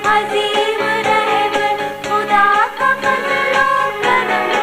عظیم رہبر خدا کا فضل و کرم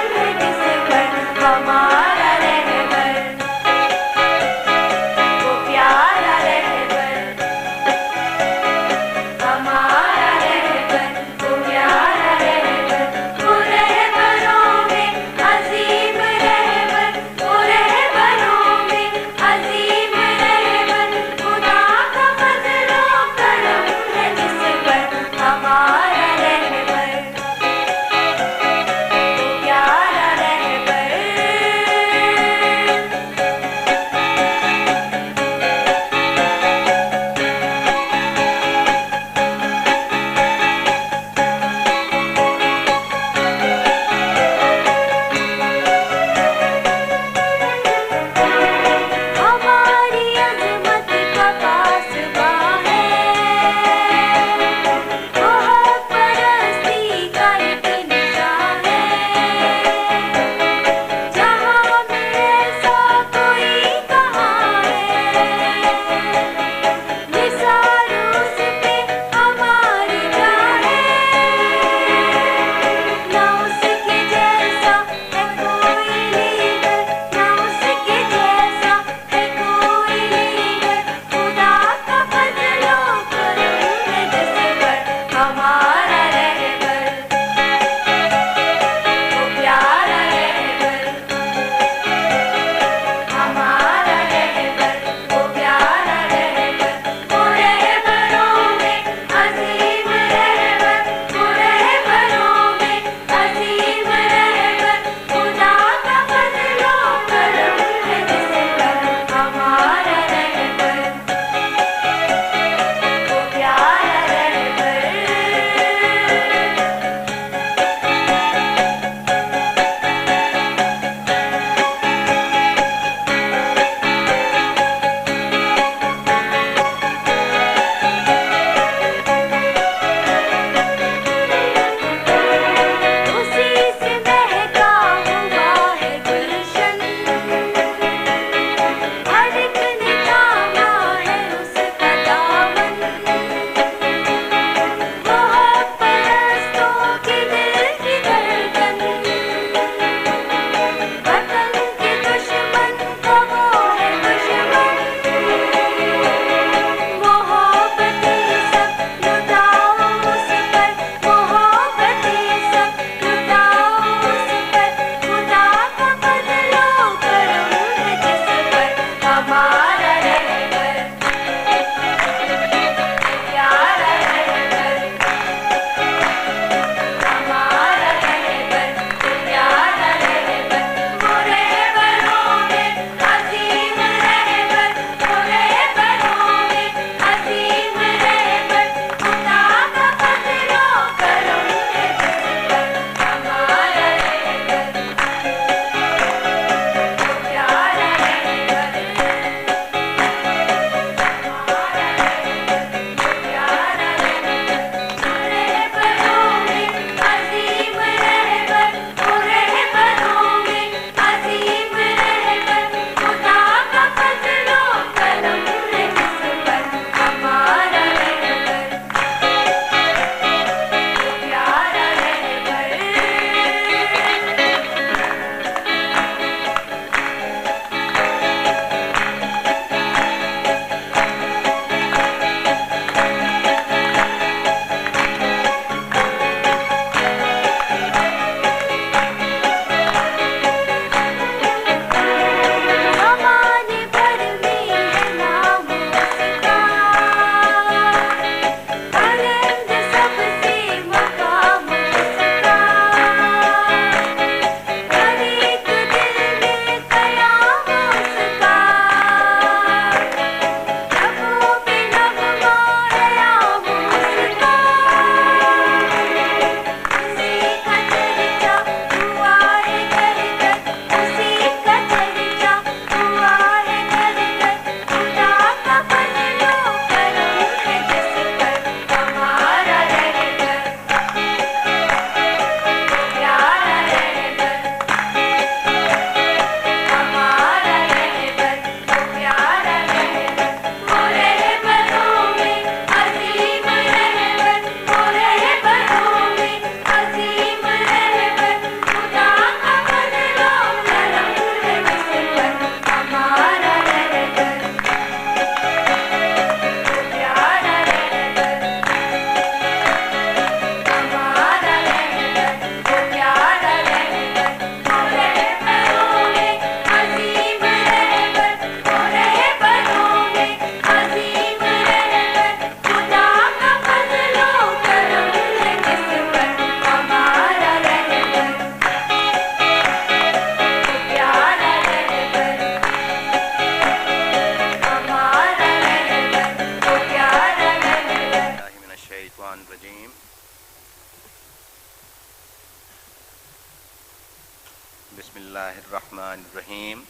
بسم اللہ الرحمن الرحیم۔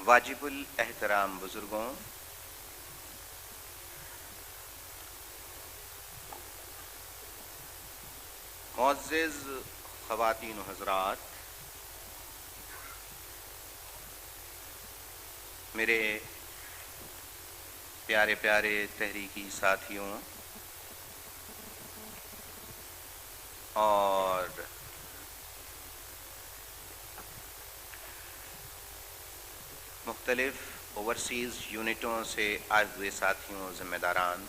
واجب الاحترام بزرگوں، معزز خواتین و حضرات، میرے پیارے پیارے تحریکی ساتھیوں اور مختلف اوورسیز یونٹوں سے آئے ہوئے ساتھیوں، ذمہ داران،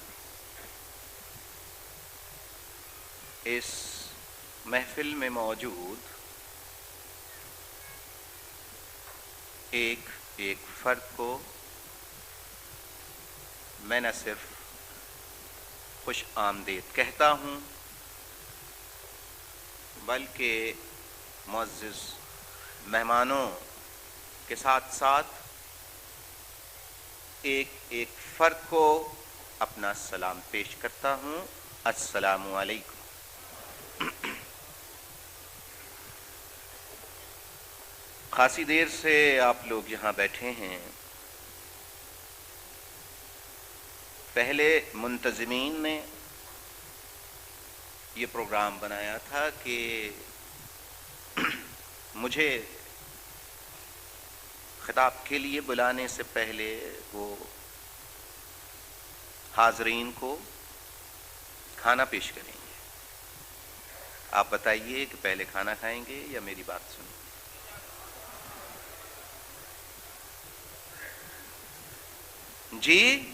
اس محفل میں موجود ایک ایک فرد کو میں نہ صرف خوش آمدید کہتا ہوں بلکہ معزز مہمانوں کے ساتھ ساتھ ایک ایک فرد کو اپنا سلام پیش کرتا ہوں۔ السلام علیکم۔ خاصی دیر سے آپ لوگ یہاں بیٹھے ہیں۔ پہلے منتظمین نے یہ پروگرام بنایا تھا کہ مجھے خطاب کے لیے بلانے سے پہلے وہ حاضرین کو کھانا پیش کریں گے۔ آپ بتائیے کہ پہلے کھانا کھائیں گے یا میری بات سنیں؟ جی،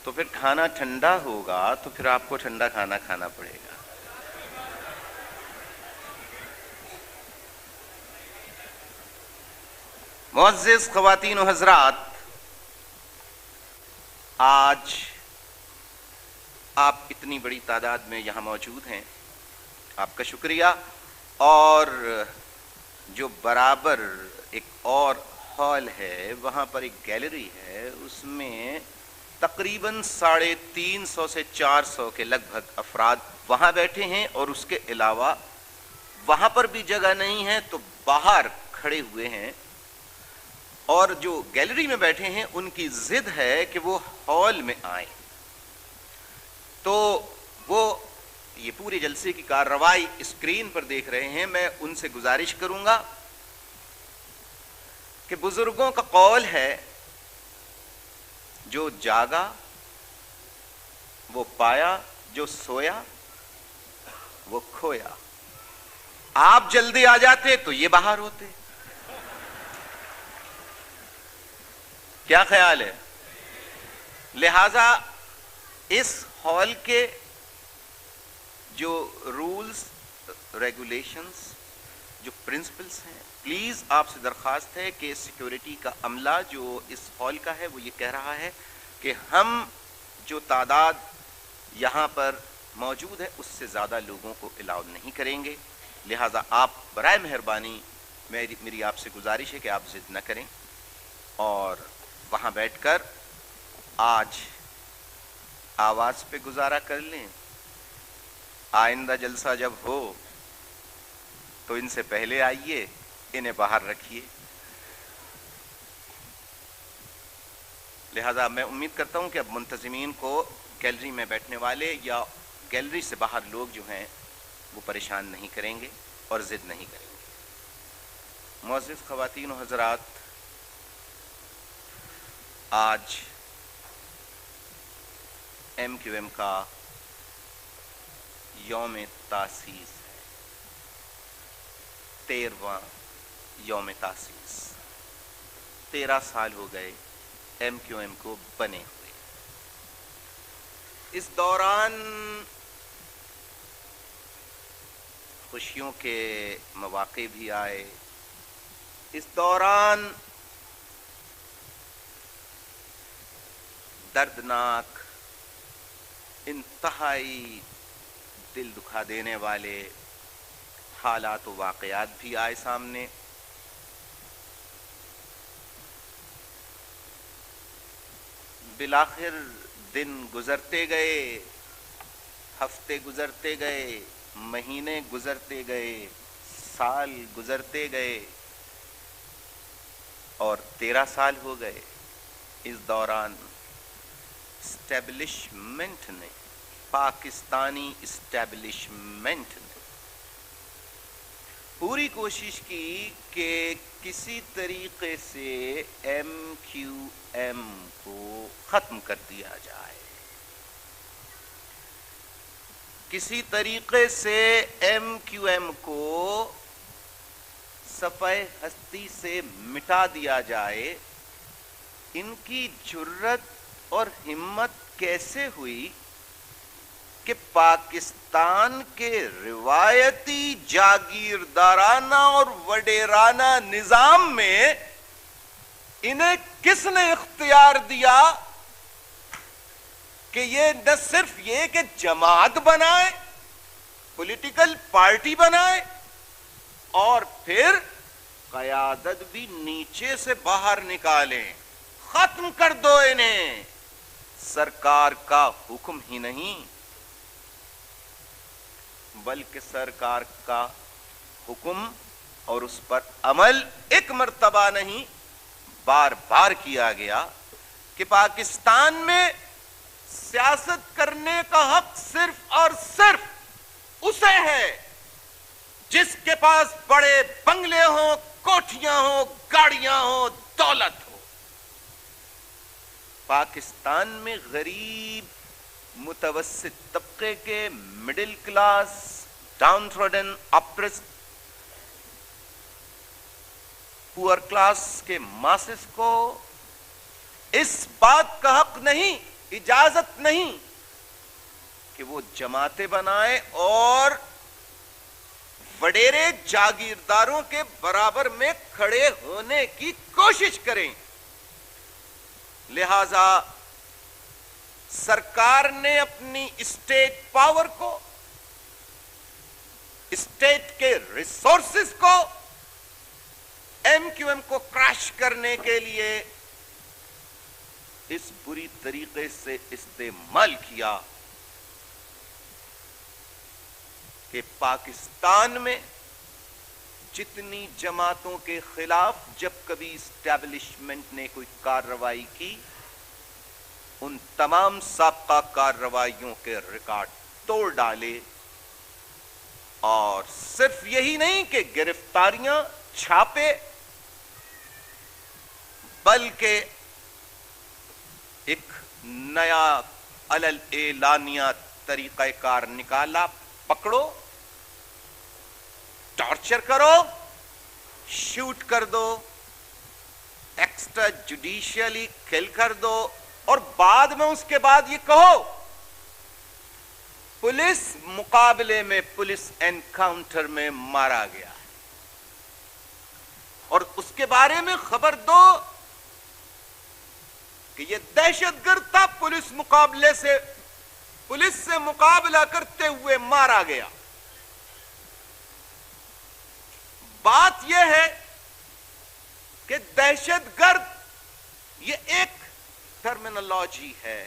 تو پھر کھانا ٹھنڈا ہوگا تو پھر آپ کو ٹھنڈا کھانا کھانا پڑے گا۔ معزز خواتین و حضرات، آج آپ اتنی بڑی تعداد میں یہاں موجود ہیں، آپ کا شکریہ۔ اور جو برابر ایک اور ہال ہے، وہاں پر ایک گیلری ہے، اس میں تقریباً 350 سے 400 کے لگ بھگ افراد وہاں بیٹھے ہیں، اور اس کے علاوہ وہاں پر بھی جگہ نہیں ہے تو باہر کھڑے ہوئے ہیں، اور جو گیلری میں بیٹھے ہیں ان کی ضد ہے کہ وہ ہال میں آئیں۔ تو وہ یہ پورے جلسے کی کارروائی اسکرین پر دیکھ رہے ہیں۔ میں ان سے گزارش کروں گا کہ بزرگوں کا قول ہے، جو جاگا وہ پایا، جو سویا وہ کھویا۔ آپ جلدی آ جاتے تو یہ باہر ہوتے۔ کیا خیال ہے؟ لہذا اس ہال کے جو رولز ریگولیشنز، جو پرنسپلز ہیں، پلیز آپ سے درخواست ہے کہ سیکیورٹی کا عملہ جو اس ہال کا ہے وہ یہ کہہ رہا ہے کہ ہم جو تعداد یہاں پر موجود ہے اس سے زیادہ لوگوں کو الاؤ نہیں کریں گے۔ لہذا آپ برائے مہربانی میری آپ سے گزارش ہے کہ آپ ضد نہ کریں اور وہاں بیٹھ کر آج آواز پہ گزارا کر لیں۔ آئندہ جلسہ جب ہو تو ان سے پہلے آئیے، انہیں باہر رکھیے۔ لہذا میں امید کرتا ہوں کہ اب منتظمین کو گیلری میں بیٹھنے والے یا گیلری سے باہر لوگ جو ہیں وہ پریشان نہیں کریں گے اور ضد نہیں کریں گے۔ معزز خواتین و حضرات، آج ایم کیو ایم کا یوم تاسیس ہے، 13واں یوم تاسیس۔ 13 سال ہو گئے ایم کیو ایم کو بنے ہوئے۔ اس دوران خوشیوں کے مواقع بھی آئے، اس دوران دردناک، انتہائی دل دکھا دینے والے حالات و واقعات بھی آئے سامنے۔ بالآخر دن گزرتے گئے، ہفتے گزرتے گئے، مہینے گزرتے گئے، سال گزرتے گئے، اور 13 سال ہو گئے۔ اس دوران اسٹیبلشمنٹ نے، پاکستانی اسٹیبلشمنٹ نے پوری کوشش کی کہ کسی طریقے سے ایم کیو ایم کو ختم کر دیا جائے، کسی طریقے سے ایم کیو ایم کو صفحہ ہستی سے مٹا دیا جائے۔ ان کی جرت اور ہمت کیسے ہوئی کہ پاکستان کے روایتی جاگیردارانہ اور وڈیرانہ نظام میں انہیں کس نے اختیار دیا کہ یہ نہ صرف یہ کہ جماعت بنائے، پولیٹیکل پارٹی بنائے، اور پھر قیادت بھی نیچے سے باہر نکالیں، ختم کر دو انہیں۔ سرکار کا حکم ہی نہیں بلکہ سرکار کا حکم اور اس پر عمل ایک مرتبہ نہیں، بار بار کیا گیا کہ پاکستان میں سیاست کرنے کا حق صرف اور صرف اسے ہے جس کے پاس بڑے بنگلے ہوں، کوٹھیاں ہوں، گاڑیاں ہوں، دولت ہو۔ پاکستان میں غریب، متوسط طبقے کے، مڈل کلاس، ڈاؤن ٹروڈن، اپریسڈ، پور کلاس کے ماسس کو اس بات کا حق نہیں، اجازت نہیں کہ وہ جماعتیں بنائیں اور وڈیرے جاگیرداروں کے برابر میں کھڑے ہونے کی کوشش کریں۔ لہذا سرکار نے اپنی اسٹیٹ پاور کو، اسٹیٹ کے ریسورسز کو ایم کیو ایم کو کریش کرنے کے لیے اس بری طریقے سے استعمال کیا کہ پاکستان میں جتنی جماعتوں کے خلاف جب کبھی اسٹیبلشمنٹ نے کوئی کارروائی کی، ان تمام سابقہ کارروائیوں کے ریکارڈ توڑ ڈالے، اور صرف یہی نہیں کہ گرفتاریاں، چھاپے، بلکہ ایک نیا اعلانیہ طریقہ کار نکالا، پکڑو، ٹارچر کرو، شوٹ کر دو، ایکسٹرا جوڈیشلی کل کر دو، اور بعد میں اس کے بعد یہ کہو پولیس مقابلے میں، پولیس انکاؤنٹر میں مارا گیا، اور اس کے بارے میں خبر دو کہ یہ دہشت گرد تھا، پولیس سے مقابلہ کرتے ہوئے مارا گیا۔ بات یہ ہے کہ دہشت گرد یہ ایک ٹرمینالوجی ہے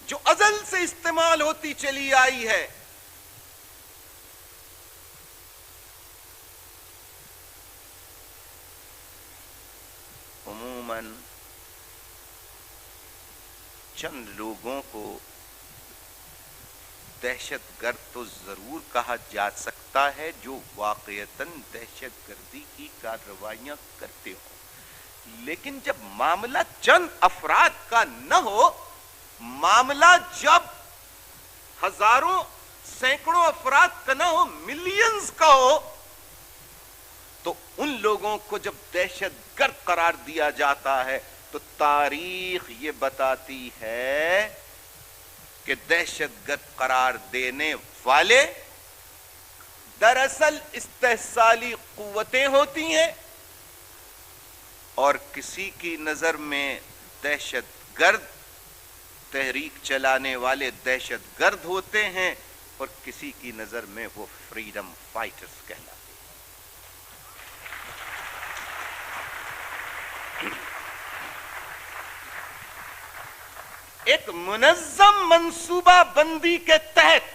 جو ازل سے استعمال ہوتی چلی آئی ہے۔ عموماً چند لوگوں کو دہشت گرد تو ضرور کہا جا سکتا ہے جو واقعتاً دہشت گردی کی کارروائیاں کرتے ہوں، لیکن جب معاملہ چند افراد کا نہ ہو، معاملہ جب ہزاروں، سینکڑوں افراد کا نہ ہو، ملینز کا ہو، تو ان لوگوں کو جب دہشت گرد قرار دیا جاتا ہے تو تاریخ یہ بتاتی ہے کہ دہشت گرد قرار دینے والے دراصل استحصالی قوتیں ہوتی ہیں، اور کسی کی نظر میں دہشت گرد تحریک چلانے والے دہشت گرد ہوتے ہیں، اور کسی کی نظر میں وہ فریڈم فائٹرز کہلاتے ہیں۔ ایک منظم منصوبہ بندی کے تحت،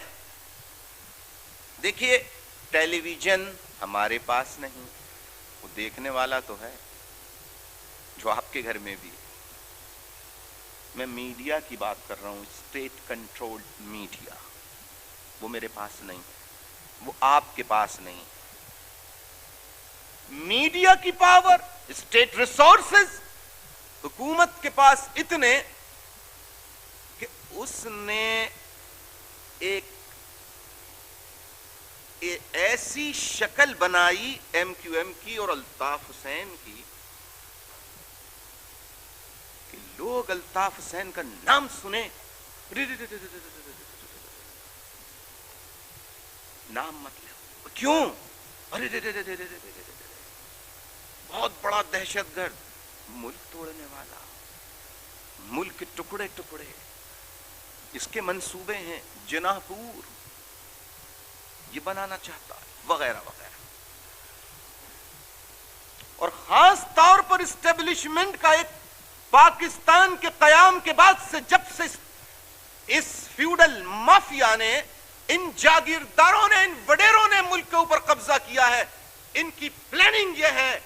دیکھیے ٹیلی ویژن ہمارے پاس نہیں، وہ دیکھنے والا تو ہے جو آپ کے گھر میں بھی ہے۔ میں میڈیا کی بات کر رہا ہوں، اسٹیٹ کنٹرولڈ میڈیا، وہ میرے پاس نہیں، وہ آپ کے پاس نہیں۔ میڈیا کی پاور، اسٹیٹ ریسورسز حکومت کے پاس اتنے کہ اس نے ایک ایسی شکل بنائی ایم کیو ایم کی اور الطاف حسین کی کہ لوگ الطاف حسین کا نام سنے نام مطلب کیوں، ارے بہت بڑا دہشت گرد، ملک توڑنے والا، ملک کے ٹکڑے ٹکڑے، اس کے منصوبے ہیں، جناح پور یہ بنانا چاہتا ہے، وغیرہ وغیرہ۔ اور خاص طور پر اسٹیبلشمنٹ کا ایک پاکستان کے قیام کے بعد سے، جب سے اس فیوڈل مافیا نے، ان جاگیرداروں نے، ان وڈیروں نے ملک کے اوپر قبضہ کیا ہے، ان کی پلاننگ یہ ہے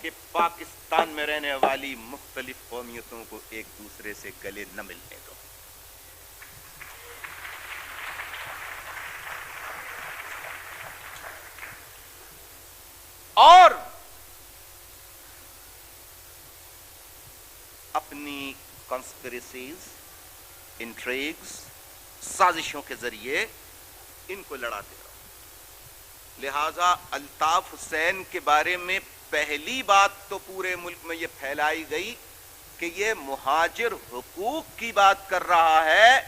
کہ پاکستان میں رہنے والی مختلف قومیتوں کو ایک دوسرے سے گلے نہ ملنے دو۔ اور اپنی کانسپریسیز، انٹریگز، سازشوں کے ذریعے ان کو لڑاتے رہو۔ لہذا الطاف حسین کے بارے میں پہلی بات تو پورے ملک میں یہ پھیلائی گئی کہ یہ مہاجر حقوق کی بات کر رہا ہے،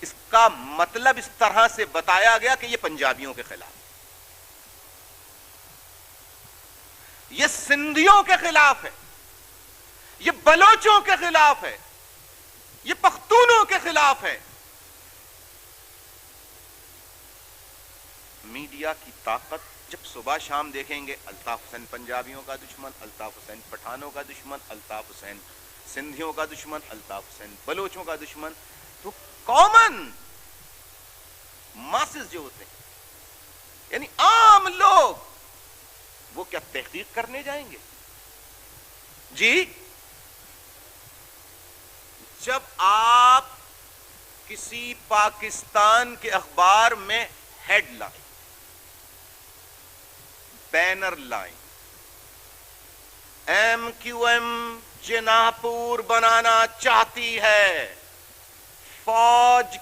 اس کا مطلب اس طرح سے بتایا گیا کہ یہ پنجابیوں کے خلاف، یہ سندھیوں کے خلاف ہے، یہ بلوچوں کے خلاف ہے، یہ پختونوں کے خلاف ہے۔ میڈیا کی طاقت، جب صبح شام دیکھیں گے الطاف حسین پنجابیوں کا دشمن، الطاف حسین پٹھانوں کا دشمن، الطاف حسین سندھیوں کا دشمن، الطاف حسین بلوچوں کا دشمن، تو کامن ماسز جو ہوتے ہیں، یعنی عام لوگ، وہ کیا تحقیق کرنے جائیں گے؟ جی، جب آپ کسی پاکستان کے اخبار میں headline, banner line, M Q M Jinnahpur بنانا چاہتی ہے، فوج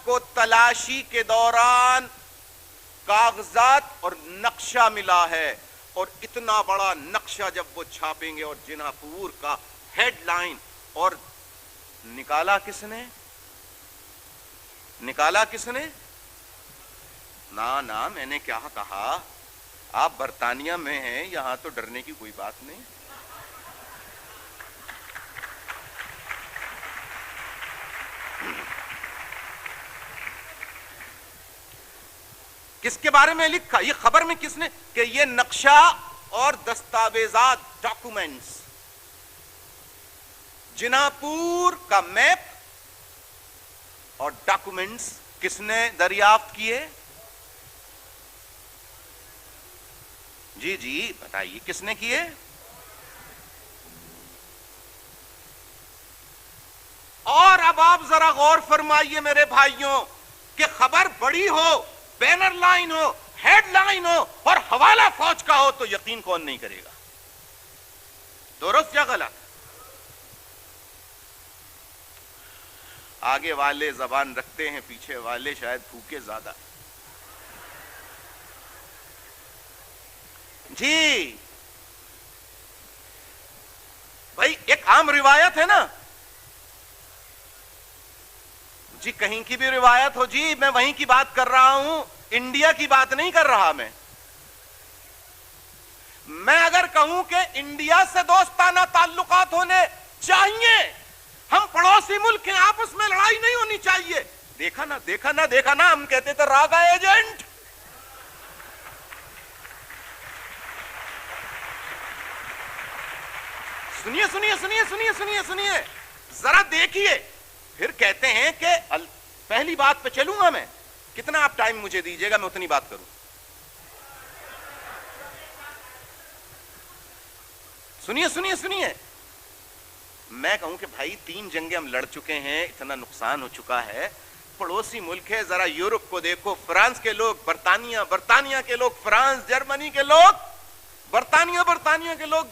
کو تلاشی کے دوران کاغذات اور نقشہ ملا ہے، اور اتنا بڑا نقشہ جب وہ چھاپیں گے اور جناح پور کا ہیڈ لائن، اور نکالا کس نے؟ نا میں نے کیا کہا، آپ برطانیہ میں ہیں، یہاں تو ڈرنے کی کوئی بات نہیں۔ کس کے بارے میں لکھا؟ یہ خبر میں کس نے کہ یہ نقشہ اور دستاویزات، ڈاکومنٹس، جناح پور کا میپ اور ڈاکومنٹس کس نے دریافت کیے؟ جی بتائیے، کس نے کیے؟ اور اب آپ ذرا غور فرمائیے میرے بھائیوں کہ خبر بڑی ہو، بینر لائن ہو، ہیڈ لائن ہو، اور حوالہ فوج کا ہو، تو یقین کون نہیں کرے گا؟ درست یا غلط؟ آگے والے زبان رکھتے ہیں، پیچھے والے شاید پھوکے زیادہ۔ جی بھائی، ایک عام روایت ہے نا جی، کہیں کی بھی روایت ہو جی، میں وہیں کی بات کر رہا ہوں، انڈیا کی بات نہیں کر رہا۔ میں اگر کہوں کہ انڈیا سے دوستانہ تعلقات ہونے چاہیے، ہم پڑوسی ملک ہیں، آپس میں لڑائی نہیں ہونی چاہیے، دیکھا نا، ہم کہتے تھے راگا ایجنٹ۔ سنیے ذرا دیکھیے. پھر کہتے ہیں کہ پہلی بات پہ چلوں گا میں. کتنا آپ ٹائم مجھے دیجیے گا میں اتنی بات کروں. سنیے سنیے سنیے. میں کہوں کہ بھائی 3 جنگیں ہم لڑ چکے ہیں, اتنا نقصان ہو چکا ہے, پڑوسی ملک ہے, ذرا یورپ کو دیکھو, فرانس کے لوگ, برطانیہ کے لوگ, فرانس, جرمنی کے لوگ, برطانیہ کے لوگ,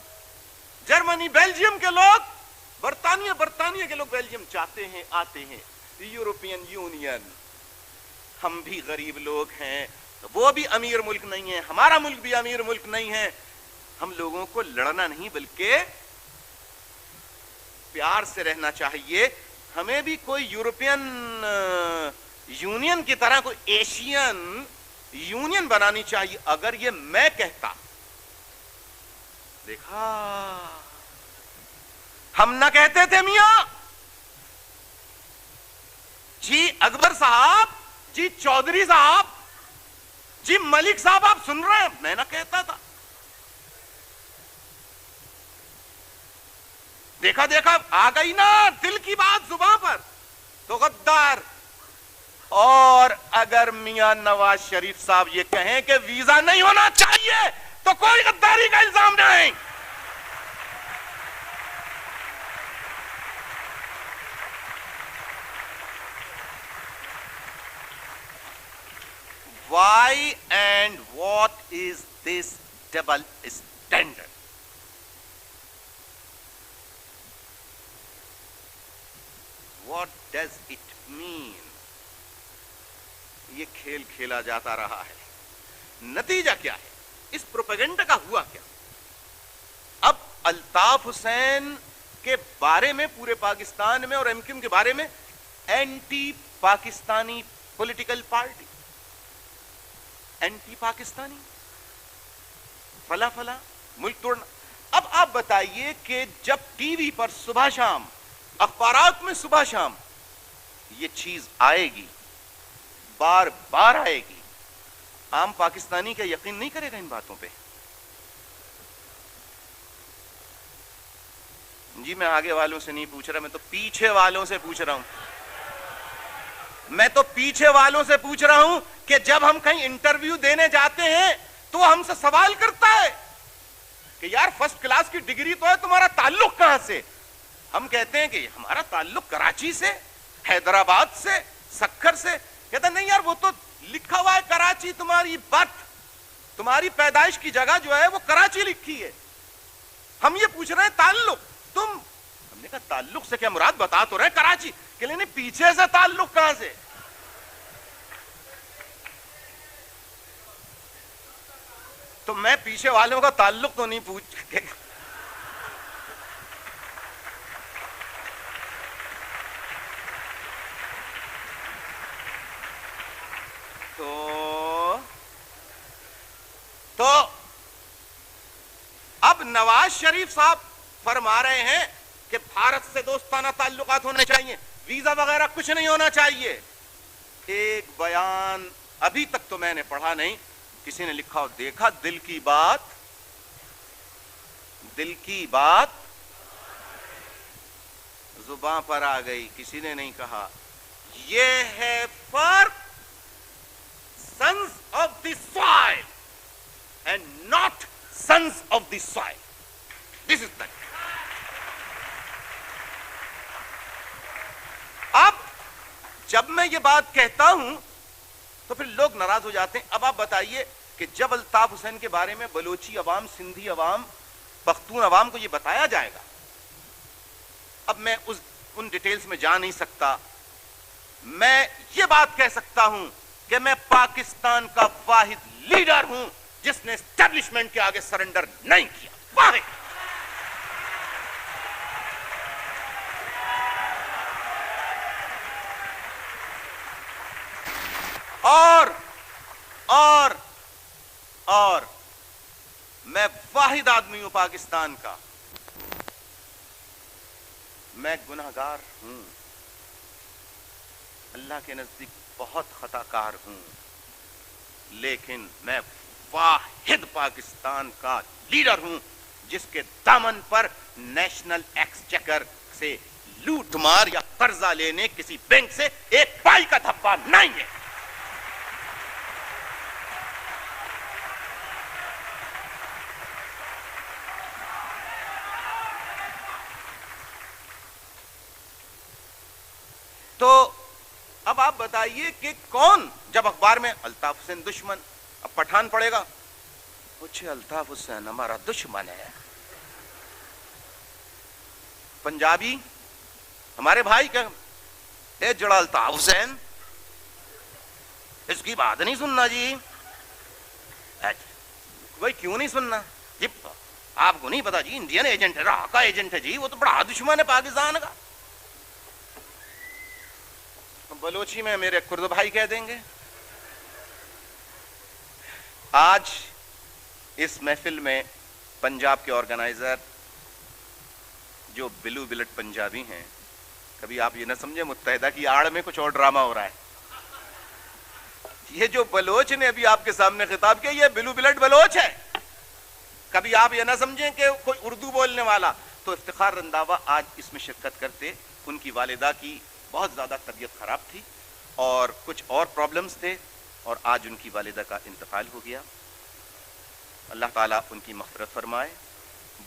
جرمنی, بیلجیم کے لوگ, برطانیہ کے لوگ بیلجیم جاتے ہیں, آتے ہیں. یورپین یونین, ہم بھی غریب لوگ ہیں, وہ بھی امیر ملک نہیں ہے, ہمارا ملک بھی امیر ملک نہیں ہے. ہم لوگوں کو لڑنا نہیں بلکہ پیار سے رہنا چاہیے. ہمیں بھی کوئی یورپین یونین کی طرح کوئی ایشین یونین بنانی چاہیے. اگر یہ میں کہتا, دیکھا ہم نہ کہتے تھے میاں جی اکبر صاحب, جی چودھری صاحب, جی ملک صاحب, آپ سن رہے ہیں, میں نہ کہتا تھا. دیکھا آ گئی نا دل کی بات زباں پر, تو غدار. اور اگر میاں نواز شریف صاحب یہ کہیں کہ ویزا نہیں ہونا چاہیے تو کوئی غداری کا الزام نہیں. Why and what is this double standard? What does it mean? یہ کھیل کھیلا جاتا رہا ہے. نتیجہ کیا ہے اس پروپیگنڈا کا؟ ہوا کیا؟ اب الطاف حسین کے بارے میں پورے پاکستان میں اور ایم کیو ایم کے بارے میں anti Pakistani political party, anti Pakistani, فلا ملک توڑنا. اب آپ بتائیے کہ جب ٹی وی پر صبح شام, اخبارات میں صبح شام یہ چیز آئے گی, بار بار آئے گی, عام پاکستانی کا یقین نہیں کرے گا ان باتوں پہ. جی میں آگے والوں سے نہیں پوچھ رہا, میں تو پیچھے والوں سے پوچھ رہا ہوں. میں تو پیچھے والوں سے پوچھ رہا ہوں کہ جب ہم کہیں انٹرویو دینے جاتے ہیں تو وہ ہم سے سوال کرتا ہے کہ یار فرسٹ کلاس کی ڈگری تو ہے, تمہارا تعلق کہاں سے؟ ہم کہتے ہیں کہ ہمارا تعلق کراچی سے, حیدرآباد سے, سکھر سے. کہتا نہیں یار وہ تو لکھا ہوا ہے کراچی, تمہاری برتھ, تمہاری پیدائش کی جگہ جو ہے وہ کراچی لکھی ہے. ہم یہ پوچھ رہے ہیں تعلق. ہم نے کہا تعلق سے کیا مراد, بتا تو رہے کراچی. کہ نہیں پیچھے سے تعلق کہاں سے؟ تو میں پیچھے والوں کا تعلق تو نہیں پوچھ کے, تو اب نواز شریف صاحب فرما رہے ہیں کہ بھارت سے دوستانہ تعلقات ہونے چاہیے, ویزا وغیرہ کچھ نہیں ہونا چاہیے. ایک بیان ابھی تک تو میں نے پڑھا نہیں, کسی نے لکھا اور دیکھا, دل کی بات زباں پر آ گئی, کسی نے نہیں کہا. یہ ہے فرق sons of the soil and not sons of the soil. This is the. اب جب میں یہ بات کہتا ہوں تو پھر لوگ ناراض ہو جاتے ہیں. اب آپ بتائیے کہ جب الطاف حسین کے بارے میں بلوچی عوام, سندھی عوام, پختون عوام کو یہ بتایا جائے گا, اب میں ان ڈیٹیلز میں جا نہیں سکتا. میں یہ بات کہہ سکتا ہوں کہ میں پاکستان کا واحد لیڈر ہوں جس نے اسٹیبلشمنٹ کے آگے سرنڈر نہیں کیا, واحد. اور میں واحد آدمی ہوں پاکستان کا. میں گناہگار ہوں, اللہ کے نزدیک بہت خطا کار ہوں, لیکن میں واحد پاکستان کا لیڈر ہوں جس کے دامن پر نیشنل ایکسچیکر سے لوٹ مار یا قرضہ لینے کسی بینک سے ایک پائی کا دھبا نہیں ہے. تو اب آپ بتائیے کہ کون, جب اخبار میں الطاف حسین دشمن, اب پٹھان پڑے گا, پوچھے الطاف حسین ہمارا دشمن ہے, پنجابی ہمارے بھائی کا اے جڑا الطاف حسین, اس کی بات نہیں سننا جی. بھائی کیوں نہیں سننا جی؟ آپ کو نہیں پتا جی, انڈین ایجنٹ ہے, راہ کا ایجنٹ ہے جی, وہ تو بڑا دشمن ہے پاکستان کا. بلوچی میں میرے کرد بھائی کہہ دیں گے. آج اس محفل میں پنجاب کے آرگنائزر جو بلو بلٹ پنجابی ہیں, کبھی آپ یہ نہ سمجھے متحدہ کی آڑ میں کچھ اور ڈرامہ ہو رہا ہے. یہ جو بلوچ نے ابھی آپ کے سامنے خطاب کیا, یہ بلو بلٹ بلوچ ہے. کبھی آپ یہ نہ سمجھیں کہ کوئی اردو بولنے والا. تو افتخار رنداوا آج اس میں شرکت کرتے. ان کی والدہ کی بہت زیادہ طبیعت خراب تھی اور کچھ اور پرابلمز تھے, اور آج ان کی والدہ کا انتقال ہو گیا. اللہ تعالیٰ ان کی مغفرت فرمائے.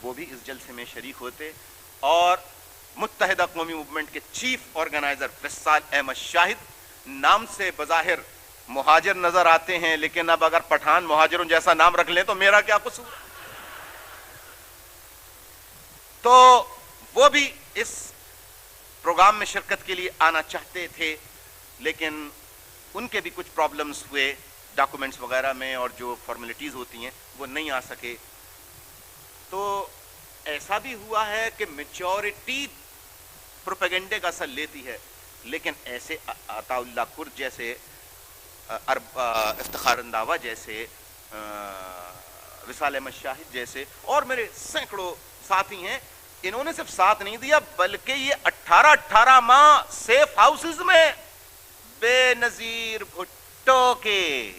وہ بھی اس جلسے میں شریک ہوتے, اور متحدہ قومی موومنٹ کے چیف آرگنائزر وصال احمد شاہد نام سے بظاہر مہاجر نظر آتے ہیں, لیکن اب اگر پٹھان مہاجروں جیسا نام رکھ لیں تو میرا کیا قصور. تو وہ بھی اس پروگرام میں شرکت کے لیے آنا چاہتے تھے, لیکن ان کے بھی کچھ پرابلمز ہوئے ڈاکومنٹس وغیرہ میں, اور جو فارمیلٹیز ہوتی ہیں وہ نہیں آ سکے. تو ایسا بھی ہوا ہے کہ میجورٹی پروپیگنڈے کا اثر لیتی ہے, لیکن ایسے عطا اللہ کرد جیسے, افتخار رنداوا جیسے, وصال احمد شاہد جیسے, اور میرے سینکڑوں ساتھی ہیں, انہوں نے صرف ساتھ نہیں دیا بلکہ یہ 18 ماہ سیف ہاؤسز میں بے نظیر بھٹو کے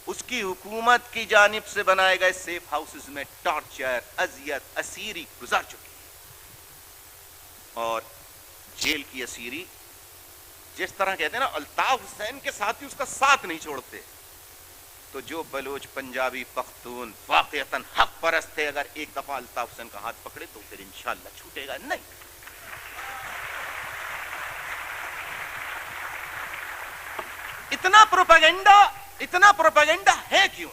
اس کی حکومت کی جانب سے بنائے گئے سیف ہاؤسز میں ٹارچر, اذیت, اسیری گزار چکی ہے. اور جیل کی اسیری, جس طرح کہتے ہیں نا الطاف حسین کے ساتھی اس کا ساتھ نہیں چھوڑتے, تو جو بلوچ پنجابی پختون واقعتاً حق پرست ہے, اگر ایک دفعہ الطاف حسین کا ہاتھ پکڑے تو پھر انشاءاللہ چھوٹے گا نہیں. اتنا پروپیگنڈا ہے کیوں؟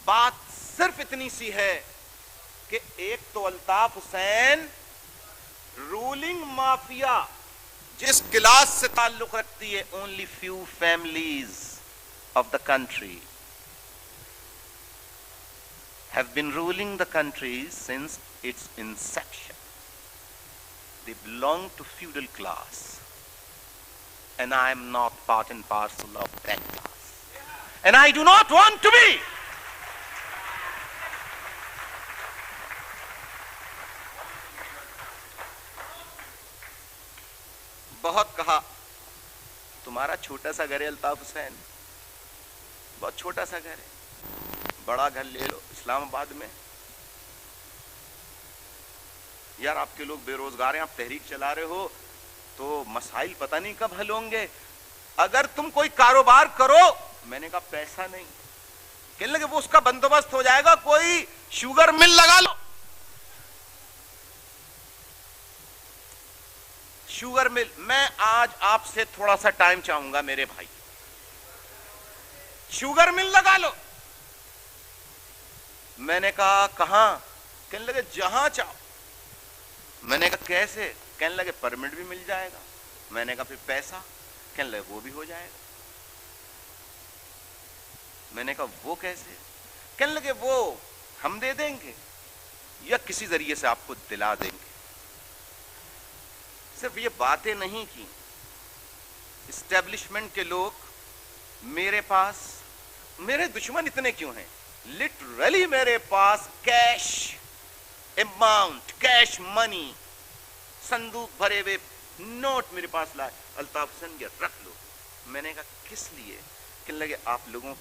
بات صرف اتنی سی ہے کہ ایک تو الطاف حسین رولنگ مافیا جس کلاس سے تعلق رکھتی ہے, only few families of the country have been ruling the country since its inception. They belong to feudal class, and I am not part and parcel of that class, and I do not want to be. بہت کہا تمہارا چھوٹا سا گھر ہے الطاف حسین, بہت چھوٹا سا گھر ہے, بڑا گھر لے لو اسلام آباد میں. یار آپ کے لوگ بے روزگار ہیں, آپ تحریک چلا رہے ہو, تو مسائل پتہ نہیں کب حل ہوں گے. اگر تم کوئی کاروبار کرو, میں نے کہا پیسہ نہیں, کہنے لگے وہ اس کا بندوبست ہو جائے گا, کوئی شوگر مل لگا لو. شوگر مل, میں آج آپ سے تھوڑا سا ٹائم چاہوں گا میرے بھائی, شوگر مل لگا لو. میں نے کہا کہاں؟ کہنے لگے جہاں چاہو. میں نے کہا کیسے؟ کہنے لگے پرمٹ بھی مل جائے گا. میں نے کہا پھر پیسہ؟ کہنے لگے وہ بھی ہو جائے گا. میں نے کہا وہ کیسے؟ کہنے لگے وہ ہم دے دیں گے یا کسی ذریعے سے آپ کو دلا دیں گے. صرف یہ باتیں نہیں کی, اسٹیبلشمنٹ کے لوگ میرے پاس, میرے دشمن اتنے کیوں ہیں, لٹرلی میرے پاس کیش اماؤنٹ, کیش منی, صندوق بھرے ہوئے نوٹ میرے پاس لائے, الطاف حسین یہ رکھ لو. میں نے کہا کس لیے؟ کہنے لگے آپ لوگوں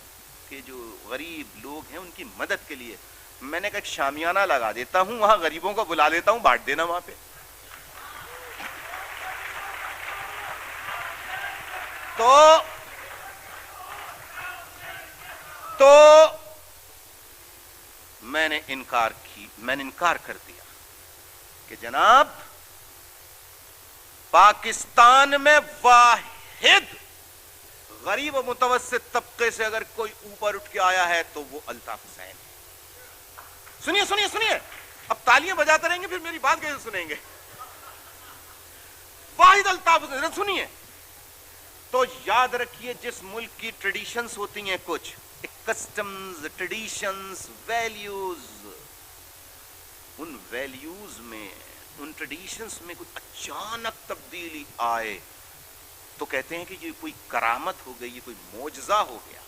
کے جو غریب لوگ ہیں ان کی مدد کے لیے. میں نے کہا ایک شامیانہ لگا دیتا ہوں, وہاں غریبوں کو بلا لیتا ہوں, بانٹ دینا وہاں پہ. تو میں نے انکار کر دیا کہ جناب پاکستان میں واحد غریب و متوسط طبقے سے اگر کوئی اوپر اٹھ کے آیا ہے تو وہ الطاف حسین ہے. سنیے سنیے سنیے, اب تالیاں بجاتے رہیں گے پھر میری بات کیسے سنیں گے؟ واحد الطاف حسین. سنیے تو یاد رکھیے, جس ملک کی ٹریڈیشنز ہوتی ہیں, کچھ کسٹمز, ٹریڈیشنز, ویلیوز, ان ویلیوز میں, ان ٹریڈیشنز میں کوئی اچانک تبدیلی آئے تو کہتے ہیں کہ یہ کوئی کرامت ہو گئی, یہ کوئی معجزہ ہو گیا.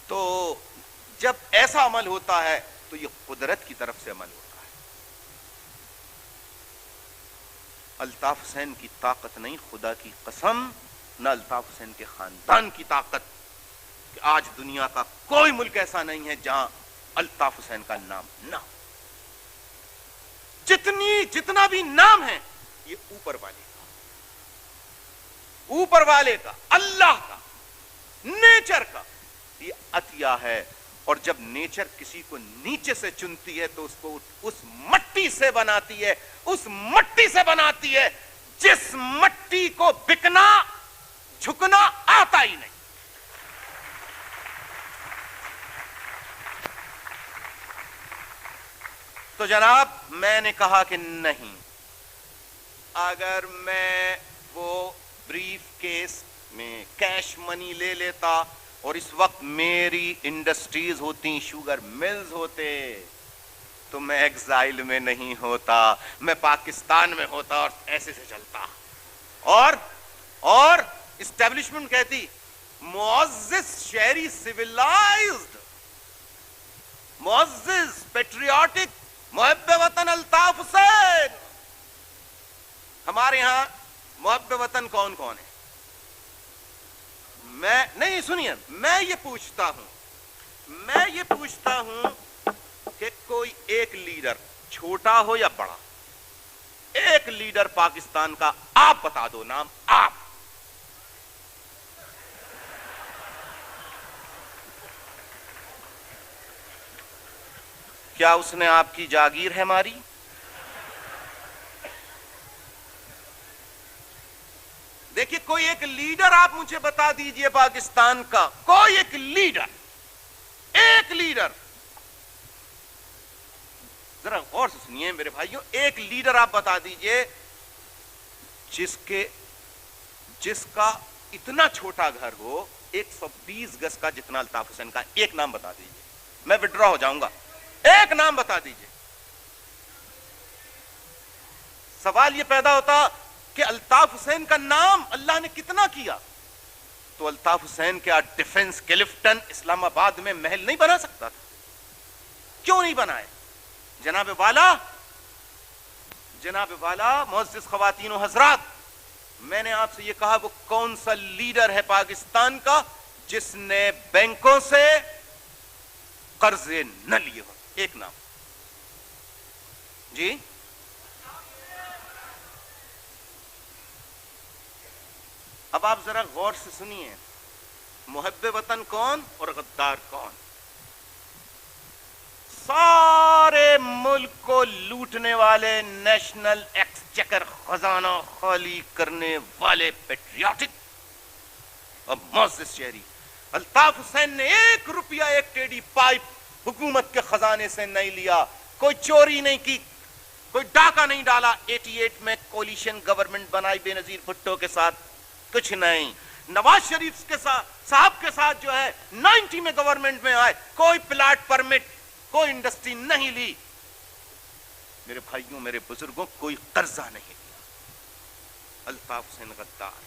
تو جب ایسا عمل ہوتا ہے تو یہ قدرت کی طرف سے عمل ہوتا ہے. الطاف حسین کی طاقت نہیں, خدا کی قسم, نہ الطاف حسین کے خاندان کی طاقت, کہ آج دنیا کا کوئی ملک ایسا نہیں ہے جہاں الطاف حسین کا نام نہ ہو. جتنا بھی نام ہے یہ اوپر والے کا, اللہ کا, نیچر کا یہ عطیہ ہے. اور جب نیچر کسی کو نیچے سے چنتی ہے تو اس کو اس مٹی سے بناتی ہے, اس مٹی سے بناتی ہے جس مٹی کو بکنا جھکنا آتا ہی نہیں. تو جناب میں نے کہا کہ نہیں, اگر میں وہ بریف کیس میں کیش منی لے لیتا اور اس وقت میری انڈسٹریز ہوتی, شوگر ملز ہوتے, تو میں ایگزائل میں نہیں ہوتا, میں پاکستان میں ہوتا اور ایسے سے چلتا. اور اسٹیبلشمنٹ کہتی معزز شہری, سیولائزڈ, معزز پیٹریوٹک, محب وطن الطاف حسین. ہمارے ہاں محب وطن کون کون ہے؟ میں نہیں, سنیے, میں یہ پوچھتا ہوں کہ کوئی ایک لیڈر, چھوٹا ہو یا بڑا, ایک لیڈر پاکستان کا آپ بتا دو نام, آپ. کیا اس نے آپ کی جاگیر ہے ماری؟ دیکھیے کوئی ایک لیڈر آپ مجھے بتا دیجئے پاکستان کا, کوئی ایک لیڈر, ذرا غور سے سنیے میرے بھائیوں, ایک لیڈر آپ بتا دیجئے جس کا اتنا چھوٹا گھر ہو, 120 گز کا جتنا الطاف حسین کا, ایک نام بتا دیجئے, میں وڈرا ہو جاؤں گا, ایک نام بتا دیجئے. سوال یہ پیدا ہوتا کہ الطاف حسین کا نام اللہ نے کتنا کیا, تو الطاف حسین کیا ڈیفنس کلفٹن اسلام آباد میں محل نہیں بنا سکتا تھا؟ کیوں نہیں بنائے؟ جناب والا معزز خواتین و حضرات, میں نے آپ سے یہ کہا وہ کون سا لیڈر ہے پاکستان کا جس نے بینکوں سے قرضے نہ لیے ہو؟ ایک نام جی. اب آپ ذرا غور سے سنیے, محب وطن کون اور غدار کون؟ سارے ملک کو لوٹنے والے, نیشنل ایکسچیکر خزانہ خالی کرنے والے پیٹریوٹک اور معزز شہری. الطاف حسین نے 1 روپیہ 1 ٹیڈی پائپ حکومت کے خزانے سے نہیں لیا, کوئی چوری نہیں کی, کوئی ڈاکہ نہیں ڈالا. 88 میں کولیشن گورنمنٹ بنائی بے نظیر بھٹو کے ساتھ, کچھ نہیں. نواز شریف کے ساتھ, صاحب کے ساتھ جو ہے 90 میں گورنمنٹ میں آئے, کوئی پلاٹ پرمٹ, کوئی انڈسٹری نہیں لی. میرے بھائیوں, میرے بزرگوں, کوئی قرضہ نہیں لیا. الطاف حسین غدار.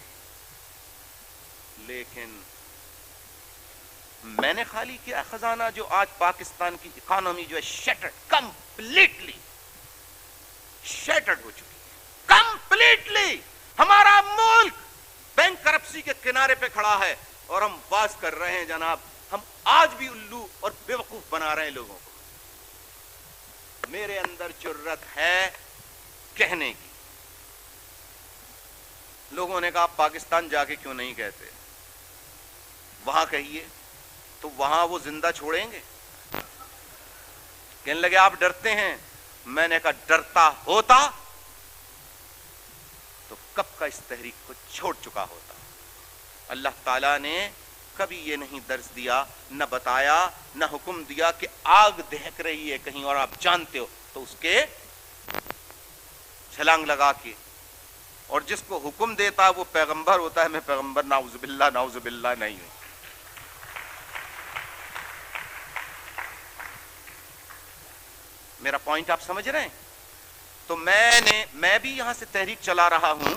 لیکن میں نے خالی کیا خزانہ جو آج پاکستان کی اکانومی جو ہے شیٹرڈ, کمپلیٹلی شیٹرڈ ہو چکی ہے, کمپلیٹلی. ہمارا ملک بینک کرپسی کے کنارے پہ کھڑا ہے اور ہم باز کر رہے ہیں جناب, ہم آج بھی الو اور بیوقوف بنا رہے ہیں لوگوں کو. میرے اندر جرت ہے کہنے کی لوگوں نے کہا پاکستان جا کے کیوں نہیں کہتے, وہاں کہیے. تو وہاں وہ زندہ چھوڑیں گے؟ کہنے لگے آپ ڈرتے ہیں. میں نے کہا ڈرتا ہوتا تو کب کا اس تحریک کو چھوڑ چکا ہوتا. اللہ تعالیٰ نے کبھی یہ نہیں درس دیا, نہ بتایا, نہ حکم دیا کہ آگ دہک رہی ہے کہیں اور آپ جانتے ہو تو اس کے چھلانگ لگا کے. اور جس کو حکم دیتا وہ پیغمبر ہوتا ہے. میں پیغمبر نعوذ باللہ نہیں ہوں. میرا پوائنٹ آپ سمجھ رہے ہیں؟ تو میں بھی یہاں سے تحریک چلا رہا ہوں,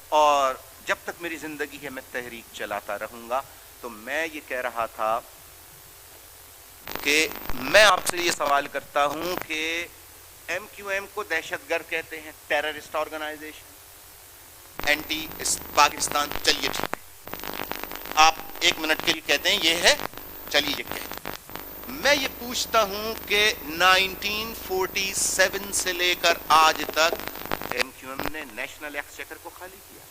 اور جب تک میری زندگی ہے میں تحریک چلاتا رہوں گا. تو میں یہ کہہ رہا تھا کہ میں آپ سے یہ سوال کرتا ہوں کہ ایم کیو ایم کو دہشت گرد کہتے ہیں, ٹیررسٹ آرگنائزیشن, اینٹی پاکستان. چلیے ٹھیک ہے, آپ 1 منٹ کے لیے کہتے ہیں یہ ہے, چلیے یہ کہتے ہیں. میں یہ پوچھتا ہوں کہ 1947 سے لے کر آج تک ایم کیو ایم نے نیشنل ایکسچیکر کو خالی کیا.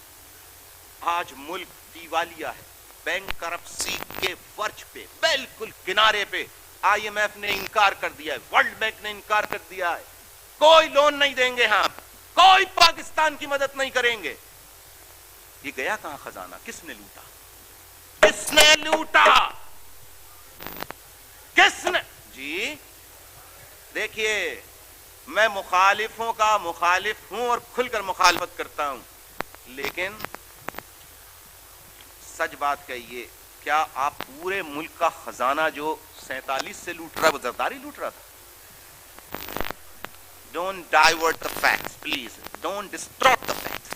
آج ملک دیوالیہ ہے, بینک کرپسی کے ورچ پہ, بالکل کنارے پہ. آئی ایم ایف نے انکار کر دیا ہے, ورلڈ بینک نے انکار کر دیا ہے, کوئی لون نہیں دیں گے ہم, کوئی پاکستان کی مدد نہیں کریں گے. یہ گیا کہاں خزانہ؟ کس نے لوٹا؟ کس نے لوٹا؟ کس نے؟ جی دیکھیے, میں مخالفوں کا مخالف ہوں اور کھل کر مخالفت کرتا ہوں, لیکن سچ بات کہیے, کیا آپ پورے ملک کا خزانہ جو 47 سے لوٹ رہا ہے وہ زرداری لوٹ رہا تھا؟ Don't divert the facts, please. Don't distort the facts.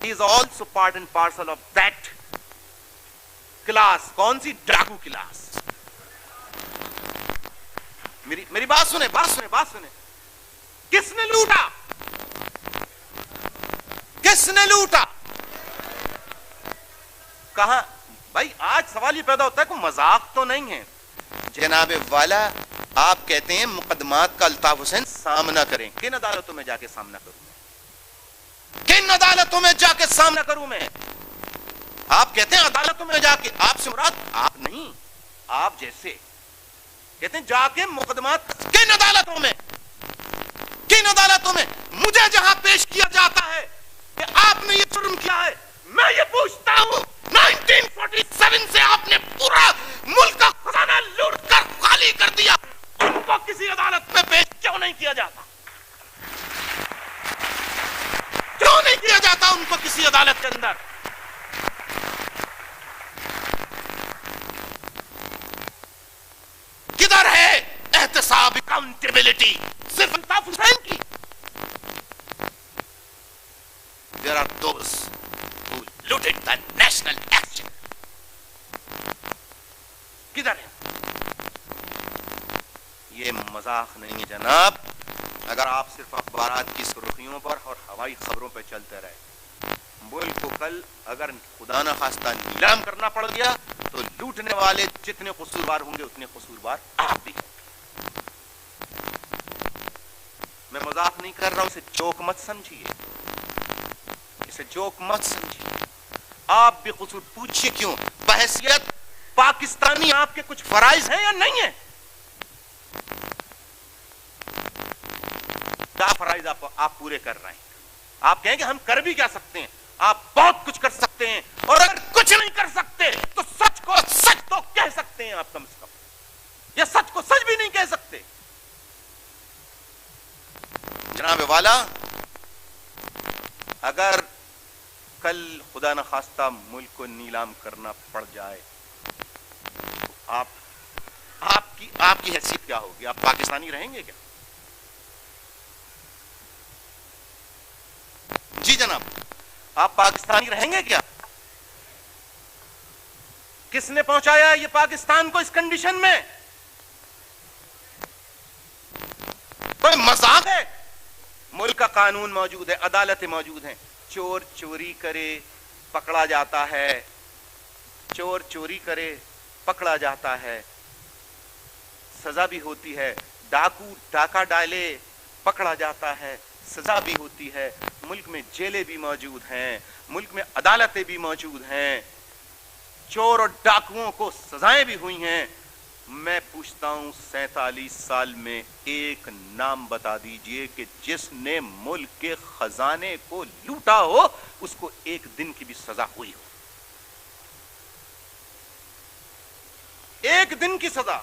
He is also part and parcel of that class. کون سی ڈاکو کلاس؟ میری بات سنیں, بات سنیں. کس نے لوٹا؟ کس نے لوٹا؟ کہاں؟ بھائی آج سوال یہ پیدا ہوتا ہے کہ مذاق تو نہیں ہے. جناب والا, آپ کہتے ہیں مقدمات کا الطاف حسین سامنا کریں. کن عدالتوں میں جا کے سامنا کروں میں؟ کن عدالتوں میں جا کے سامنا کروں میں؟ آپ کہتے ہیں عدالتوں میں جا کے, آپ سے مراد آپ نہیں, آپ جیسے کہتے ہیں جا کے مقدمات. کن عدالتوں میں؟ کن عدالتوں میں؟ مجھے جہاں پیش کیا جاتا ہے کہ آپ نے یہ جرم کیا ہے, میں یہ پوچھتا ہوں 1947 سے آپ نے پورا ملک کا خزانہ لوٹ کر خالی کر دیا, ان کو کسی عدالت میں پیش کیوں نہیں کیا جاتا؟ کیوں نہیں کیا جاتا ان کو کسی عدالت کے اندر؟ کدھر ہے احتساب, اکاؤنٹیبلٹی؟ صرف الطاف حسین کی. There are those who looted the national action. کدھر ہے؟ یہ مذاق نہیں ہے جناب. اگر آپ صرف اخبارات کی سرخیوں پر اور ہوائی خبروں پہ چلتے رہے, ملک کو کل اگر خدا نہ خواستہ نیلام کرنا پڑ گیا تو لوٹنے والے جتنے قصوروار ہوں گے اتنے قصوروار آپ بھی. میں مذاق نہیں کر رہا ہوں, اسے جوک مت سمجھیے, اسے جوک مت سمجھیے. آپ بھی قصور پوچھیے کیوں؟ بحیثیت پاکستانی آپ کے کچھ فرائض ہیں یا نہیں ہیں؟ کیا فرائض آپ پورے کر رہے ہیں؟ آپ کہیں کہ ہم کر بھی کیا سکتے ہیں؟ آپ بہت کچھ کر سکتے ہیں, اور اگر کچھ نہیں کر سکتے تو سچ کو سچ تو کہہ سکتے ہیں آپ کم سے کم, یا سچ کو سچ بھی نہیں کہہ سکتے. جناب والا, اگر کل خدا نہ خواستہ ملک کو نیلام کرنا پڑ جائے تو آپ کی حیثیت کیا ہوگی؟ آپ پاکستانی رہیں گے کیا؟ جی جناب, آپ پاکستانی رہیں گے کیا؟ کس نے پہنچایا یہ پاکستان کو اس کنڈیشن میں؟ کوئی مذاق ہے؟ ملک کا قانون موجود ہے, عدالتیں موجود ہیں. چور چوری کرے پکڑا جاتا ہے, چور چوری کرے پکڑا جاتا ہے, سزا بھی ہوتی ہے. ڈاکو ڈاکہ ڈالے پکڑا جاتا ہے, سزا بھی ہوتی ہے، ملک میں جیلیں بھی موجود ہیں، ملک میں عدالتیں بھی موجود ہیں، چور اور ڈاکوؤں کو سزائیں بھی ہوئی ہیں۔ میں پوچھتا ہوں 47 سال میں ایک نام بتا دیجئے کہ جس نے ملک کے خزانے کو لوٹا ہو اس کو ایک دن کی بھی سزا ہوئی ہو، ایک دن کی سزا،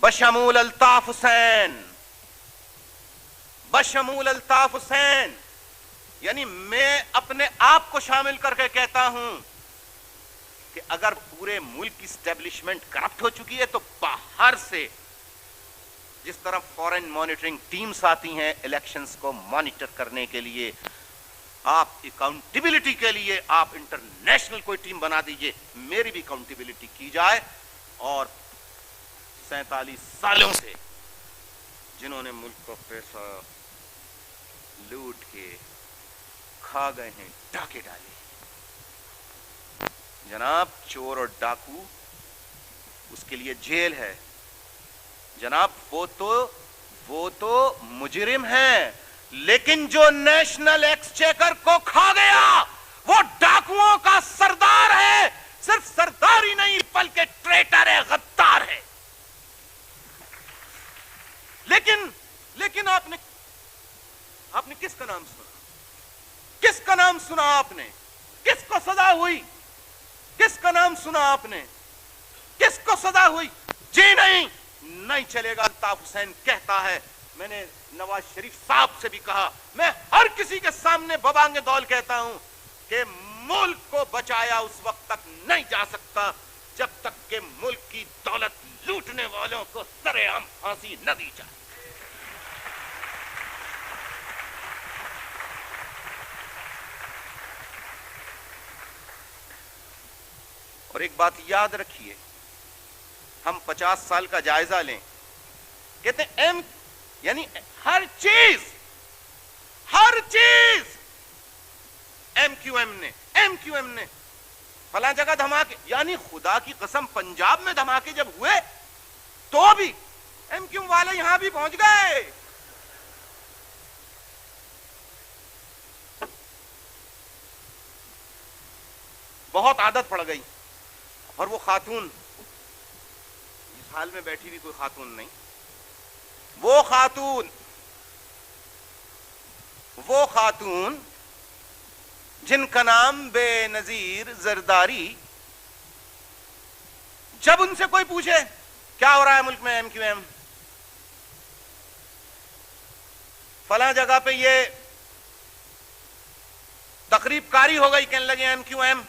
بشمول الطاف حسین، بشمول الطاف حسین۔ یعنی میں اپنے آپ کو شامل کر کے کہتا ہوں کہ اگر پورے ملک کی اسٹیبلشمنٹ کرپٹ ہو چکی ہے تو باہر سے جس طرح فورن مانیٹرنگ ٹیمز آتی ہیں الیکشنز کو مانیٹر کرنے کے لیے، آپ اکاؤنٹیبلٹی کے لیے آپ انٹرنیشنل کوئی ٹیم بنا دیجئے، میری بھی اکاؤنٹیبلٹی کی جائے، اور 47 سالوں سے جنہوں نے ملک کا پیسہ لوٹ کے کھا گئے ہیں، ڈاکے ڈالے، جناب چور اور ڈاکو اس کے لیے جیل ہے جناب، وہ تو مجرم ہیں، لیکن جو نیشنل ایکسچیکر کو کھا گیا وہ ڈاکوؤں کا سردار ہے، صرف سردار ہی نہیں بلکہ ٹریٹر ہے، غدار ہے۔ لیکن آپ نے کس کا نام سنا؟ کس کا نام سنا آپ نے؟ کس کو سزا ہوئی؟ کس کا نام سنا آپ نے؟ کس کو سزا ہوئی؟ جی نہیں چلے گا۔ الطاف حسین کہتا ہے، میں نے نواز شریف صاحب سے بھی کہا، میں ہر کسی کے سامنے ببانگ دول کہتا ہوں کہ ملک کو بچایا اس وقت تک نہیں جا سکتا جب تک کہ ملک کی دولت لوٹنے والوں کو سر عام پھانسی نہ دی جائے۔ اور ایک بات یاد رکھیے، ہم 50 سال کا جائزہ لیں، کہتے ہیں یعنی ہر چیز ایم کیو ایم نے فلاں جگہ دھماکے، یعنی خدا کی قسم پنجاب میں دھماکے جب ہوئے تو بھی ایم کیو ایم والے یہاں بھی پہنچ گئے۔ بہت عادت پڑ گئی، اور وہ خاتون اس حال میں بیٹھی بھی کوئی خاتون نہیں، وہ خاتون جن کا نام بے نظیر زرداری، جب ان سے کوئی پوچھے کیا ہو رہا ہے ملک میں، ایم کیو ایم فلاں جگہ پہ یہ تقریب کاری ہو گئی، کہنے لگے ایم کیو ایم۔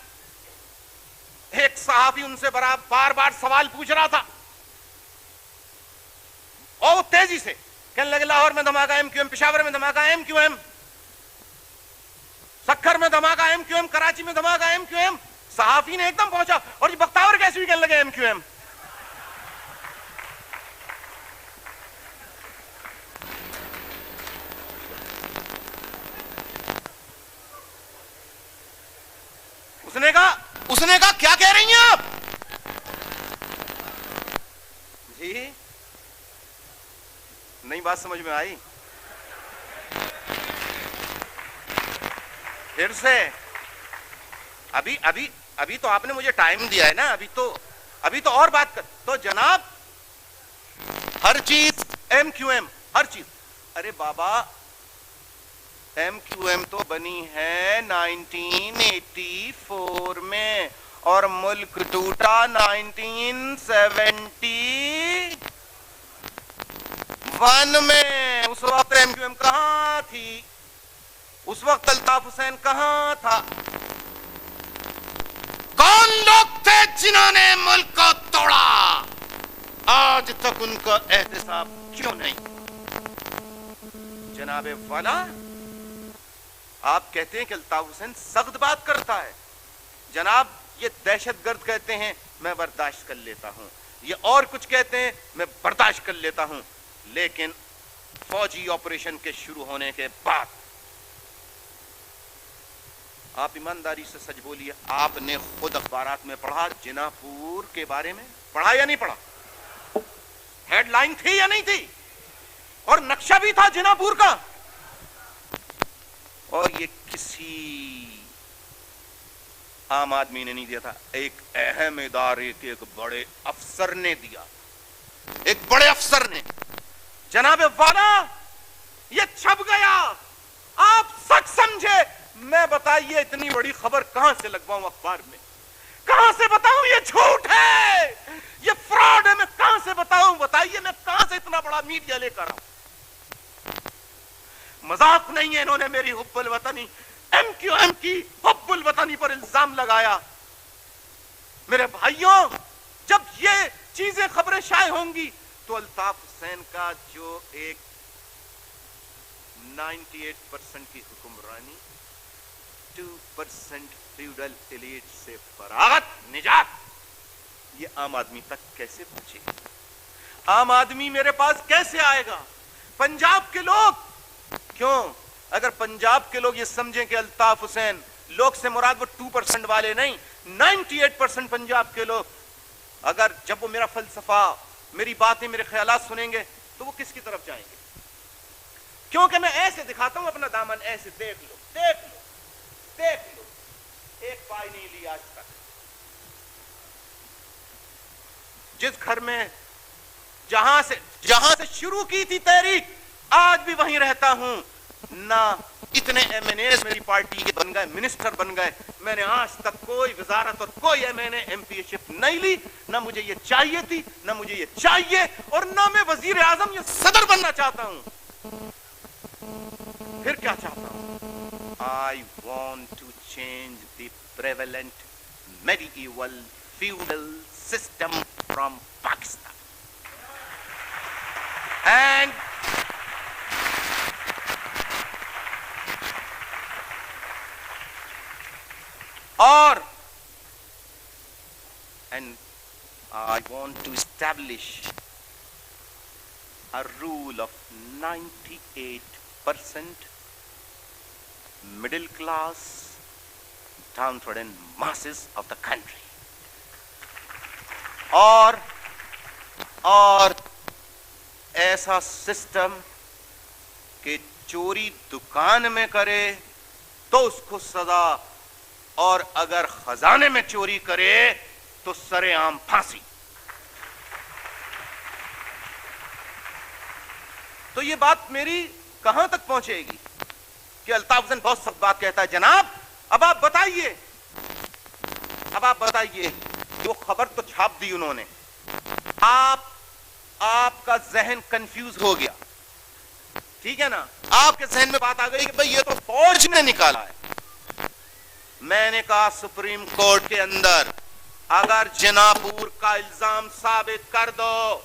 ایک صحافی ان سے بار بار سوال پوچھ رہا تھا اور وہ تیزی سے کہنے لگے لاہور میں دھماکہ ایم کیو ایم، پشاور میں دھماکہ ایم کیو ایم، سکھر میں دھماکہ ایم کیو ایم، کراچی میں دھماکہ ایم کیو ایم۔ صحافی نے ایک دم پہنچا اور یہ بختاور کیسے بھی کہنے لگے ایم کیو ایم۔ اس نے کہا کیا کہہ رہی ہیں آپ؟ جی نہیں بات سمجھ میں آئی؟ پھر سے ابھی تو آپ نے مجھے ٹائم دیا ہے نا، ابھی تو اور بات کر، تو جناب ہر چیز ایم کیو ایم، ہر چیز، ارے بابا ایم کیو ایم تو بنی ہے 1984 میں اور ملک ٹوٹا 1971 میں۔ اس وقت ایم کیو ایم کہاں تھی؟ اس وقت الطاف حسین کہاں تھا؟ کون لوگ تھے جنہوں نے ملک کو توڑا؟ آج تک ان کا احتساب کیوں نہیں؟ جناب والا، آپ کہتے ہیں کہ الطاف حسین سخت بات کرتا ہے، جناب یہ دہشت گرد کہتے ہیں میں برداشت کر لیتا ہوں، یہ اور کچھ کہتے ہیں میں برداشت کر لیتا ہوں، لیکن فوجی آپریشن کے شروع ہونے کے بعد آپ ایمانداری سے سچ بولیے، آپ نے خود اخبارات میں پڑھا جنا پور کے بارے میں؟ پڑھا یا نہیں پڑھا؟ ہیڈ لائن تھی یا نہیں تھی؟ اور نقشہ بھی تھا جنا پور کا, اور یہ کسی عام آدمی نے نہیں دیا تھا, ایک اہم ادارے کے ایک بڑے افسر نے دیا, ایک بڑے افسر نے. جناب والا یہ چھپ گیا, آپ سچ سمجھے. میں بتائیے اتنی بڑی خبر کہاں سے لگواؤں اخبار میں, کہاں سے بتاؤں یہ جھوٹ ہے, یہ فراڈ ہے, میں کہاں سے بتاؤں؟ بتائیے میں کہاں سے اتنا بڑا میڈیا لے کر آؤں؟ مذاق نہیں ہے, انہوں نے میری حب الوطنی MQM کی حب الوطنی پر الزام لگایا. میرے بھائیوں, جب یہ چیزیں خبریں شائع ہوں گی تو الطاف حسین کا جو ایک 98% کی حکمرانی, 2% فیوڈل ایلیٹ سے فراغت, نجات, یہ عام آدمی تک کیسے پہنچے گی؟ عام آدمی میرے پاس کیسے آئے گا؟ پنجاب کے لوگ کیوں؟ اگر پنجاب کے لوگ یہ سمجھیں کہ الطاف حسین, لوگ سے مراد وہ 2% والے نہیں, 98% پنجاب کے لوگ, اگر جب وہ میرا فلسفہ, میری باتیں, میرے خیالات سنیں گے تو وہ کس کی طرف جائیں گے؟ کیونکہ میں ایسے دکھاتا ہوں اپنا دامن, ایسے دیکھ لو, دیکھ لو, دیکھ لو, ایک پائی نہیں لی آج تک. جس گھر میں جہاں سے شروع کی تھی تحریک, آج بھی وہیں رہتا ہوں. نہ اتنے MNAs میری پارٹی کے بن گئے, منسٹر بن گئے, میں نے آج تک کوئی وزارت اور کوئی MNA MP شپ نہیں لی. نہ مجھے یہ چاہیے تھی, نہ مجھے یہ چاہیے, اور نہ میں وزیر اعظم یا صدر بننا چاہتا ہوں. پھر کیا چاہتا ہوں؟ I want to change the prevalent medieval feudal system from Pakistan. And I want to establish a rule of 98% middle class downtrodden masses of the country. اور ایسا سسٹم کہ چوری دکان میں کرے تو اس کو سزا, اور اگر خزانے میں چوری کرے تو سرے عام پھانسی. تو یہ بات میری کہاں تک پہنچے گی کہ الطاف حسین بہت سخت بات کہتا ہے. جناب اب آپ بتائیے, جو خبر تو چھاپ دی انہوں نے, آپ کا ذہن کنفیوز ہو گیا, ٹھیک ہے نا, آپ کے ذہن میں بات آ گئی کہ بھئی یہ تو فوج نے نکالا ہے. میں نے کہا سپریم کورٹ کے اندر اگر جناپور کا الزام ثابت کر دو,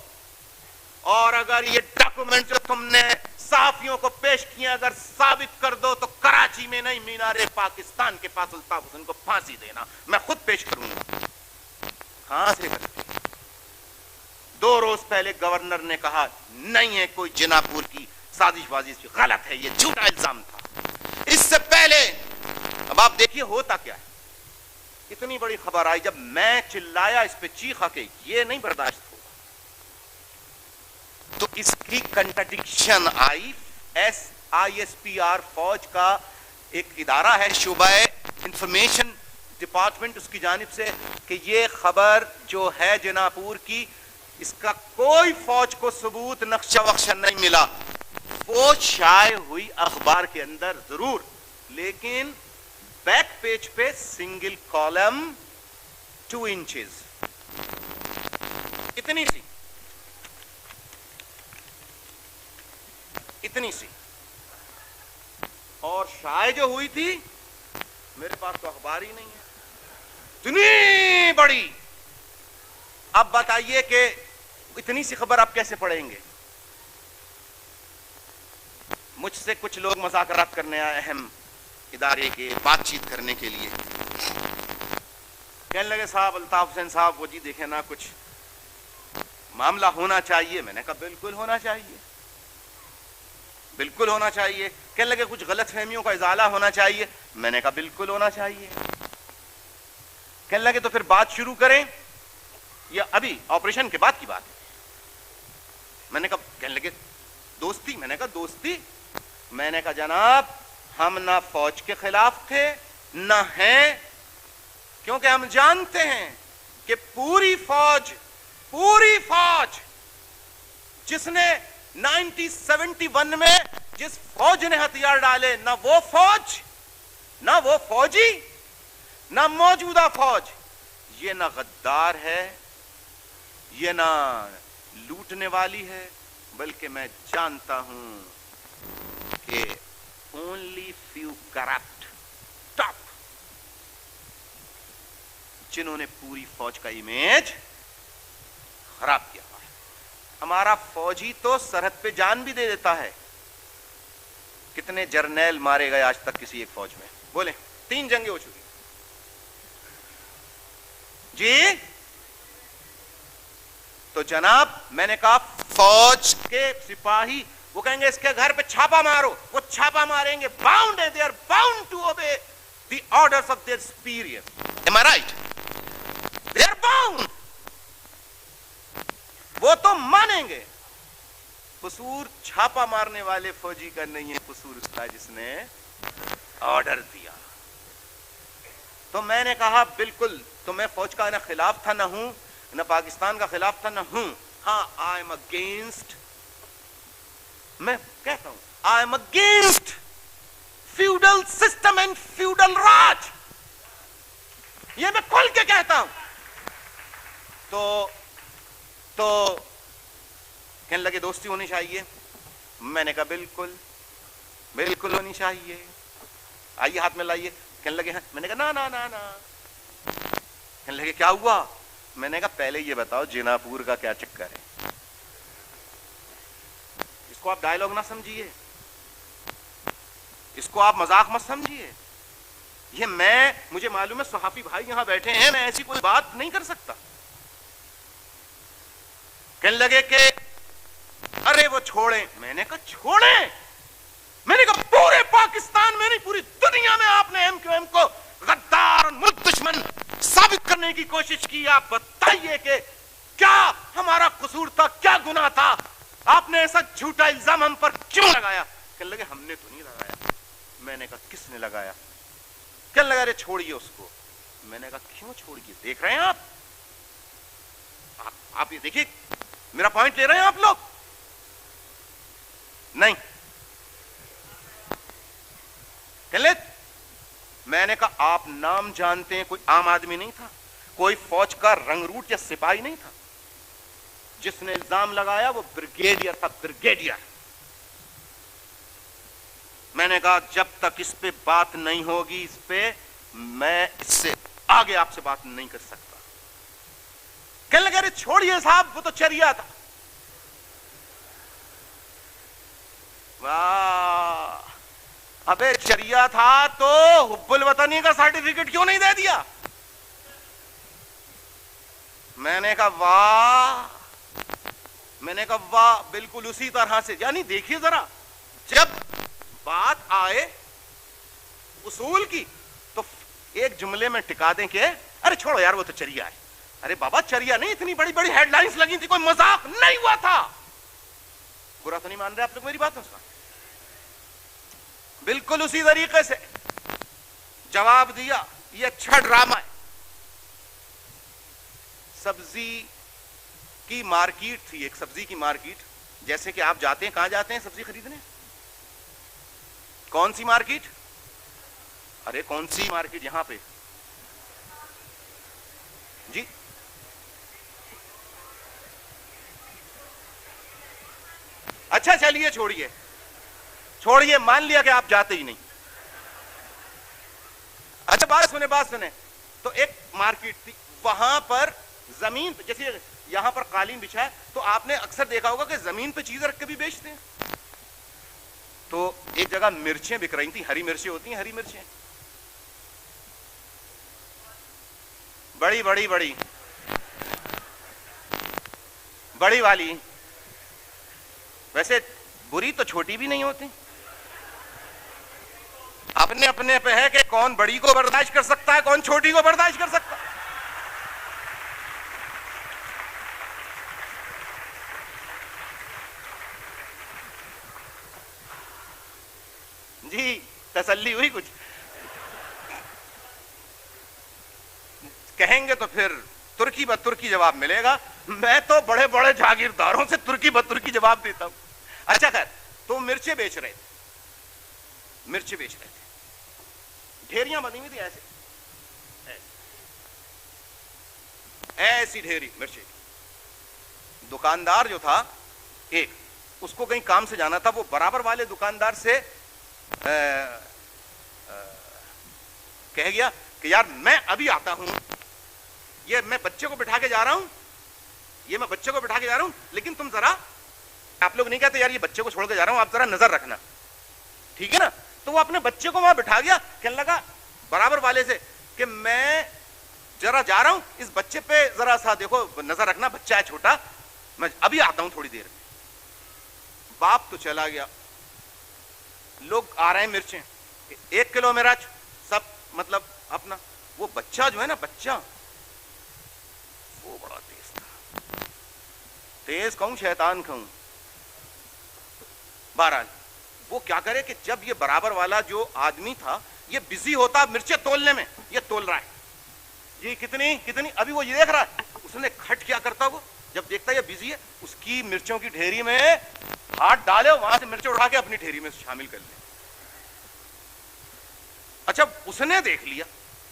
اور اگر یہ ڈاکومنٹ جو تم نے صحافیوں کو پیش کیے اگر ثابت کر دو, تو کراچی میں نہیں, مینار پاکستان کے پاس الطاف حسین کو پھانسی دینا, میں خود پیش کروں گا. کہاں سے کرتے؟ 2 روز پہلے گورنر نے کہا نہیں ہے کوئی جناپور کی سازش بازی, غلط ہے, یہ جھوٹا الزام تھا. اس سے پہلے اب آپ دیکھیے ہوتا کیا ہے. اتنی بڑی خبر آئی, جب میں چلایا اس پہ, چیخا کہ یہ نہیں برداشت ہوگا, تو اس کی کنٹرڈکشن آئی. ISPR فوج کا ایک ادارہ ہے, شعبہ انفارمیشن ڈپارٹمنٹ, اس کی جانب سے کہ یہ خبر جو ہے جناپور کی, اس کا کوئی فوج کو ثبوت نقشہ وقشہ نہیں ملا. وہ شائع ہوئی اخبار کے اندر ضرور, لیکن بیک پیج پہ سنگل کالم 2 inches, اتنی سی, اور شائع جو ہوئی تھی, میرے پاس تو اخبار ہی نہیں ہے, اتنی بڑی. اب بتائیے کہ اتنی سی خبر آپ کیسے پڑھیں گے؟ مجھ سے کچھ لوگ مذاکرات کرنے آئے, اہم ادارے کے, بات چیت کرنے کے لیے. کہنے لگے صاحب الطاف حسین صاحب, وہ جی دیکھیں نا کچھ معاملہ ہونا چاہیے. میں نے کہا بالکل ہونا چاہیے, بالکل ہونا چاہیے. کہنے لگے کچھ غلط فہمیوں کا ازالہ ہونا چاہیے. میں نے کہا بالکل ہونا چاہیے. کہنے لگے تو پھر بات شروع کریں یا ابھی آپریشن کے بعد کی بات ہے؟ میں نے کہا, کہنے لگے دوستی. میں نے کہا دوستی؟ میں نے کہا جناب ہم نہ فوج کے خلاف تھے نہ ہیں, کیونکہ ہم جانتے ہیں کہ پوری فوج جس نے 1971 میں جس فوج نے ہتھیار ڈالے, نہ وہ فوج, نہ وہ فوجی, نہ موجودہ فوج, یہ نہ غدار ہے, یہ نہ لوٹنے والی ہے, بلکہ میں جانتا ہوں کہ only few corrupt top جنہوں نے پوری فوج کا امیج خراب کیا ہوا ہے. ہمارا فوجی تو سرحد پہ جان بھی دے دیتا ہے. کتنے جرنیل مارے گئے آج تک کسی ایک فوج میں؟ بولیں. 3 جنگیں ہو چکی جی. تو جناب میں نے کہا فوج کے سپاہی وہ کہیں گے اس کے گھر پہ چھاپا مارو, وہ چھاپا ماریں گے. باؤنڈ ہے, they are bound to obey the orders of their superiors. Am I right? They are bound. وہ تو مانیں گے. قصور چھاپا مارنے والے فوجی کا نہیں ہے, قصور اس کا جس نے آرڈر دیا. تو میں نے کہا بالکل, تو میں فوج کا نہ خلاف تھا نہ ہوں, نہ پاکستان کا خلاف تھا نہ ہوں. ہاں I am against, میں کہتا ہوں I am against feudal system and feudal راج. یہ میں کھل کے کہتا ہوں. تو کہنے لگے دوستی ہونی چاہیے. میں نے کہا بالکل بالکل ہونی چاہیے, آئیے ہاتھ میں لائیے. کہنے لگے میں نے کہا نا نا نا. کہنے لگے کیا ہوا؟ میں نے کہا پہلے یہ بتاؤ جینا پور کا کیا چکر ہے. اس کو آپ ڈائلاگ نہ سمجھیے, اس کو آپ مذاق مت سمجھیے. یہ مجھے معلوم ہے صحافی بھائی یہاں بیٹھے ہیں, میں ایسی کوئی بات نہیں کر سکتا. کہنے لگے کہ ارے وہ چھوڑیں. میں نے کہا چھوڑیں؟ میں نے کہا پورے پاکستان میں نہیں پوری دنیا میں آپ نے ایم کیو ایم کو غدار اور ملک دشمن ثابت کرنے کی کوشش کی. آپ بتائیے کہ کیا ہمارا قصور تھا, کیا گناہ تھا, آپ نے ایسا جھوٹا الزام ہم پر کیوں لگایا؟ کہنے لگے ہم نے تو نہیں لگایا. میں نے کہا کس نے لگایا؟ کہنے لگا ارے چھوڑیے اس کو. میں نے کہا کیوں چھوڑیے؟ دیکھ رہے ہیں آپ یہ دیکھیے میرا پوائنٹ لے رہے ہیں آپ لوگ نہیں. میں نے کہا آپ نام جانتے ہیں, کوئی عام آدمی نہیں تھا, کوئی فوج کا رنگ روٹ یا سپاہی نہیں تھا. جس نے الزام لگایا وہ بریگیڈیئر تھا, بریگیڈیئر. میں نے کہا جب تک اس پہ بات نہیں ہوگی, اس پہ میں اس سے آگے آپ سے بات نہیں کر سکتا. کہنے لگے ارے چھوڑیے صاحب وہ تو چریا تھا. واہ, ابے چریا تھا تو حب الوطنی کا سرٹیفکیٹ کیوں نہیں دے دیا؟ میں نے کہا واہ, میں نے کہا واہ, بالکل اسی طرح سے. یعنی دیکھیے ذرا, جب بات آئے اصول کی تو ایک جملے میں ٹکا دیں کہ ارے چھوڑو یار وہ تو چریا ہے. ارے بابا چریا نہیں, اتنی بڑی بڑی ہیڈ لائنز لگی تھی, کوئی مذاق نہیں ہوا تھا. برا تو نہیں مان رہے آپ لوگ میری بات؟ بالکل اسی طریقے سے جواب دیا. یہ اچھا ڈرامہ ہے. سبزی کی مارکیٹ تھی, ایک سبزی کی مارکیٹ. جیسے کہ آپ جاتے ہیں, کہاں جاتے ہیں سبزی خریدنے؟ کون سی مارکیٹ؟ ارے کون سی مارکیٹ یہاں پہ جی؟ اچھا چلیے چھوڑیے, مان لیا کہ آپ جاتے ہی نہیں. اچھا بات سنیں. تو ایک مارکیٹ تھی, وہاں پر زمین جیسے یہاں پر قالین بچھا ہے, تو آپ نے اکثر دیکھا ہوگا کہ زمین پہ چیزیں رکھ کے بھی بیچتے ہیں. تو ایک جگہ مرچیں بک رہی تھیں, ہری مرچیں ہوتی ہیں, ہری مرچیں بڑی بڑی بڑی بڑی والی. ویسے بری تو چھوٹی بھی نہیں ہوتی, اپنے اپنے پہ ہے کہ کون بڑی کو برداشت کر سکتا ہے, کون چھوٹی کو برداشت کر سکتا ہے. جی تسلی ہوئی کچھ؟ کہیں گے تو پھر ترکی ب ترکی جواب ملے گا. میں تو بڑے بڑے جاگیرداروں سے ترکی ب ترکی جواب دیتا ہوں. اچھا خیر، تو مرچیں بیچ رہے تھے، مرچیں بیچ رہے تھے، ڈھیریاں بنی ہوئی تھی ایسے، ایسی ڈھیری مرچیں. دکاندار جو تھا ایک، اس کو کہیں کام سے جانا تھا، وہ برابر والے دکاندار سے کہہ گیا کہ یار میں ابھی آتا ہوں، یہ میں بچے کو بٹھا کے جا رہا ہوں، یہ میں بچے کو بٹھا کے جا رہا ہوں، لیکن تم ذرا، آپ لوگ نہیں کہتے یار یہ بچے کو چھوڑ کے جا رہا ہوں، آپ ذرا نظر رکھنا، ٹھیک ہے نا؟ تو وہ اپنے بچے کو وہاں بٹھا گیا، کہنے لگا برابر والے سے کہ میں ذرا جا رہا ہوں، اس بچے پہ ذرا سا دیکھو، نظر رکھنا، بچہ ہے چھوٹا، میں ابھی آتا ہوں تھوڑی دیر میں. باپ تو چلا گیا، لوگ آ رہے ہیں مرچیں 1 کلو میرا سب مطلب اپنا. وہ بچہ جو ہے نا، بچہ وہ بڑا تیز تھا، تیز کہوں شیطان کہوں. بہرحال وہ کیا کرے کہ جب یہ برابر والا جو آدمی تھا یہ بزی ہوتا مرچیں تولنے میں، یہ تول رہا ہے جی کتنی کتنی، ابھی وہ یہ دیکھ رہا ہے، اس نے کھٹ کیا کرتا، وہ جب دیکھتا یہ بزی ہے، اس کی مرچوں کی ڈھیری میں ہاتھ ڈالے، وہاں سے مرچیں اٹھا کے اپنی ڈھیری میں شامل کر لے. اچھا اس نے دیکھ لیا،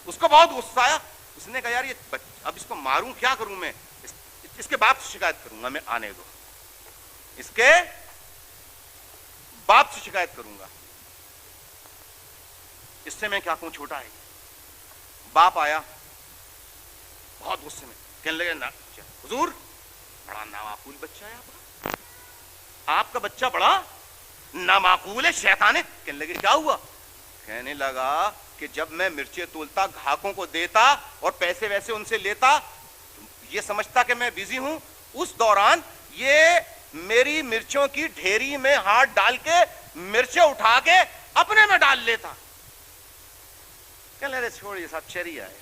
اس کو بہت غصہ آیا، اس نے کہا یار یہ اب اس کو ماروں، کیا کروں میں، اس کے باپ سے شکایت کروں گا، میں آنے دو، اس کے باپ سے شکایت کروں گا، اس سے میں کیا کہوں، چھوٹا ہے. باپ آیا بہت غصے میں، کہنے لگے نا حضور بڑا نامعقول بچہ ہے آپ کا بچہ بڑا نامعقول ہے، شیطان ہے. کہنے لگے کیا ہوا؟ کہنے لگا کہ جب میں مرچیں تولتا، گھاکوں کو دیتا اور پیسے ویسے ان سے لیتا، یہ سمجھتا کہ میں بزی ہوں، اس دوران یہ میری مرچوں کی ڈھیری میں ہاتھ ڈال کے مرچیں اٹھا کے اپنے میں ڈال لیتا. کہنے لگے چھوڑیے صاحب، چریا ہے.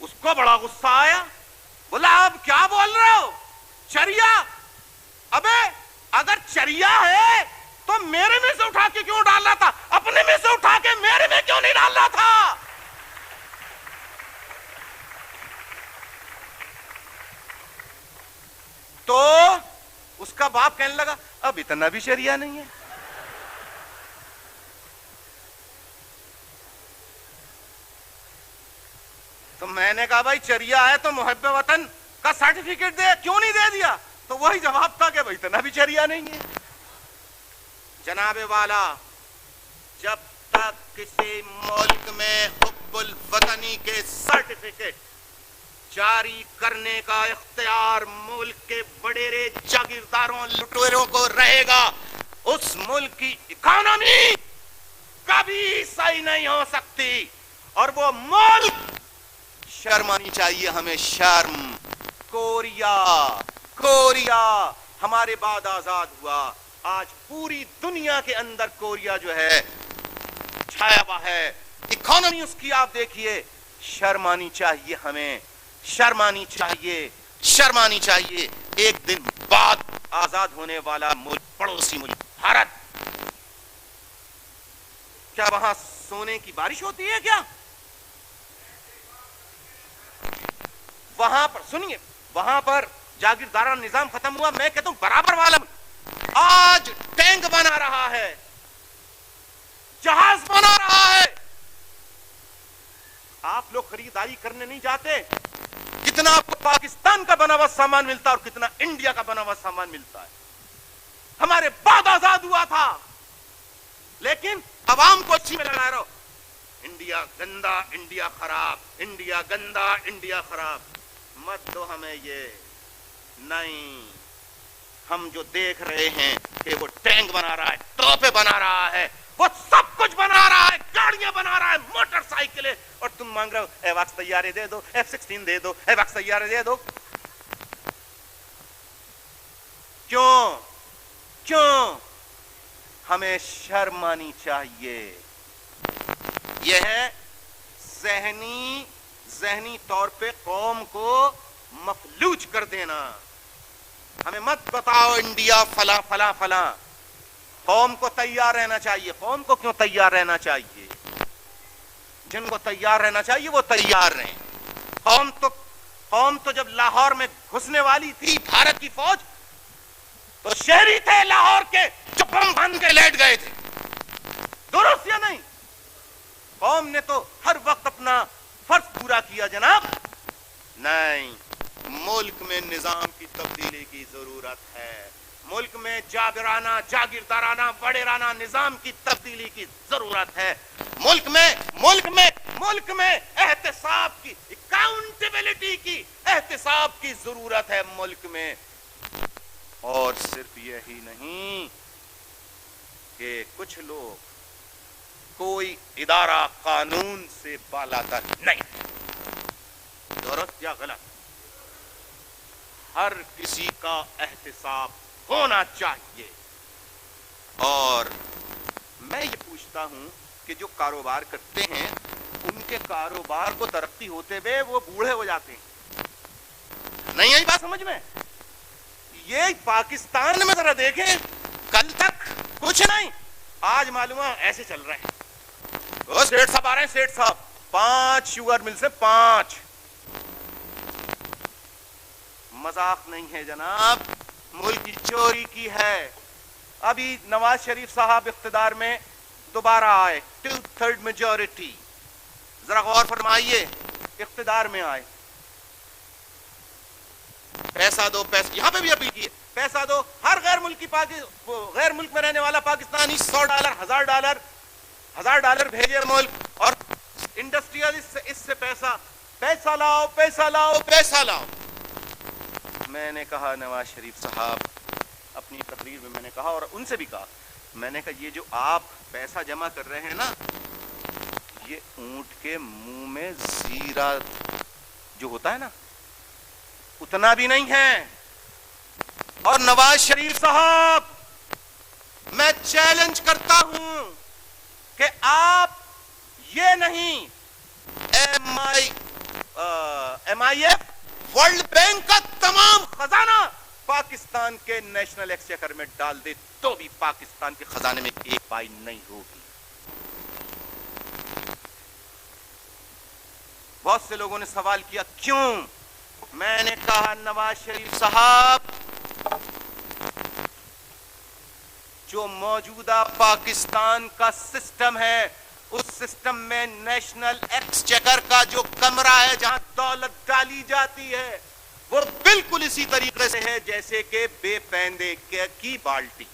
اس کو بڑا غصہ آیا، بولا آپ کیا بول رہے ہو، چریا؟ ابے اگر چریا ہے تو میرے میں سے اٹھا کے کیوں ڈال رہا تھا، اپنے میں سے اٹھا کے میرے میں کیوں نہیں ڈال رہا تھا؟ تو اس کا باپ کہنے لگا اب اتنا بھی چریا نہیں ہے. تو میں نے کہا بھائی چریا ہے تو محب وطن کا سرٹیفکیٹ دے، کیوں نہیں دے دیا؟ تو وہی جواب تھا کہ بھائی اتنا بھی چریا نہیں ہے. جناب والا، جب تک کسی ملک میں حب الوطنی کے سرٹیفکیٹ جاری کرنے کا اختیار ملک کے بڑے جاگیرداروں لٹیروں کو رہے گا، اس ملک کی اکانومی کبھی صحیح نہیں ہو سکتی. اور وہ ملک، شرم آنی چاہیے ہمیں، شرم. کوریا ہمارے بعد آزاد ہوا، آج پوری دنیا کے اندر کوریا جو ہے چھایا ہوا ہے، اکانومی اس کی آپ دیکھیے. شرم آنی چاہیے ہمیں، شرم آنی چاہیے، شرم آنی چاہیے. ایک دن بعد آزاد ہونے والا ملک، پڑوسی ملک بھارت، کیا وہاں سونے کی بارش ہوتی ہے کیا؟ وہاں پر سنیے، وہاں پر جاگیردارانہ نظام ختم ہوا. میں کہتا ہوں برابر والا آج ٹینک بنا رہا ہے، جہاز بنا رہا ہے. آپ لوگ خریداری کرنے نہیں جاتے، کتنا آپ کو پاکستان کا بنا ہوا سامان ملتا ہے اور کتنا انڈیا کا بنا ہوا سامان ملتا ہے. ہمارے بعد آزاد ہوا تھا، لیکن عوام کو اچھی میں لگا رہو، انڈیا گندا، انڈیا خراب، انڈیا گندا، انڈیا خراب. مت دو ہمیں یہ. نہیں، ہم جو دیکھ رہے ہیں کہ وہ ٹینک بنا رہا ہے، توپے بنا رہا ہے، وہ سب کچھ بنا رہا ہے، گاڑیاں بنا رہا ہے، موٹر سائیکلیں، اور تم مانگ رہے ہو ایواکس طیارے دے دو، F-16 دے دو، ایواکس طیارے دے دو. کیوں؟ ہمیں شرم آنی چاہیے. یہ ہے ذہنی طور پہ قوم کو مفلوج کر دینا. ہمیں مت بتاؤ انڈیا فلاں فلاں فلاں. قوم کو تیار رہنا چاہیے. قوم کو کیوں تیار رہنا چاہیے؟ جن کو تیار رہنا چاہیے وہ تیار رہیں. قوم تو جب لاہور میں گھسنے والی تھی بھارت کی فوج تو شہری تھے لاہور کے جو بم بن کے لیٹ گئے تھے. درست یا نہیں؟ قوم نے تو ہر وقت اپنا فرض پورا کیا جناب. نہیں، ملک میں نظام کی تبدیلی کی ضرورت ہے. ملک میں جابرانہ جاگیردارانہ وڈیرانہ نظام کی تبدیلی کی ضرورت ہے. ملک میں احتساب کی، اکاؤنٹیبلٹی کی، احتساب کی ضرورت ہے ملک میں. اور صرف یہی نہیں کہ کچھ لوگ، کوئی ادارہ قانون سے بالاتر نہیں. درست یا غلط؟ ہر کسی کا احتساب ہونا چاہیے. اور میں یہ پوچھتا ہوں کہ جو کاروبار کرتے ہیں ان کے کاروبار کو ترقی ہوتے ہوئے وہ بوڑھے ہو جاتے ہیں. نہیں آئی بات سمجھ میں؟ یہ پاکستان میں ذرا دیکھیں، کل تک کچھ نہیں، آج معلوم ہے ایسے چل رہے ہیں. وہ سیٹ صاحب آ رہے ہیں، سیٹ صاحب 5 شوگر مل سے 5. مذاق نہیں ہے جناب، ملک کی چوری کی ہے. ابھی نواز شریف صاحب اقتدار میں دوبارہ آئے، 2/3 میجورٹی. ذرا غور فرمائیے، اقتدار میں آئے، پیسہ دو، پیسہ یہاں پہ بھی اپیل کی ہے، پیسہ دو. ہر غیر ملک میں رہنے والا پاکستانی $100 $1000 بھیجے ملک، اور انڈسٹریل اس سے پیسہ لاؤ پیسہ لاؤ پیسہ لاؤ. میں نے کہا نواز شریف صاحب اپنی تقریر میں، میں نے کہا اور ان سے بھی کہا، میں نے کہا یہ جو آپ پیسہ جمع کر رہے ہیں نا، یہ اونٹ کے منہ میں زیرہ جو ہوتا ہے نا اتنا بھی نہیں ہے. اور نواز شریف صاحب میں چیلنج کرتا ہوں کہ آپ یہ نہیں MIF ورلڈ بینک کا تمام خزانہ پاکستان کے نیشنل ایکسچیکر میں ڈال دے تو بھی پاکستان کے خزانے میں ایک پائی نہیں ہوگی. بہت سے لوگوں نے سوال کیا کیوں؟ میں نے کہا نواز شریف صاحب، جو موجودہ پاکستان کا سسٹم ہے اس سسٹم میں نیشنل ایکسچیکر کا جو کمرہ ہے جہاں دولت ڈالی جاتی ہے وہ بالکل اسی طریقے سے ہے جیسے کہ بے پیندے کی بالٹی.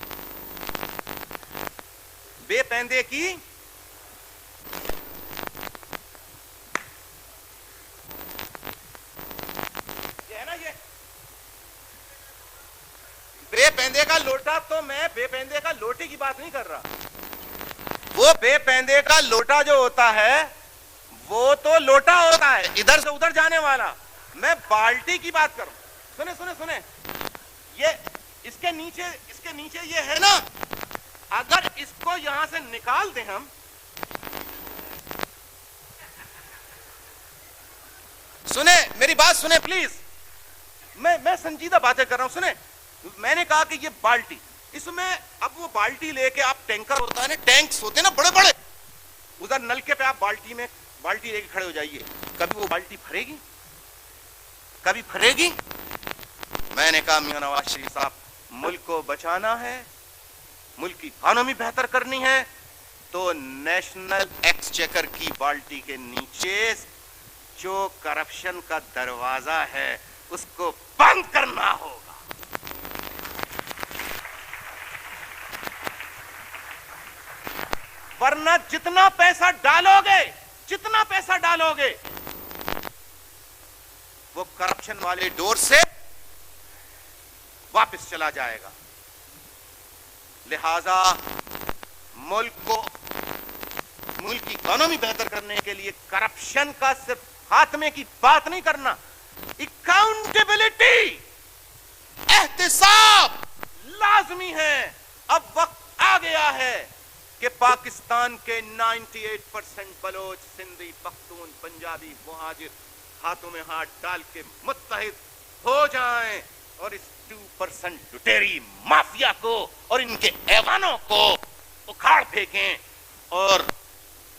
بے پیندے کی یہ ہے نا، یہ بے پیندے کا لوٹا. تو میں بے پیندے کا لوٹے کی بات نہیں کر رہا. وہ بے پیندے کا لوٹا جو ہوتا ہے وہ تو لوٹا ہوتا ہے ادھر سے ادھر جانے والا. میں بالٹی کی بات کروں. سنیں یہ اس کے نیچے یہ ہے نا، اگر اس کو یہاں سے نکال دیں ہم، سنیں میری بات سنیں پلیز، میں سنجیدہ باتیں کر رہا ہوں. سنیں، میں نے کہا کہ یہ بالٹی، اس میں اب وہ بالٹی لے کے آپ، ٹینکر ہوتا ہے نا، ٹینکس ہوتے ہیں نا بڑے بڑے، ادھر نلکے پہ آپ بالٹی لے کے کھڑے ہو جائیے. کبھی وہ بالٹی بھرے گی؟ کبھی بھرے گی؟ میں نے کہا میاں نواز شریف صاحب، ملک کو بچانا ہے، ملک کی اکانومی بہتر کرنی ہے تو نیشنل ایکسچیکر کی بالٹی کے نیچے جو کرپشن کا دروازہ ہے اس کو بند کرنا ہوگا. ورنہ جتنا پیسہ ڈالو گے وہ کرپشن والے ڈور سے واپس چلا جائے گا. لہذا ملک کی اکانومی بہتر کرنے کے لیے کرپشن کا صرف خاتمے کی بات نہیں کرنا، اکاؤنٹیبلٹی، احتساب لازمی ہے. اب وقت آ گیا ہے کہ پاکستان کے 98% بلوچ، سندھی، پختون، پنجابی، مہاجر ہاتھوں میں ہاتھ ڈال کے متحد ہو جائیں اور اس 2% لٹیری مافیا کو اور ان کے ایوانوں کو اکھاڑ پھینکیں اور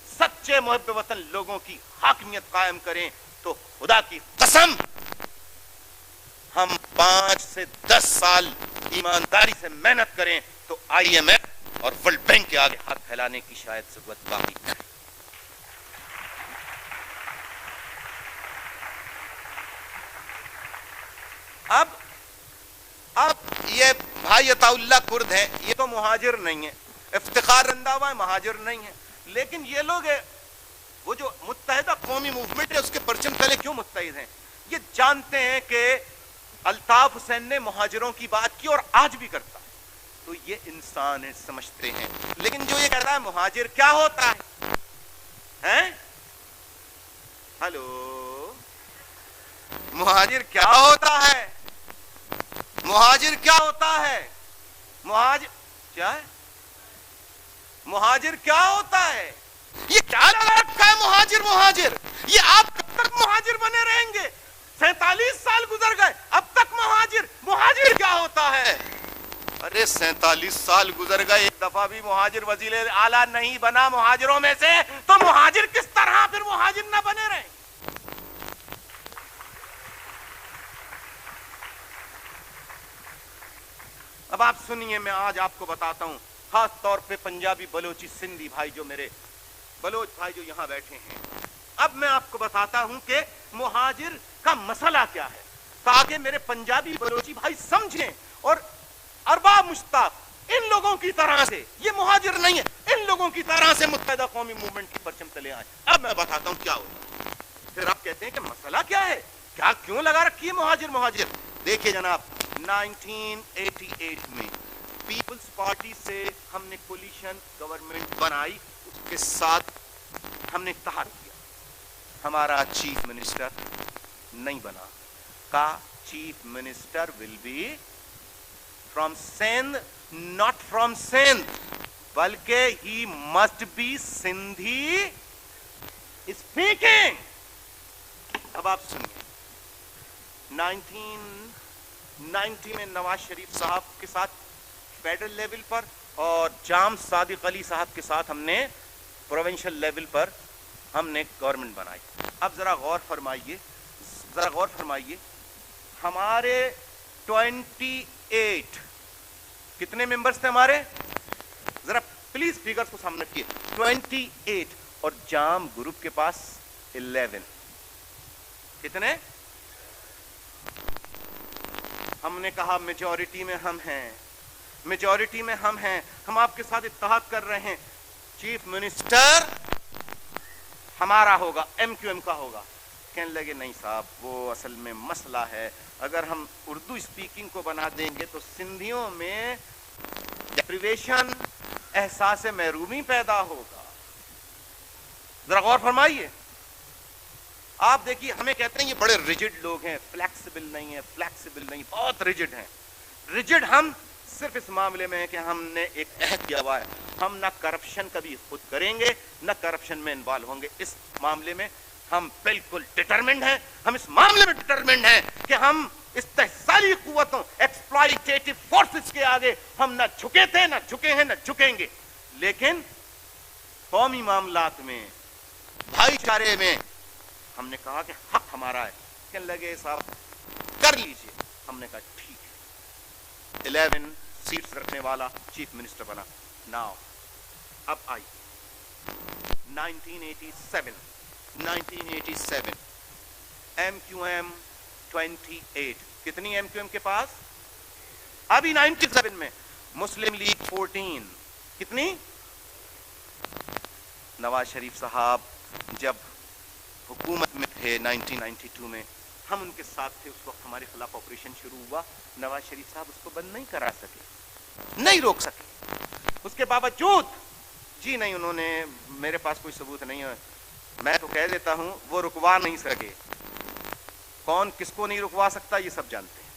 سچے محب وطن لوگوں کی حاکمیت قائم کریں، تو خدا کی قسم ہم 5 سے 10 سال ایمانداری سے محنت کریں تو آئی ایم ایف اور ورلڈ بینک کے آگے ہاتھ پھیلانے کی شاید ضرورت باقی نہیں۔ اب یہ بھائی عطا اللہ کرد ہیں، یہ تو مہاجر نہیں ہے، افتخار رنداوا ہے، مہاجر نہیں ہے، لیکن یہ لوگ وہ جو متحدہ قومی موومنٹ ہے اس کے پرچم تلے کیوں متحد ہیں؟ یہ جانتے ہیں کہ الطاف حسین نے مہاجروں کی بات کی اور آج بھی کرتا ہے، تو یہ انسان ہے، سمجھتے ہیں۔ لیکن جو یہ کہتا ہے مہاجر کیا ہوتا ہے، ہلو، مہاجر کیا ہوتا ہے؟ مہاجر کیا ہوتا ہے؟ مہاجر کیا ہے؟ مہاجر کیا ہوتا ہے؟ یہ کیا لگا رکھا ہے مہاجر مہاجر؟ یہ آپ کب تک مہاجر بنے رہیں گے؟ 47 سال گزر گئے اب تک مہاجر مہاجر کیا ہوتا ہے؟ ارے 47 سال گزر گئے، ایک دفعہ بھی مہاجر وزیر اعلیٰ نہیں بنا مہاجروں میں سے، تو مہاجر کس طرح پھر مہاجر نہ بنے رہے؟ اب آپ سنیے، میں آج آپ کو بتاتا ہوں، خاص طور پہ پنجابی بلوچی سندھی بھائی، جو میرے بلوچ بھائی جو یہاں بیٹھے ہیں، اب میں آپ کو بتاتا ہوں کہ مہاجر کا مسئلہ کیا ہے، تاکہ میرے پنجابی بلوچی بھائی سمجھیں اور ارباب مشتاق ان لوگوں کی طرح سے، یہ مہاجر نہیں ہے، ان لوگوں کی طرح سے متحدہ قومی موومنٹ کی پرچم تلے آئے۔ اب میں بتاتا ہوں کیا ہوتا ہے، پھر آپ کہتے ہیں کہ مسئلہ کیا ہے، کیا کیوں لگا رکھی ہے مہاجر مہاجر؟ دیکھیے جناب، 1988 میں پیپلز پارٹی سے ہم نے کولیشن گورنمنٹ بنائی، اس کے ساتھ ہم نے اتحاد کیا، ہمارا چیف منسٹر نہیں بنا، کا chief minister will be from Sindh, not from Sindh, بلکہ he must be Sindhi speaking. اب آپ سنیے، 1990 میں نواز شریف صاحب کے ساتھ فیڈرل لیول پر اور جام صادق علی صاحب کے ساتھ ہم نے پروونشل لیول پر ہم نے گورنمنٹ بنائی۔ اب ذرا غور فرمائیے، ہمارے 28 کتنے ممبرز تھے ہمارے؟ ذرا پلیز فیگرز کو سامنے رکھیے، 28 اور جام گروپ کے پاس 11، کتنے؟ ہم نے کہا میجورٹی میں ہم ہیں، میجورٹی میں ہم ہیں، ہم آپ کے ساتھ اتحاد کر رہے ہیں، چیف منسٹر ہمارا ہوگا، ایم کیو ایم کا ہوگا۔ کہنے لگے نہیں صاحب، وہ اصل میں مسئلہ ہے، اگر ہم اردو اسپیکنگ کو بنا دیں گے تو سندھیوں میں ڈیپریویشن، احساس محرومی پیدا ہوگا۔ ذرا غور فرمائیے، آپ دیکھیے، ہمیں کہتے ہیں یہ بڑے ریجڈ لوگ ہیں، فلیکسیبل نہیں، بہت ریجڈ ہیں۔ ریجڈ ہم صرف اس معاملے میں ہے کہ ہم نے ایک عہد کیا ہوا ہے، ہم نہ کرپشن کبھی خود کریں گے، نہ کرپشن میں انوالو ہوں گے۔ اس معاملے میں ہم بالکل ڈٹرمنڈ ہیں، ہم اس معاملے میں ڈٹرمنڈ ہیں کہ ہم استحصالی قوتوں، ایکسپلائٹیٹو فورسز کے آگے ہم نہ جھکے تھے، نہ جھکے ہیں، نہ جھکیں گے۔ لیکن قومی معاملات میں، بھائی چارے میں ہم نے کہا کہ حق ہمارا ہے۔ کہنے لگے صاحب کر لیجئے، ہم نے کہا ٹھیک ہے، 11 سیٹس رکھنے والا چیف منسٹر بنا۔ ناؤ اب آئی 1987 ایم کیو ایم 28، کتنی ایم کیو ایم کے پاس؟ ابھی 97 میں مسلم لیگ 14، کتنی؟ نواز شریف صاحب جب حکومت میں تھے 1992 میں، ہم ان کے ساتھ تھے، اس وقت ہمارے خلاف آپریشن شروع ہوا، نواز شریف صاحب اس کو بند نہیں کرا سکے، نہیں روک سکے، اس کے باوجود جی نہیں، انہوں نے، میرے پاس کوئی ثبوت نہیں ہے، میں تو کہہ دیتا ہوں وہ رکوا نہیں سکے۔ کون کس کو نہیں رکوا سکتا یہ سب جانتے ہیں۔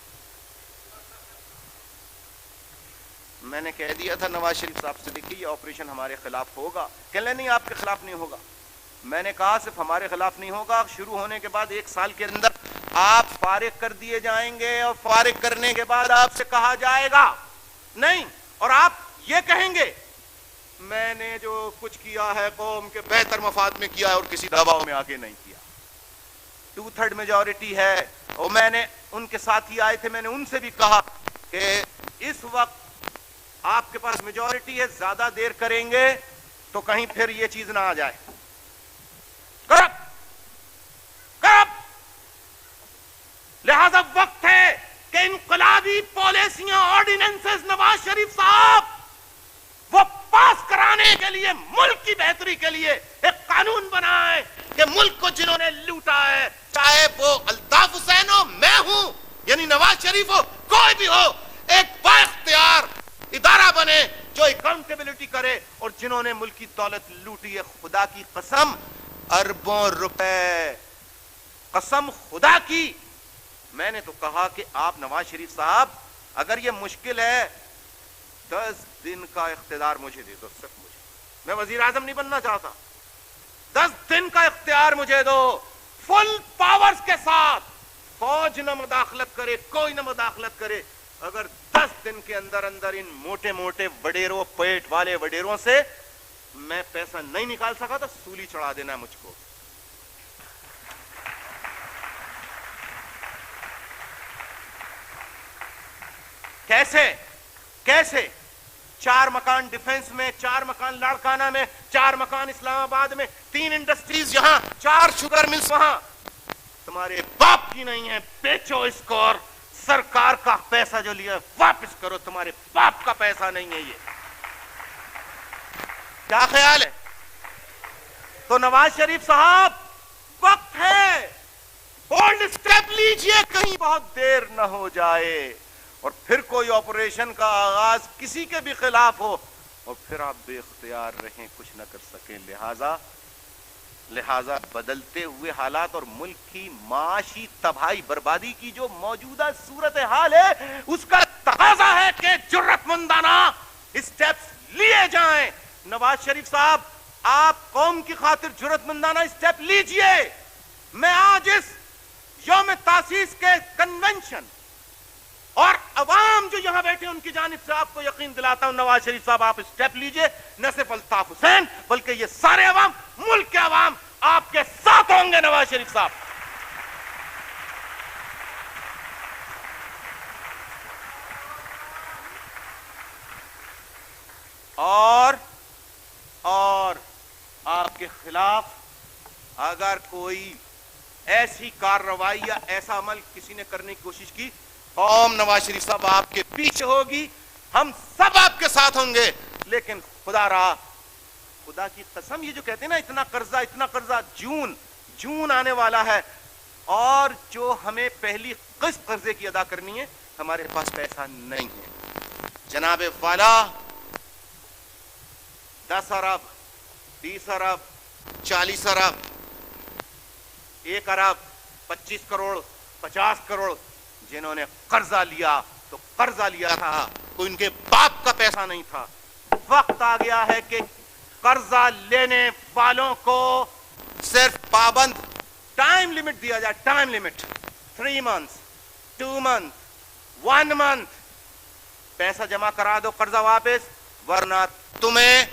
میں نے کہہ دیا تھا نواز شریف صاحب سے، دیکھیے یہ آپریشن ہمارے خلاف ہوگا، کہہ لیں نہیں آپ کے خلاف نہیں ہوگا۔ میں نے کہا صرف ہمارے خلاف نہیں ہوگا، شروع ہونے کے بعد 1 سال کے اندر آپ فارغ کر دیے جائیں گے اور فارغ کرنے کے بعد آپ سے کہا جائے گا نہیں، اور آپ یہ کہیں گے میں نے جو کچھ کیا ہے قوم کے بہتر مفاد میں کیا ہے اور کسی دباؤ میں آگے نہیں کیا. 2/3 میجورٹی ہے، اور میں نے ان کے ساتھی آئے تھے، میں نے ان سے بھی کہا کہ اس وقت آپ کے پاس میجورٹی ہے، زیادہ دیر کریں گے تو کہیں پھر یہ چیز نہ آ جائے. کرب لہذا وقت ہے کہ انقلابی پالیسیاں، آرڈیننسز نواز شریف صاحب وہ پاس کرانے کے لیے، ملک کی بہتری کے لیے ایک قانون بنائے کہ ملک کو جنہوں نے لوٹا ہے، چاہے وہ الطاف حسین ہو، میں ہوں، یعنی نواز شریف ہو، کوئی بھی ہو، ایک با اختیار ادارہ بنے جو اکاؤنٹیبلٹی کرے. اور جنہوں نے ملک کی دولت لوٹی ہے، خدا کی قسم اربوں روپے، قسم خدا کی، میں نے تو کہا کہ آپ نواز شریف صاحب اگر یہ مشکل ہے 10 دن کا اختیار مجھے دے دو، صرف مجھے، میں وزیر اعظم نہیں بننا چاہتا، 10 دن کا اختیار مجھے دو، فل پاورز کے ساتھ، فوج نہ مداخلت کرے، کوئی نہ مداخلت کرے. اگر 10 دن کے اندر اندر ان موٹے موٹے وڈیروں، پیٹ والے وڈیروں سے میں پیسہ نہیں نکال سکا تو سولی چڑھا دینا مجھ کو. کیسے 4 مکان ڈیفنس میں، 4 مکان لاڑکانہ میں، 4 مکان اسلام آباد میں، 3 انڈسٹریز یہاں، 4 شوگر ملز وہاں. تمہارے باپ کی نہیں ہے، بیچو اس کو اور سرکار کا پیسہ جو لیا واپس کرو، تمہارے باپ کا پیسہ نہیں ہے. یہ کیا خیال ہے؟ تو نواز شریف صاحب وقت ہے، بولڈ اسٹیپ لیجئے، کہیں بہت دیر نہ ہو جائے اور پھر کوئی آپریشن کا آغاز کسی کے بھی خلاف ہو اور پھر آپ بے اختیار رہیں، کچھ نہ کر سکیں. لہذا بدلتے ہوئے حالات اور ملک کی معاشی تباہی بربادی کی جو موجودہ صورتحال ہے، اس کا تقاضا ہے کہ جرأت مندانہ اسٹیپس لیے جائیں. نواز شریف صاحب آپ قوم کی خاطر جرأت مندانہ اسٹیپ لیجئے. میں آج اس یوم تاسیس کے کنونشن اور عوام جو یہاں بیٹھے ان کی جانب سے آپ کو یقین دلاتا ہوں، نواز شریف صاحب آپ اسٹیپ لیجئے. نہ صرف الطاف حسین بلکہ یہ سارے عوام، ملک کے عوام آپ کے ساتھ ہوں گے. نواز شریف صاحب اور آپ کے خلاف اگر کوئی ایسی کارروائی یا ایسا عمل کسی نے کرنے کی کوشش کی، قوم نواز شریف صاحب آپ کے پیچھے ہوگی، ہم سب آپ کے ساتھ ہوں گے. لیکن خدا کی قسم، یہ جو کہتے ہیں نا اتنا قرضہ، جون آنے والا ہے اور جو ہمیں پہلی قسط قرضے کی ادا کرنی ہے ہمارے پاس پیسہ نہیں ہے. جناب والا 10 ارب 20 ارب 40 ارب 1 ارب 25 کروڑ 50 کروڑ جنہوں نے قرضہ لیا تو قرضہ لیا تھا، کوئی ان کے باپ کا پیسہ نہیں تھا. وقت آ گیا ہے کہ قرضہ لینے والوں کو صرف پابند ٹائم لمٹ دیا جائے. Time limit 3 months 2 months 1 month پیسہ جمع کرا دو، قرضہ واپس، ورنہ تمہیں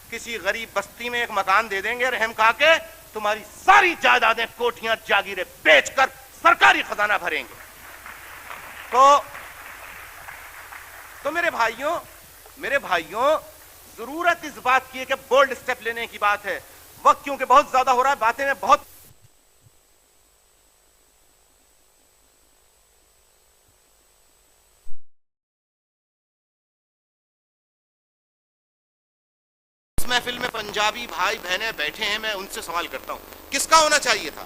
کسی غریب بستی میں ایک مکان دے دیں گے رحم کھا کے، تمہاری ساری جائیدادیں، کوٹھیاں، جاگیریں بیچ کر سرکاری خزانہ بھریں گے. تو میرے بھائیوں ضرورت اس بات کی ہے کہ بولڈ اسٹیپ لینے کی بات ہے. وقت کیونکہ بہت زیادہ ہو رہا ہے، باتیں میں بہت اس محفل میں پنجابی بھائی بہنیں بیٹھے ہیں، میں ان سے سوال کرتا ہوں کس کا ہونا چاہیے تھا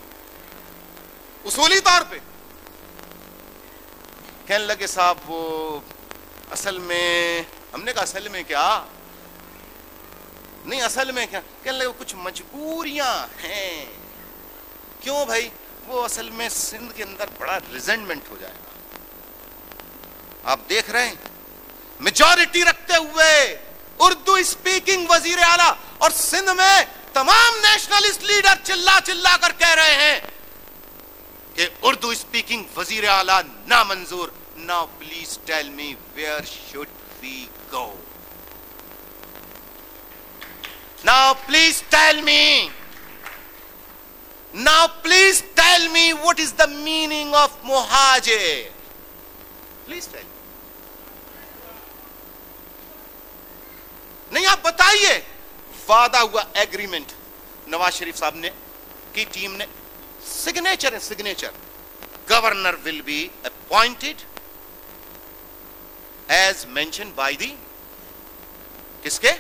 اصولی طور پہ؟ کہنے لگے صاحب وہ اصل میں، ہم نے کہا اصل میں کیا نہیں، اصل میں کیا؟ کہنے لگے کچھ مجبوریاں ہیں. کیوں بھائی؟ وہ اصل میں سندھ کے اندر بڑا ریزنٹمنٹ ہو جائے گا. آپ دیکھ رہے ہیں میجورٹی رکھتے ہوئے اردو اسپیکنگ وزیر اعلیٰ اور سندھ میں تمام نیشنلسٹ لیڈر چلا کر کہہ رہے ہیں کہ اردو اسپیکنگ وزیر اعلیٰ نامنظور. Now please tell me, where should we go? Now please tell me. Now please tell me what is the meaning of muhajir. Please tell me. نہیں آپ بتائیے. وعدہ ہوا ایگریمنٹ نواز شریف صاحب نے کی ٹیم نے سگنیچر ہے signature. Governor will be appointed as mention by the کس کے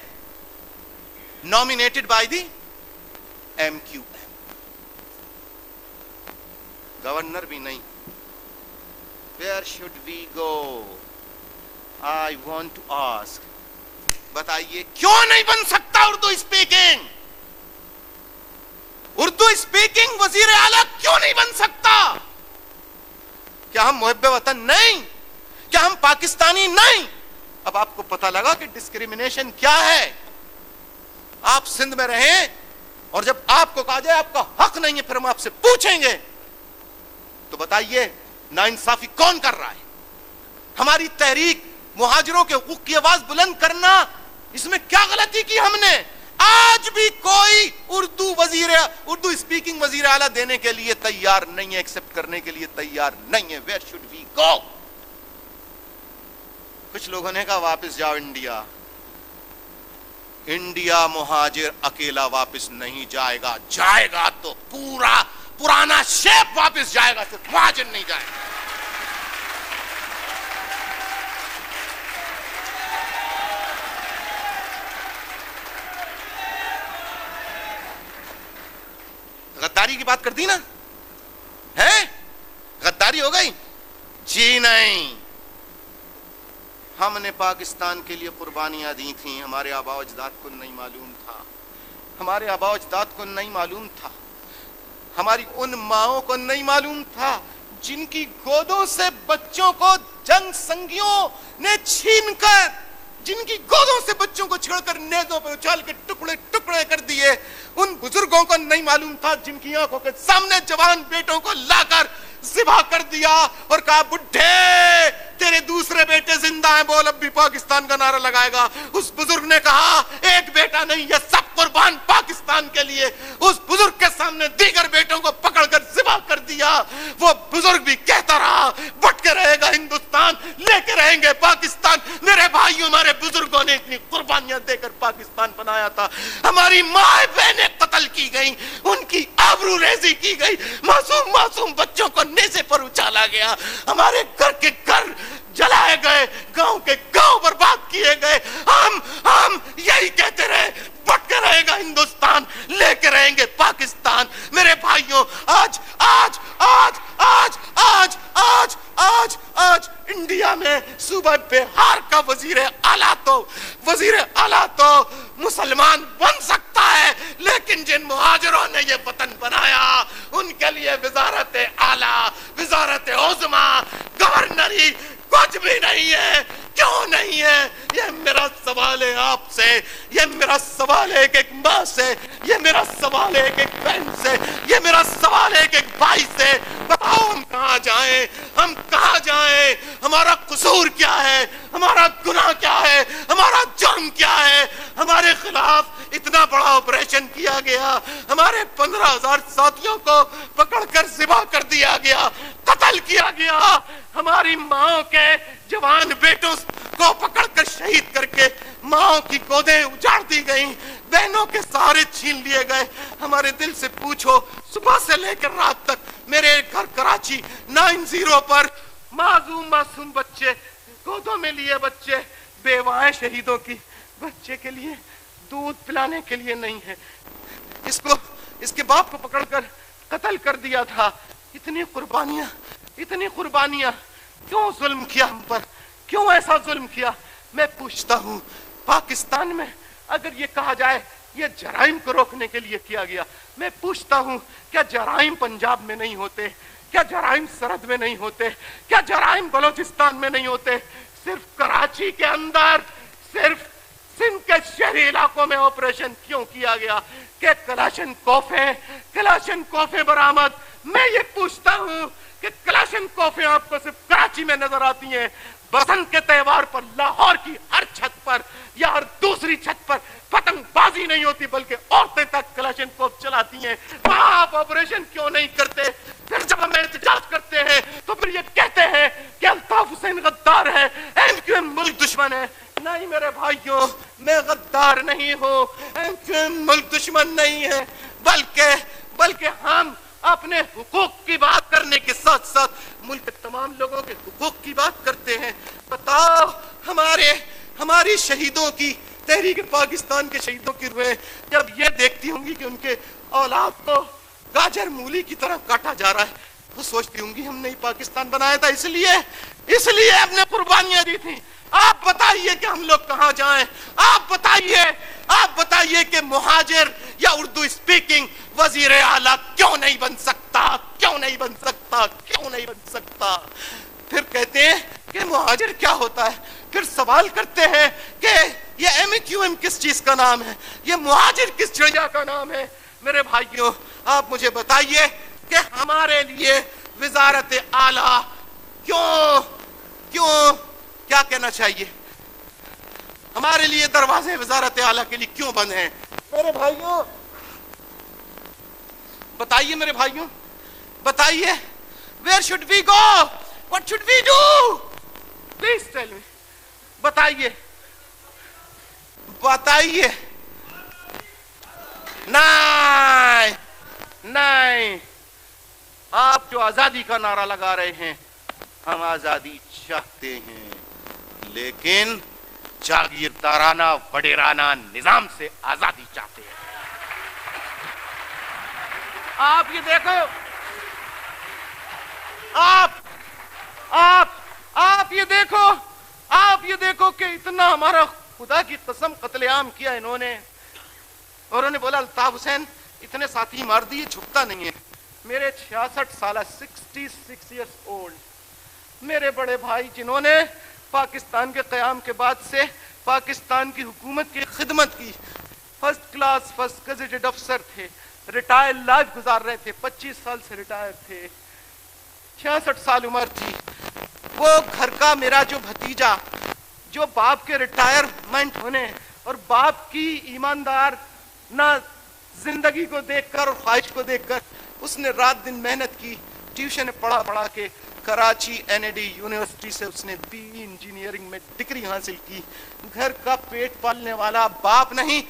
nominated by the MQM. Governor بھی نہیں. Where should we go? I want to ask. بتائیے کیوں نہیں بن سکتا اردو اسپیکنگ؟ اردو اسپیکنگ وزیر اعلیٰ کیوں نہیں بن سکتا؟ کیا ہم محب وطن نہیں؟ کیا ہم پاکستانی نہیں؟ اب آپ کو پتہ لگا کہ ڈسکریمنیشن کیا ہے. آپ سندھ میں رہیں اور جب آپ کو کہا جائے آپ کا حق نہیں ہے پھر ہم آپ سے پوچھیں گے تو بتائیے ناانصافی کون کر رہا ہے؟ ہماری تحریک مہاجروں کے حقوق کی آواز بلند کرنا اس میں کیا غلطی کی ہم نے؟ آج بھی کوئی اردو اسپیکنگ وزیر اعلیٰ دینے کے لیے تیار نہیں ہے, ایکسپٹ کرنے کے لیے تیار نہیں ہے. ویئر شوڈ وی گو؟ کچھ لوگوں نے کہا واپس جاؤ انڈیا. انڈیا مہاجر اکیلا واپس نہیں جائے گا, جائے گا تو پورا پرانا شیپ واپس جائے گا, صرف مہاجر نہیں جائے گا. غداری کی بات کر دی نا, ہے غداری ہو گئی؟ جی نہیں, ہم نے پاکستان کے لیے قربانیاں دی تھیں. ہمارے آباء و اجداد کو نہیں معلوم تھا, ہمارے آباء و اجداد کو نہیں معلوم تھا, ہماری ان ماؤں کو نہیں معلوم تھا جن کی گودوں سے بچوں کو جنگ سنگیوں نے چھین کر, جن کی گودوں سے بچوں کو چھڑ کر نیزوں پر اچھال کے ٹکڑے ٹکڑے کر دیے. ان بزرگوں کو نہیں معلوم تھا جن کی آنکھوں کے سامنے جوان بیٹوں کو لا کر ذبح کر دیا اور کہا بڈھے تیرے دوسرے بیٹے زندہ ہیں, بول اب بھی پاکستان کا نعرہ لگائے گا. اس بزرگ نے کہا ایک بیٹا نہیں, یہ سب قربان پاکستان کے لیے. اس بزرگ کے سامنے دیگر بیٹوں کو پکڑ کر ذبح کر دیا. وہ بزرگ بھی کہتا رہا بٹ کے رہے گا ہندوستان, لے کے رہیں گے پاکستان. میرے بھائیوں, ہمارے بزرگوں نے اتنی قربانیاں دے کر پاکستان بنایا تھا. ہماری ماں بہنیں قتل کی گئیں, ان کی آبرو ریزی کی گئی, معصوم بچوں کو نیزے پر اچھالا گیا, ہمارے گھر کے گھر جلائے گئے, گاؤں کے گاؤں برباد کیے گئے. ہم یہی کہتے رہے بٹ کے رہے گا ہندوستان, لے کے رہیں گے پاکستان. میرے بھائیوں, آج آج آج آج آج آج آج آج انڈیا میں صوبہ بہار کا وزیر اعلیٰ تو مسلمان بن سکتا ہے, لیکن جن مہاجروں نے یہ وطن بنایا ان کے لیے وزارت اعلیٰ, وزارت عظمیٰ, گورنری کچھ بھی نہیں ہے. کیوں نہیں ہے؟ یہ میرا سوال ہے آپ سے, یہ میرا سوال ہے ایک ماں سے, یہ میرا سوال ہے ایک بہن سے, یہ میرا سوال ہے ایک بھائی سے. بتاؤ ہم کہاں جائیں, ہم کہاں جائیں؟ ہمارا قصور کیا ہے, ہمارا گناہ کیا ہے, ہمارا جرم کیا ہے؟ ہمارے خلاف اتنا بڑا آپریشن کیا گیا, ہمارے 15,000 ساتھیوں کو پکڑ کر ذبح کر دیا گیا, قتل کیا گیا. ہماری ماں کے جوان بیٹوں کو پکڑ کر شہید کر کے ماں کی گودیں اجاڑ دی گئیں, بہنوں کے سہارے چھین لیے گئے. ہمارے دل سے پوچھو, صبح سے لے کر رات تک میرے گھر کراچی 90 پر معصوم بچے, گودوں میں لیے بچے, بیوائیں شہیدوں کی, بچے کے لیے دودھ پلانے کے لیے نہیں ہے. اس کے باپ کو پکڑ کر قتل کر دیا تھا. اتنی قربانیاں, کیوں ظلم کیا ہم پر, کیوں ایسا ظلم کیا؟ میں پوچھتا ہوں, پاکستان میں اگر یہ کہا جائے یہ جرائم کو روکنے کے لیے کیا گیا, میں پوچھتا ہوں کیا جرائم پنجاب میں نہیں ہوتے؟ کیا جرائم سرحد میں نہیں ہوتے؟ کیا جرائم بلوچستان میں نہیں ہوتے؟ صرف کراچی کے اندر, صرف سندھ کے شہری علاقوں میں آپریشن کیوں کیا گیا کہ کلاشن کوفے برآمد؟ میں یہ پوچھتا ہوں کہ کلاشنکوفیں آپ کو صرف کراچی میں نظر آتی ہیں؟ بسنت کے تہوار پر لاہور کی ہر چھت پر یا ہر دوسری چھت پر پتنگ بازی نہیں ہوتی بلکہ عورتیں تک کلاشنکوف چلاتی ہیں. وہاں آپ آپریشن کیوں نہیں کرتے؟ پھر جب ہم احتجاج کرتے ہیں تو پھر یہ کہتے ہیں کہ الطاف حسین غدار ہے, MQM ملک دشمن ہے. نہیں میرے بھائیوں, میں غدار نہیں ہوں, MQM ملک دشمن نہیں ہے, بلکہ ہم اپنے حقوق کی بات کرنے کے ساتھ ساتھ ملک کے تمام لوگوں کے حقوق کی بات کرتے ہیں. بتاؤ ہماری شہیدوں کی, تحریک پاکستان کے شہیدوں کی روحیں جب یہ دیکھتی ہوں گی کہ ان کے اولاد کو گاجر مولی کی طرح کاٹا جا رہا ہے, وہ سوچتی ہوں گی ہم نے پاکستان بنایا تھا اس لیے ہم نے قربانیاں دی تھی. آپ بتائیے کہ ہم لوگ کہاں جائیں؟ آپ بتائیے کہ مہاجر یا اردو اسپیکنگ وزیر اعلیٰ کیوں نہیں بن سکتا؟ پھر کہتے ہیں کہ مہاجر کیا ہوتا ہے, پھر سوال کرتے ہیں کہ یہ MQM کس چیز کا نام ہے, یہ مہاجر کس چڑیا کا نام ہے. میرے بھائیوں, آپ مجھے بتائیے کہ ہمارے لیے وزارت اعلیٰ کیوں کیا کہنا چاہیے, ہمارے لیے دروازے وزارت اعلیٰ کے لیے کیوں بند ہیں؟ میرے بھائیوں بتائیے, where should we go? What should we do? Please tell me. بتائیے. نہیں, آپ جو آزادی کا نعرہ لگا رہے ہیں, ہم آزادی چاہتے ہیں لیکن جاگیردارانہ وڈیرانہ نظام سے آزادی چاہتے ہیں. آپ یہ دیکھو, آپ یہ دیکھو کہ اتنا ہمارا خدا کی قسم قتل عام کیا انہوں نے, اور انہوں نے بولا الطاف حسین اتنے ساتھی مار دیے, جھکتا نہیں ہے. میرے 66 سالہ 66 ایئرس اولڈ میرے بڑے بھائی جنہوں نے پاکستان کے قیام کے بعد سے پاکستان کی حکومت کی خدمت کی, فرسٹ کلاس فرسٹ گزیٹڈ افسر تھے, ریٹائر لائف گزار رہے تھے, 25 سال سے ریٹائر تھے, 66 سال عمر تھی. وہ گھر کا میرا جو بھتیجا جو باپ کے ریٹائرمنٹ ہونے اور باپ کی ایماندار نہ زندگی کو دیکھ کر اور خواہش کو دیکھ کر اس نے رات دن محنت کی, ٹیوشن پڑھا کے کراچی NAD یونیورسٹی سے اس نے BE انجینئرنگ میں ڈگری حاصل کی. گھر کا پیٹ پالنے والا باپ نہیں,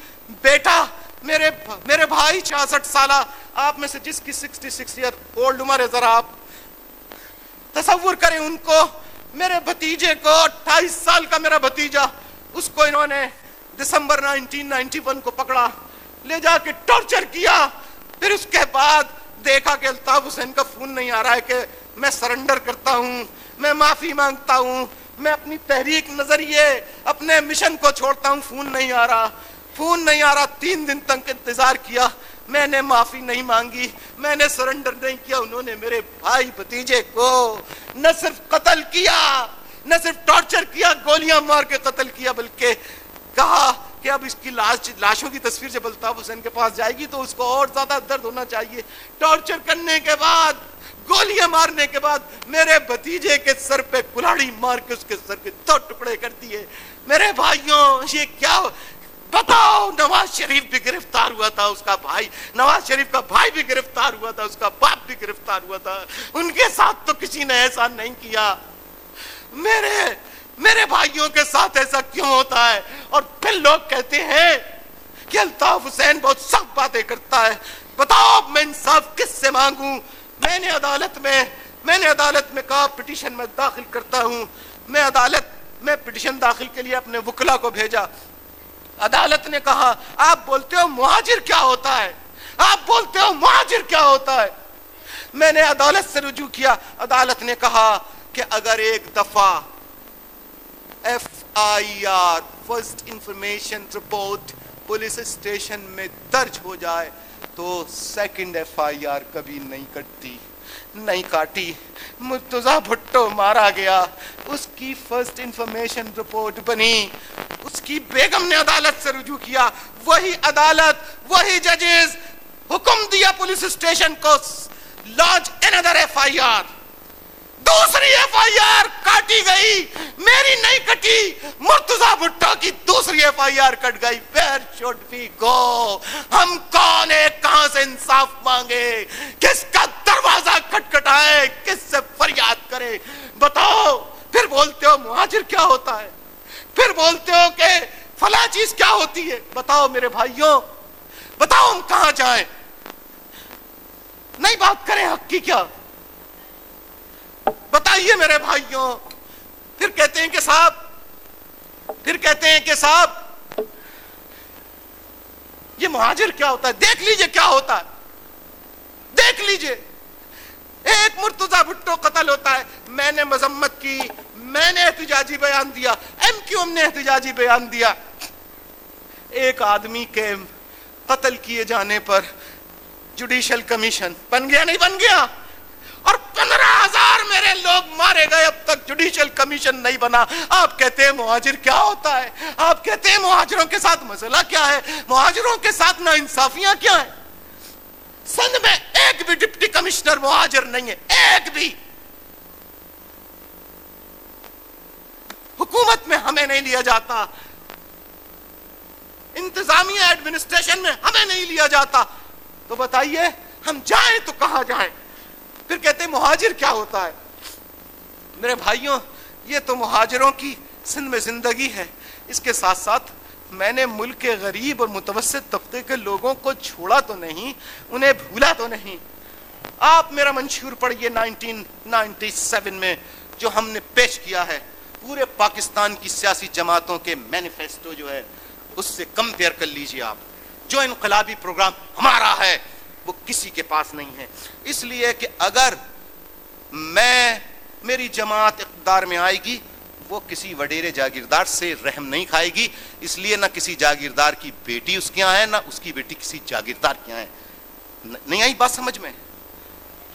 بیٹا. میرے بھائی 66 سالہ, آپ میں سے جس کی 66 ایئر اولڈ عمر ہے, ذرا آپ تصور کریں ان کو. میرے بھتیجے کو 28 سال کا میرا بھتیجا, اس کو انہوں نے دسمبر 1991 کو پکڑا, لے جا کے ٹارچر کیا. پھر اس کے بعد دیکھا کہ الطاف حسین کا فون نہیں آ رہا ہے کہ میں سرنڈر کرتا ہوں, میں معافی مانگتا ہوں, میں اپنی تحریک نظریے اپنے مشن کو چھوڑتا ہوں. فون نہیں آ رہا. 3 دن تک انتظار کیا, میں نے معافی نہیں مانگی, میں نے سرنڈر نہیں کیا. انہوں نے میرے بھائی بھتیجے کو نہ صرف قتل کیا, نہ صرف ٹارچر کیا, گولیاں مار کے قتل کیا, بلکہ کہا کہ اب اس کی لاشوں کی تصویر جب الطاف حسین کے پاس جائے گی تو اس کو اور زیادہ درد ہونا چاہیے. ٹارچر کرنے کے بعد, گولیاں مارنے کے بعد میرے بھتیجے کے سر پہ کلاڑی مار کے اس کے سر کے 2 ٹکڑے کر دیے. میرے بھائیوں, یہ کیا بتاؤ. نواز شریف بھی گرفتار ہوا تھا, اس کا بھائی نواز شریف کا بھائی بھی گرفتار ہوا تھا, اس کا باپ بھی گرفتار ہوا تھا. ان کے ساتھ تو کسی نے ایسا نہیں کیا. میرے بھائیوں کے ساتھ ایسا کیوں ہوتا ہے؟ اور پھر لوگ کہتے ہیں کہ الطاف حسین بہت سخت باتیں کرتا ہے. بتاؤ میں انصاف کس سے مانگوں؟ میں نے عدالت میں کہا پٹیشن میں داخل کرتا ہوں. میں عدالت میں پٹیشن داخل کے لیے اپنے وکلا کو بھیجا. عدالت نے کہا آپ بولتے ہو مہاجر کیا ہوتا ہے, آپ بولتے ہو مہاجر کیا ہوتا ہے. میں نے عدالت سے رجوع کیا. عدالت نے کہا کہ اگر ایک دفعہ FIR first information report police station میں درج ہو جائے تو سیکنڈ FIR کبھی نہیں کاٹی. مرتضیٰ بھٹو مارا گیا, اس کی فرسٹ انفارمیشن رپورٹ بنی, اس کی بیگم نے عدالت سے رجوع کیا. وہی عدالت, وہی ججز حکم دیا پولیس اسٹیشن کو lodge another FIR. دوسری FIR کاٹی گئی, میری نہیں کٹی, مرتضی بھٹو کی دوسری FIR کٹ گئی. Where should we go? ہم کون ہے, کہاں سے انصاف مانگے, کس کا دروازہ کھٹکھٹائے, کس سے فریاد کرے؟ بتاؤ. پھر بولتے ہو مہاجر کیا ہوتا ہے, پھر بولتے ہو کہ فلاں چیز کیا ہوتی ہے. بتاؤ میرے بھائیوں, بتاؤ ہم کہاں جائیں؟ نہیں بات کریں حق کی کیا؟ بتائیے میرے بھائیوں. پھر کہتے ہیں کہ صاحب یہ مہاجر کیا ہوتا ہے. دیکھ لیجئے کیا ہوتا ہے, دیکھ لیجئے. ایک مرتضی بھٹو قتل ہوتا ہے, میں نے مذمت کی, میں نے احتجاجی بیان دیا, MQM نے احتجاجی بیان دیا. ایک آدمی کے قتل کیے جانے پر جوڈیشل کمیشن بن گیا, نہیں بن گیا؟ اور 15,000 میرے لوگ مارے گئے, اب تک جوڈیشل کمیشن نہیں بنا. آپ کہتے ہیں مہاجر کیا ہوتا ہے, آپ کہتے ہیں مہاجروں کے ساتھ مسئلہ کیا ہے, مہاجروں کے ساتھ ناانصافیاں کیا ہیں. سندھ میں ایک بھی ڈپٹی کمشنر مہاجر نہیں ہے, ایک بھی. حکومت میں ہمیں نہیں لیا جاتا, انتظامیہ ایڈمنسٹریشن میں ہمیں نہیں لیا جاتا. تو بتائیے ہم جائیں تو کہاں جائیں؟ پھر کہتے ہیں مہاجر کیا ہوتا ہے. میرے بھائیوں, یہ تو مہاجروں کی سندھ میں زندگی ہے. اس کے ساتھ ساتھ میں نے ملک کے غریب اور متوسط طبقے کے لوگوں کو چھوڑا تو نہیں, انہیں بھولا تو نہیں. آپ میرا منشور پڑھیے 1997 میں جو ہم نے پیش کیا ہے, پورے پاکستان کی سیاسی جماعتوں کے مینیفیسٹو جو ہے اس سے کمپیئر کر لیجئے آپ. جو انقلابی پروگرام ہمارا ہے وہ کسی کے پاس نہیں ہے. اس لیے کہ اگر میری جماعت اقتدار میں آئے گی, وہ کسی وڈیرے جاگیردار سے رحم نہیں کھائے گی. اس لیے نہ کسی جاگیردار کی بیٹی اس کے یہاں ہے, نہ اس کی بیٹی کسی جاگیردار کے یہاں ہے. نہیں آئی بات سمجھ میں؟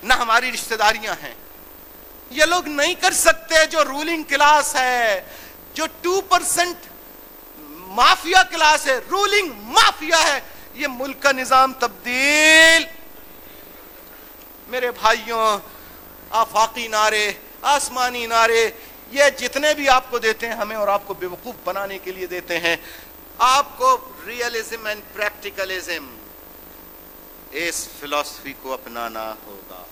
نہ ہماری رشتہ داریاں ہیں. یہ لوگ نہیں کر سکتے. جو رولنگ کلاس ہے, جو 2% مافیا کلاس ہے, رولنگ مافیا ہے, یہ ملک کا نظام تبدیل. میرے بھائیوں, آفاقی نعرے, آسمانی نعرے, یہ جتنے بھی آپ کو دیتے ہیں ہمیں اور آپ کو بیوقوف بنانے کے لیے دیتے ہیں. آپ کو ریئلزم اینڈ پریکٹیکلزم, اس فلسفی کو اپنانا ہوگا.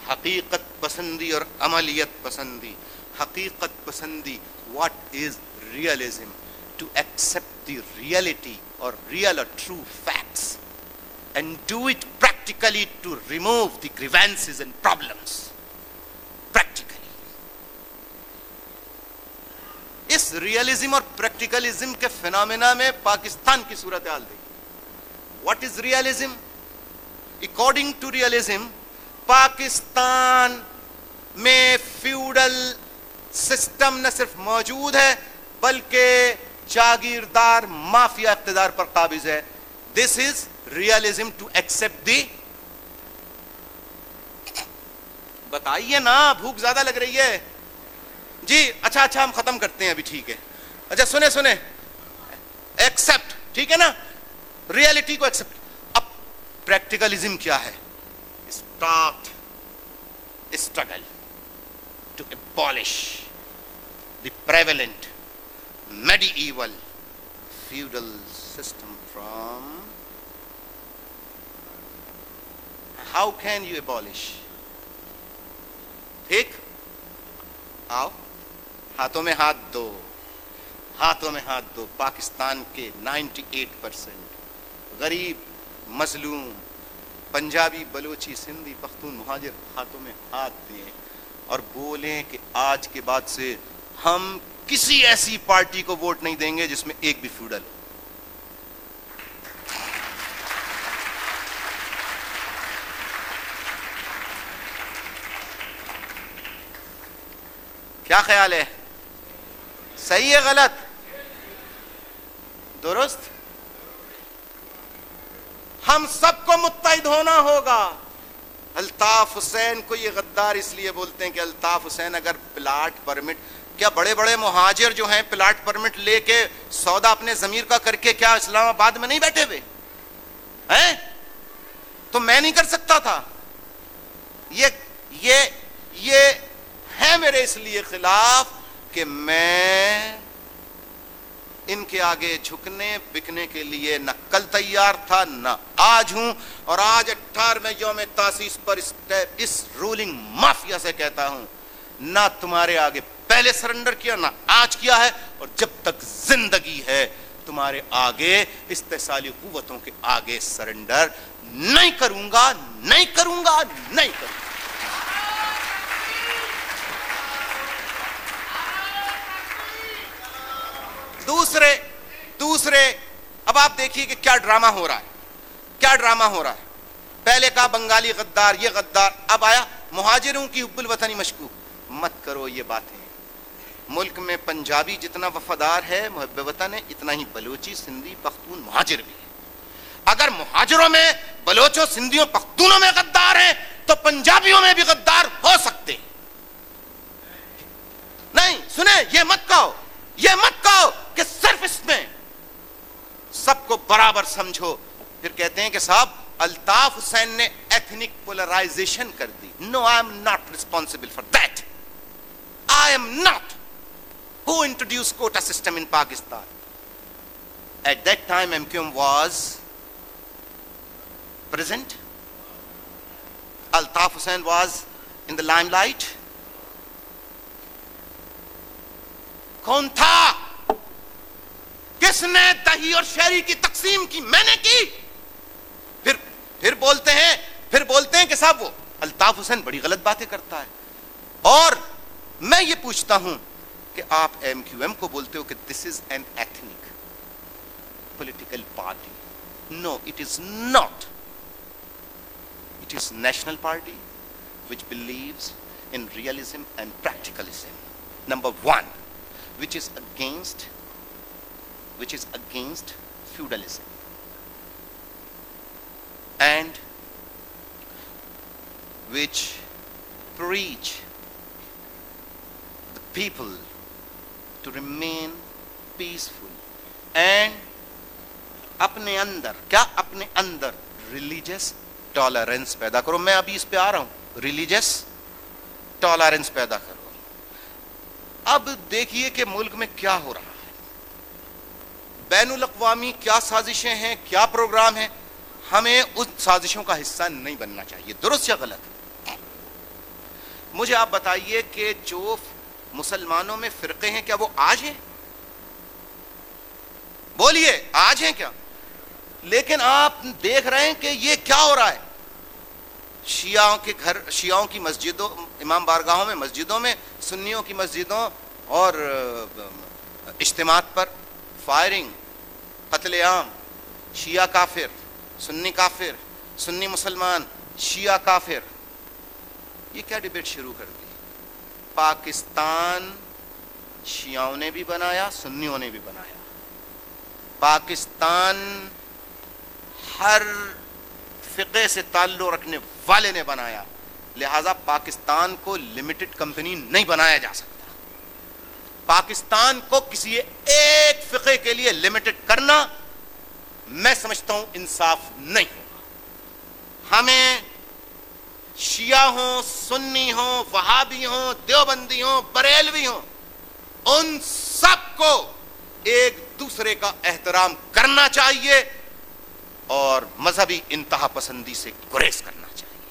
حقیقت پسندی اور عملیت پسندی. حقیقت پسندی, what is realism? To accept the reality or real or true facts and do it practically to remove the grievances and problems. Practically. اس ریئلزم اور پریکٹیکلزم کے فینومینا میں پاکستان کی صورتحال دیکھیں. What is realism? According to realism, Pakistan میں feudal system نہ صرف موجود ہے بلکہ جاگیردار مافیا اقتدار پر قابض ہے. This is realism to accept the. بتائیے نا, بھوک زیادہ لگ رہی ہے جی. اچھا ہم ختم کرتے ہیں ابھی, ٹھیک ہے. اچھا سنیں, ایکسپٹ, ٹھیک ہے نا, ریئلٹی کو ایکسپٹ. اب پریکٹیکلزم کیا ہے؟ Start a struggle to abolish the prevalent medieval feudal system from. How can you abolish? ٹھیک, آؤ ہاتھوں میں ہاتھ دو, ہاتھوں میں ہاتھ دو. پاکستان کے 98% غریب, مظلوم, پنجابی, بلوچی, سندھی, پختون, مہاجر ہاتھوں میں ہاتھ دیں اور بولیں کہ آج کے بعد سے ہم کسی ایسی پارٹی کو ووٹ نہیں دیں گے جس میں ایک بھی فیوڈل ہو. کیا خیال ہے؟ صحیح ہے, غلط, درست؟ ہم سب کو متحد ہونا ہوگا. الطاف حسین کو یہ غدار اس لیے بولتے ہیں کہ الطاف حسین اگر پلاٹ پرمٹ, کیا بڑے بڑے مہاجر جو ہیں پلاٹ پرمٹ لے کے سودا اپنے ضمیر کا کر کے کیا اسلام آباد میں نہیں بیٹھے ہوئے ہیں؟ تو میں نہیں کر سکتا تھا. یہ ہے میرے اس لیے خلاف کہ میں ان کے آگے جھکنے بکنے کے لیے نہ کل تیار تھا نہ آج ہوں، اور آج 18ویں یوم تاسیس پر اس رولنگ مافیا سے کہتا ہوں، نہ تمہارے آگے پہلے سرنڈر کیا نہ آج کیا ہے، اور جب تک زندگی ہے تمہارے آگے استحصالی قوتوں کے آگے سرنڈر نہیں کروں گا، نہیں کروں گا، نہیں کروں گا۔ دوسرے اب آپ دیکھیے کہ کیا ڈرامہ ہو رہا ہے، کیا ڈرامہ ہو رہا ہے۔ پہلے کہا بنگالی غدار، یہ غدار، اب آیا مہاجروں کی حب الوطنی مشکوک۔ مت کرو یہ باتیں، ملک میں پنجابی جتنا وفادار ہے محب وطن ہے، اتنا ہی بلوچی، سندھی، پختون، مہاجر بھی ہے۔ اگر مہاجروں میں بلوچوں، سندھیوں، پختونوں میں غدار ہیں تو پنجابیوں میں بھی غدار ہو سکتے ہیں۔ نہیں سنیں، یہ مت کہو کہ صرف اس میں سب کو برابر سمجھو۔ پھر کہتے ہیں کہ صاحب الطاف حسین نے ایتھنک پولرائزیشن کر دی۔ No, I am not responsible for that. I am not. Who introduced quota system in Pakistan? At that time MQM was present. Altaf Hussain was in the limelight. کون تھا؟ کس نے دہی اور شہری کی تقسیم کی؟ میں نے کی۔ پھر بولتے ہیں کہ صاحب وہ الطاف حسین بڑی غلط باتیں کرتا ہے۔ اور میں یہ پوچھتا ہوں کہ آپ ایم کیو ایم کو بولتے ہو کہ this is an ethnic political party. No, it is not. It is national party which believes in realism and practicalism. Number one, which is against feudalism and which preach the people to remain peaceful and اپنے اندر religious tolerance پیدا کرو۔ میں ابھی اس پہ آ رہا ہوں، religious tolerance پیدا کرو۔ اب دیکھیے کہ ملک میں کیا ہو رہا ہے، بین الاقوامی کیا سازشیں ہیں، کیا پروگرام ہیں۔ ہمیں اس سازشوں کا حصہ نہیں بننا چاہیے، درست یا غلط؟ مجھے آپ بتائیے کہ جو مسلمانوں میں فرقے ہیں کیا وہ آج ہیں؟ بولیے، آج ہیں کیا؟ لیکن آپ دیکھ رہے ہیں کہ یہ کیا ہو رہا ہے، شیعوں کی مسجدوں، امام بارگاہوں میں، مسجدوں میں، سنیوں کی مسجدوں اور اجتماعات پر فائرنگ، قتل عام، شیعہ کافر، سنی مسلمان، شیعہ کافر۔ یہ کیا ڈیبیٹ شروع کر دی؟ پاکستان شیعوں نے بھی بنایا، سنیوں نے بھی بنایا۔ پاکستان ہر فقہ سے تعلق رکھنے والے نے بنایا، لہذا پاکستان کو لمیٹڈ کمپنی نہیں بنایا جا سکتا۔ پاکستان کو کسی ایک فقہ کے لیے لمیٹڈ کرنا میں سمجھتا ہوں انصاف نہیں ہوگا۔ ہمیں شیعہ ہوں، سنی ہوں، وہابی ہوں، دیوبندی ہوں، بریلوی ہوں، ان سب کو ایک دوسرے کا احترام کرنا چاہیے اور مذہبی انتہا پسندی سے گریز کرنا چاہیے۔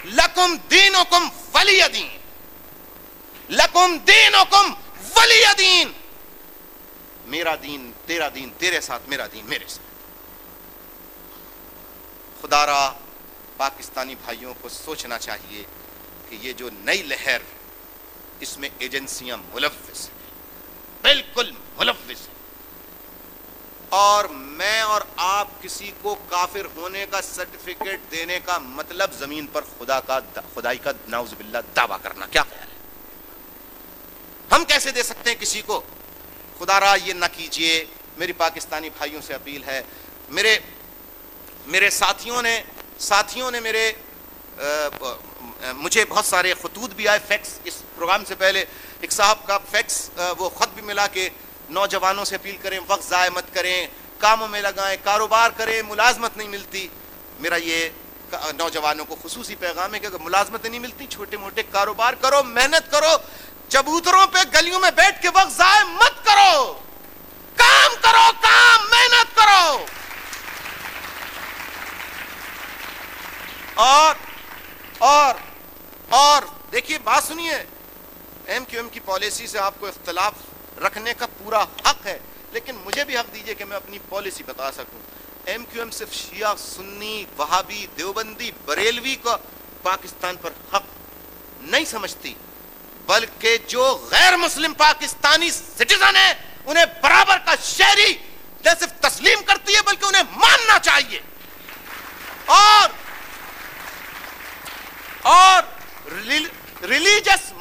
لکم دینکم ولی دین، لکم دینکم ولی دین۔ میرا دین تیرا دین، تیرے ساتھ میرا دین میرے ساتھ۔ خدا را پاکستانی بھائیوں کو سوچنا چاہیے کہ یہ جو نئی لہر، اس میں ایجنسیاں ملوث ہیں، بالکل ملوث ہیں، اور میں اور آپ کسی کو کافر ہونے کا سرٹیفکیٹ دینے کا مطلب زمین پر خدائی کا نعوذ باللہ دعویٰ کرنا۔ کیا خیال ہے؟ ہم کیسے دے سکتے ہیں کسی کو؟ خدا را یہ نہ کیجئے، میری پاکستانی بھائیوں سے اپیل ہے۔ میرے ساتھیوں نے مجھے بہت سارے خطوط بھی آئے، فیکس، اس پروگرام سے پہلے ایک صاحب کا فیکس وہ خط بھی ملا کہ نوجوانوں سے اپیل کریں، وقت ضائع مت کریں، کاموں میں لگائیں، کاروبار کریں، ملازمت نہیں ملتی۔ میرا یہ نوجوانوں کو خصوصی پیغام ہے کہ اگر ملازمتیں نہیں ملتی چھوٹے موٹے کاروبار کرو, محنت کرو, چبوتروں پہ گلیوں میں بیٹھ کے وقت ضائع مت کرو, کام کرو, کام محنت کرو. اور دیکھیے بات سنیے, ایم کیو ایم کی پالیسی سے آپ کو اختلاف رکھنے کا پورا حق ہے, لیکن مجھے بھی حق دیجئے کہ میں اپنی پالیسی بتا سکوں. ایم کیو ایم صرف شیعہ, سنی, وہابی, دیوبندی, بریلوی کا پاکستان پر حق نہیں سمجھتی, بلکہ جو غیر مسلم پاکستانی سٹیزن ہیں انہیں برابر کا شہری نہ صرف تسلیم کرتی ہے بلکہ انہیں ماننا چاہیے. اور ریلیجس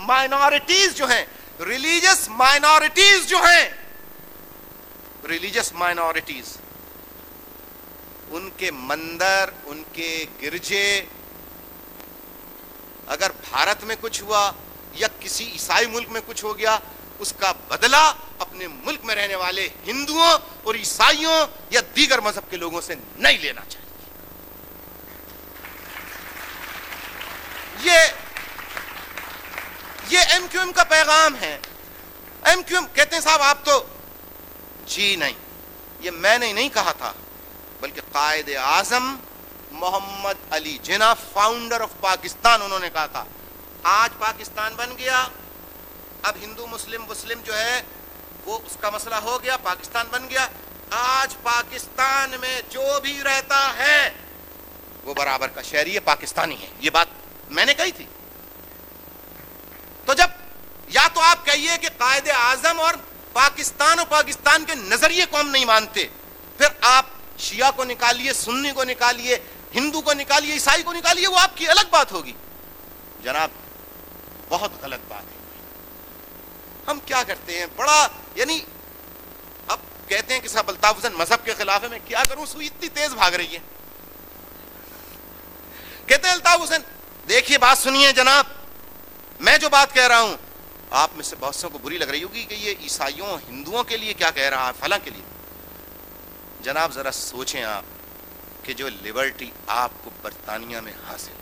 مائنورٹیز ان کے مندر, ان کے گرجے, اگر بھارت میں کچھ ہوا یا کسی عیسائی ملک میں کچھ ہو گیا, اس کا بدلہ اپنے ملک میں رہنے والے ہندوؤں اور عیسائیوں یا دیگر مذہب کے لوگوں سے نہیں لینا چاہیے. یہ ایم کیو ایم کا پیغام ہے. ایم کیو ایم کہتے ہیں صاحب آپ تو, جی نہیں, یہ میں نے نہیں کہا تھا بلکہ قائد اعظم محمد علی جناح, فاؤنڈر آف پاکستان, انہوں نے کہا تھا. آج پاکستان بن گیا, اب ہندو مسلم جو ہے وہ اس کا مسئلہ ہو گیا, پاکستان بن گیا. آج پاکستان میں جو بھی رہتا ہے وہ برابر کا شہری ہے, پاکستانی ہے. یہ بات میں نے کہی تھی. تو جب یا تو آپ کہیے کہ قائد اعظم اور پاکستان کے نظریے کو ہم نہیں مانتے, پھر آپ شیعہ کو نکالیے, سنی کو نکالیے, ہندو کو نکالیے, عیسائی کو نکالیے, وہ آپ کی الگ بات ہوگی. جناب بہت غلط بات ہے. ہم کیا کرتے ہیں بڑا, یعنی اب کہتے ہیں کہ صاحب الطاف حسین مذہب کے خلاف ہے, میں کیا کروں, سوئی اتنی تیز بھاگ رہی ہے. کہتے ہیں الطاف حسین, دیکھیے بات سنیے جناب, میں جو بات کہہ رہا ہوں آپ میں سے بہت سو کو بری لگ رہی ہوگی کہ یہ عیسائیوں ہندوؤں کے لیے کیا کہہ رہا ہے, فلاں کے لیے. جناب ذرا سوچیں آپ کہ جو لبرٹی آپ کو برطانیہ میں حاصل ہے,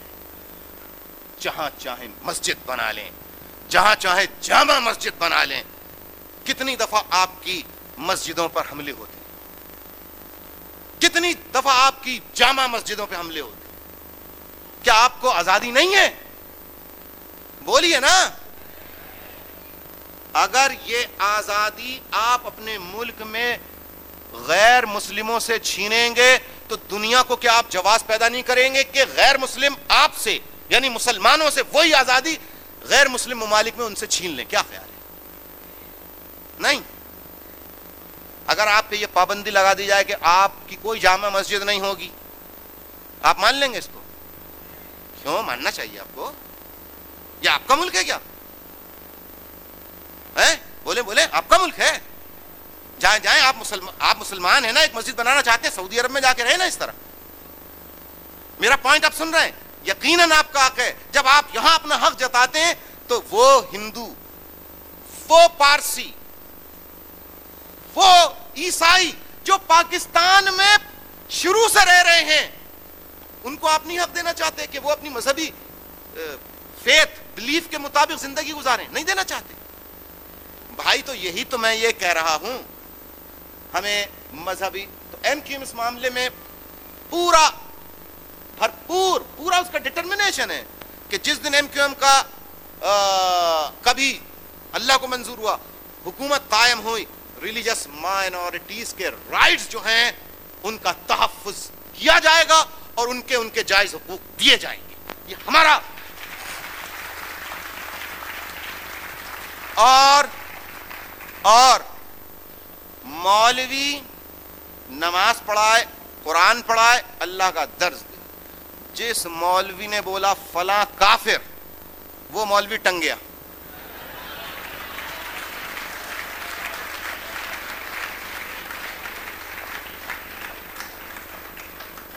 جہاں چاہیں مسجد بنا لیں, جہاں چاہیں جامع مسجد بنا لیں, کتنی دفعہ آپ کی مسجدوں پر حملے ہوتے ہیں, کتنی دفعہ آپ کی جامع مسجدوں پہ حملے ہوتے ہیں. کیا آپ کو آزادی نہیں ہے؟ بولیے نا. اگر یہ آزادی آپ اپنے ملک میں غیر مسلموں سے چھینیں گے تو دنیا کو کیا آپ جواز پیدا نہیں کریں گے کہ غیر مسلم آپ سے, یعنی مسلمانوں سے وہی آزادی غیر مسلم ممالک میں ان سے چھین لیں؟ کیا خیال ہے؟ نہیں. اگر آپ پہ یہ پابندی لگا دی جائے کہ آپ کی کوئی جامع مسجد نہیں ہوگی, آپ مان لیں گے اس کو؟ کیوں ماننا چاہیے آپ کو؟ یہ آپ کا ملک ہے کیا؟ بولے آپ کا ملک ہے, جائیں آپ مسلمان ہیں نا, ایک مسجد بنانا چاہتے ہیں سعودی عرب میں جا کے رہے نا اس طرح. میرا پوائنٹ آپ سن رہے ہیں؟ یقیناً آپ کا حق ہے. جب آپ یہاں اپنا حق جتاتے ہیں تو وہ ہندو, وہ پارسی, وہ عیسائی جو پاکستان میں شروع سے رہ رہے ہیں, ان کو آپ نہیں حق دینا چاہتے کہ وہ اپنی مذہبی فیتھ بلیف کے مطابق زندگی گزاریں؟ نہیں دینا چاہتے بھائی. تو یہی تو میں یہ کہہ رہا ہوں, ہمیں مذہبی, تو ایم کیو ایم اس معاملے میں پورا اس کا ڈٹرمنیشن ہے کہ جس دن ایم کیو ایم کا کبھی اللہ کو منظور ہوا, حکومت قائم ہوئی, ریلیجس مائنورٹیز کے رائٹس جو ہیں ان کا تحفظ کیا جائے گا اور ان کے جائز حقوق دیے جائیں گے. یہ ہمارا. اور مولوی نماز پڑھائے, قرآن پڑھائے, اللہ کا درس دے. جس مولوی نے بولا فلاں کافر, وہ مولوی ٹنگ گیا.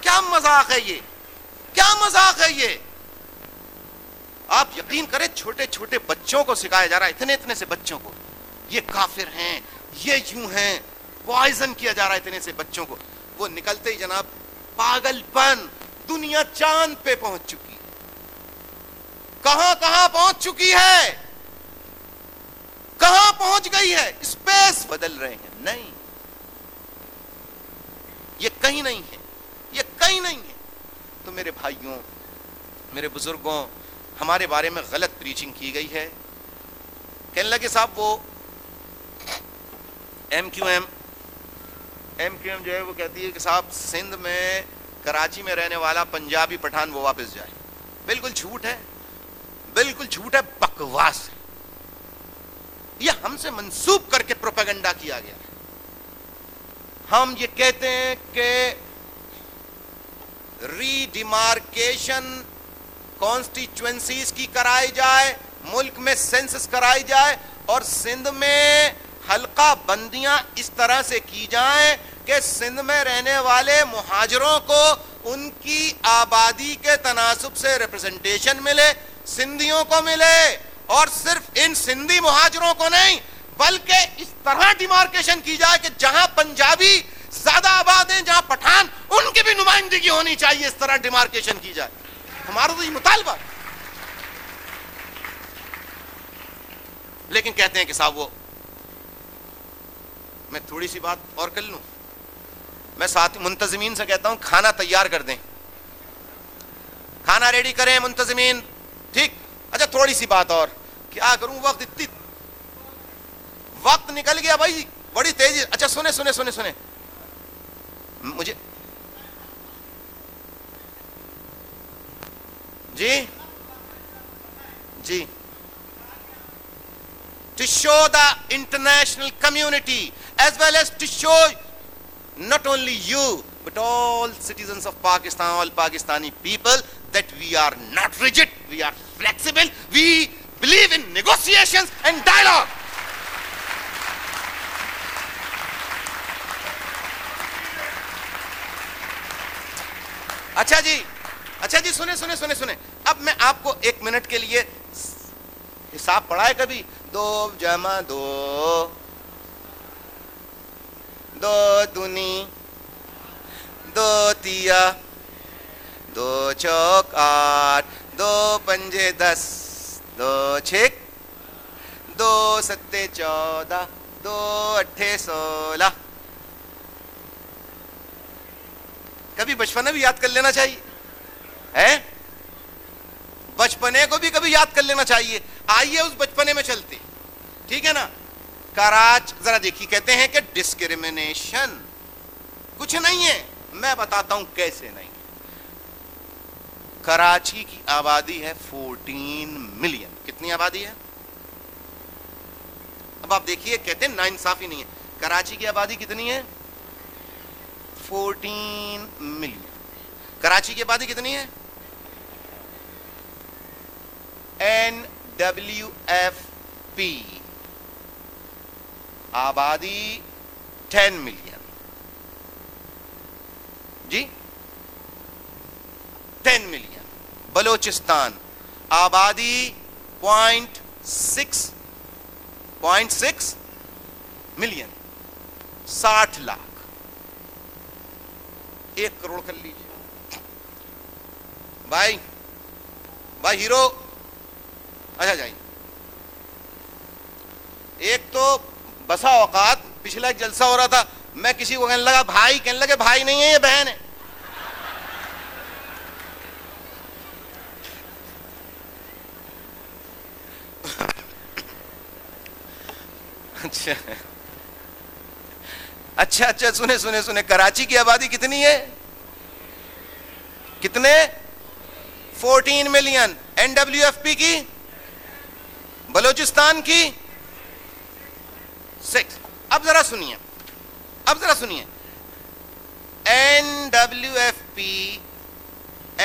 کیا مذاق ہے یہ, کیا مذاق ہے یہ؟ آپ یقین کریں چھوٹے چھوٹے بچوں کو سکھایا جا رہا ہے, اتنے سے بچوں کو, یہ کافر ہیں, یہ یوں ہیں, پوائزن کیا جا رہا ہے اتنے سے بچوں کو. وہ نکلتے ہی جناب پاگل پن, دنیا چاند پہ پہنچ چکی ہے، کہاں کہاں پہنچ چکی ہے، کہاں پہنچ گئی ہے، اسپیس بدل رہے ہیں. نہیں، یہ کہیں نہیں ہے، یہ کہیں نہیں ہے. تو میرے بھائیوں، میرے بزرگوں، ہمارے بارے میں غلط پریچنگ کی گئی ہے. کہنے لگے صاحب وہ ایم کیو ایم جو ہے وہ کہتی ہے کہ صاحب سندھ میں، کراچی میں رہنے والا پنجابی پٹھان وہ واپس جائے. بالکل جھوٹ ہے، بالکل جھوٹ ہے، بکواس ہے. یہ ہم سے منسوب کر کے پروپیگنڈا کیا گیا ہے. ہم یہ کہتے ہیں کہ ری ڈیمارکیشن کانسٹیچوئنسیز کی کرائی جائے، ملک میں سینسس کرائی جائے، اور سندھ میں حلقہ بندیاں اس طرح سے کی جائیں کہ سندھ میں رہنے والے مہاجروں کو ان کی آبادی کے تناسب سے ریپرزنٹیشن ملے، سندھیوں کو ملے، اور صرف ان سندھی مہاجروں کو نہیں بلکہ اس طرح ڈیمارکیشن کی جائے کہ جہاں پنجابی زیادہ آباد ہیں، جہاں پٹھان، ان کی بھی نمائندگی ہونی چاہیے. اس طرح ڈیمارکیشن کی جائے. ہمارا تو یہ مطالبہ. لیکن کہتے ہیں کہ صاحب وہ، میں تھوڑی سی بات اور کر لوں، میں ساتھ منتظمین سے کہتا ہوں کھانا تیار کر دیں، کھانا ریڈی کریں منتظمین. ٹھیک، اچھا تھوڑی سی بات اور، کیا کروں، وقت نکل گیا بھائی بڑی تیزی. اچھا سنیں مجھے، جی to show the international community as well as to show not only you but all citizens of Pakistan, all Pakistani people, that we are not rigid, we are flexible, we believe in negotiations and dialogue. اچھا جی سنیں. اب میں آپ کو 1 minute کے لیے حساب پڑھائے کبھی. 2 جمع 2 2 دونی 2 تیا 2 چوک 8 2 پنجے 10 2 چھک 2 ستے 14 2 اٹھے 16. کبھی بچپنا بھی یاد کر لینا چاہیے ہے، بچپنے کو بھی کبھی یاد کر لینا چاہیے. آئیے اس بچپنے میں چلتے، ٹھیک ہے نا. کراچ ذرا دیکھیے، کہتے ہیں کہ ڈسکریمنیشن کچھ نہیں ہے. میں بتاتا ہوں کیسے نہیں. کراچی کی آبادی ہے 14 ملین. کتنی آبادی ہے؟ اب آپ دیکھیے، کہتے ہیں ناانصافی نہیں ہے. کراچی کی آبادی کتنی ہے؟ 14 ملین. کراچی کی آبادی کتنی ہے؟ NWFP آبادی 10 ملین. جی 10 ملین. بلوچستان آبادی 0.6 ملین. 60 لاکھ. 1 کروڑ کر لیجیے بھائی ہیرو. اچھا جائیے. ایک تو بسا اوقات پچھلا ایک جلسہ ہو رہا تھا، میں کسی کو کہنے لگا بھائی، کہنے لگے بھائی نہیں ہے، یہ بہن ہے. اچھا سنے. کراچی کی آبادی کتنی ہے؟ کتنے؟ 14 ملین. NWFP کی، بلوچستان کی 6. اب ذرا سنیے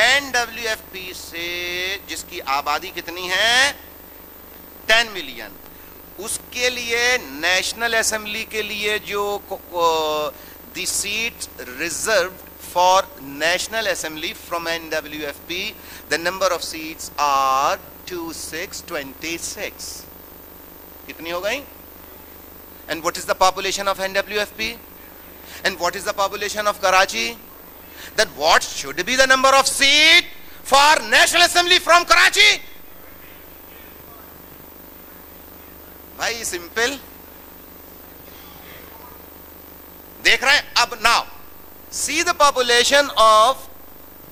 NWFP سے جس کی آبادی کتنی ہے 10 ملین، اس کے لیے نیشنل اسمبلی کے لیے جو the seat reserved for national assembly from NWFP, the number of seats are 2626. کتنی ہو گئی؟ And what is the population of NWFP? And what is the population of Karachi? Then what should be the number of seat for National Assembly from Karachi? Bhai, simple. دیکھ رہے ہیں اب. Now see the population of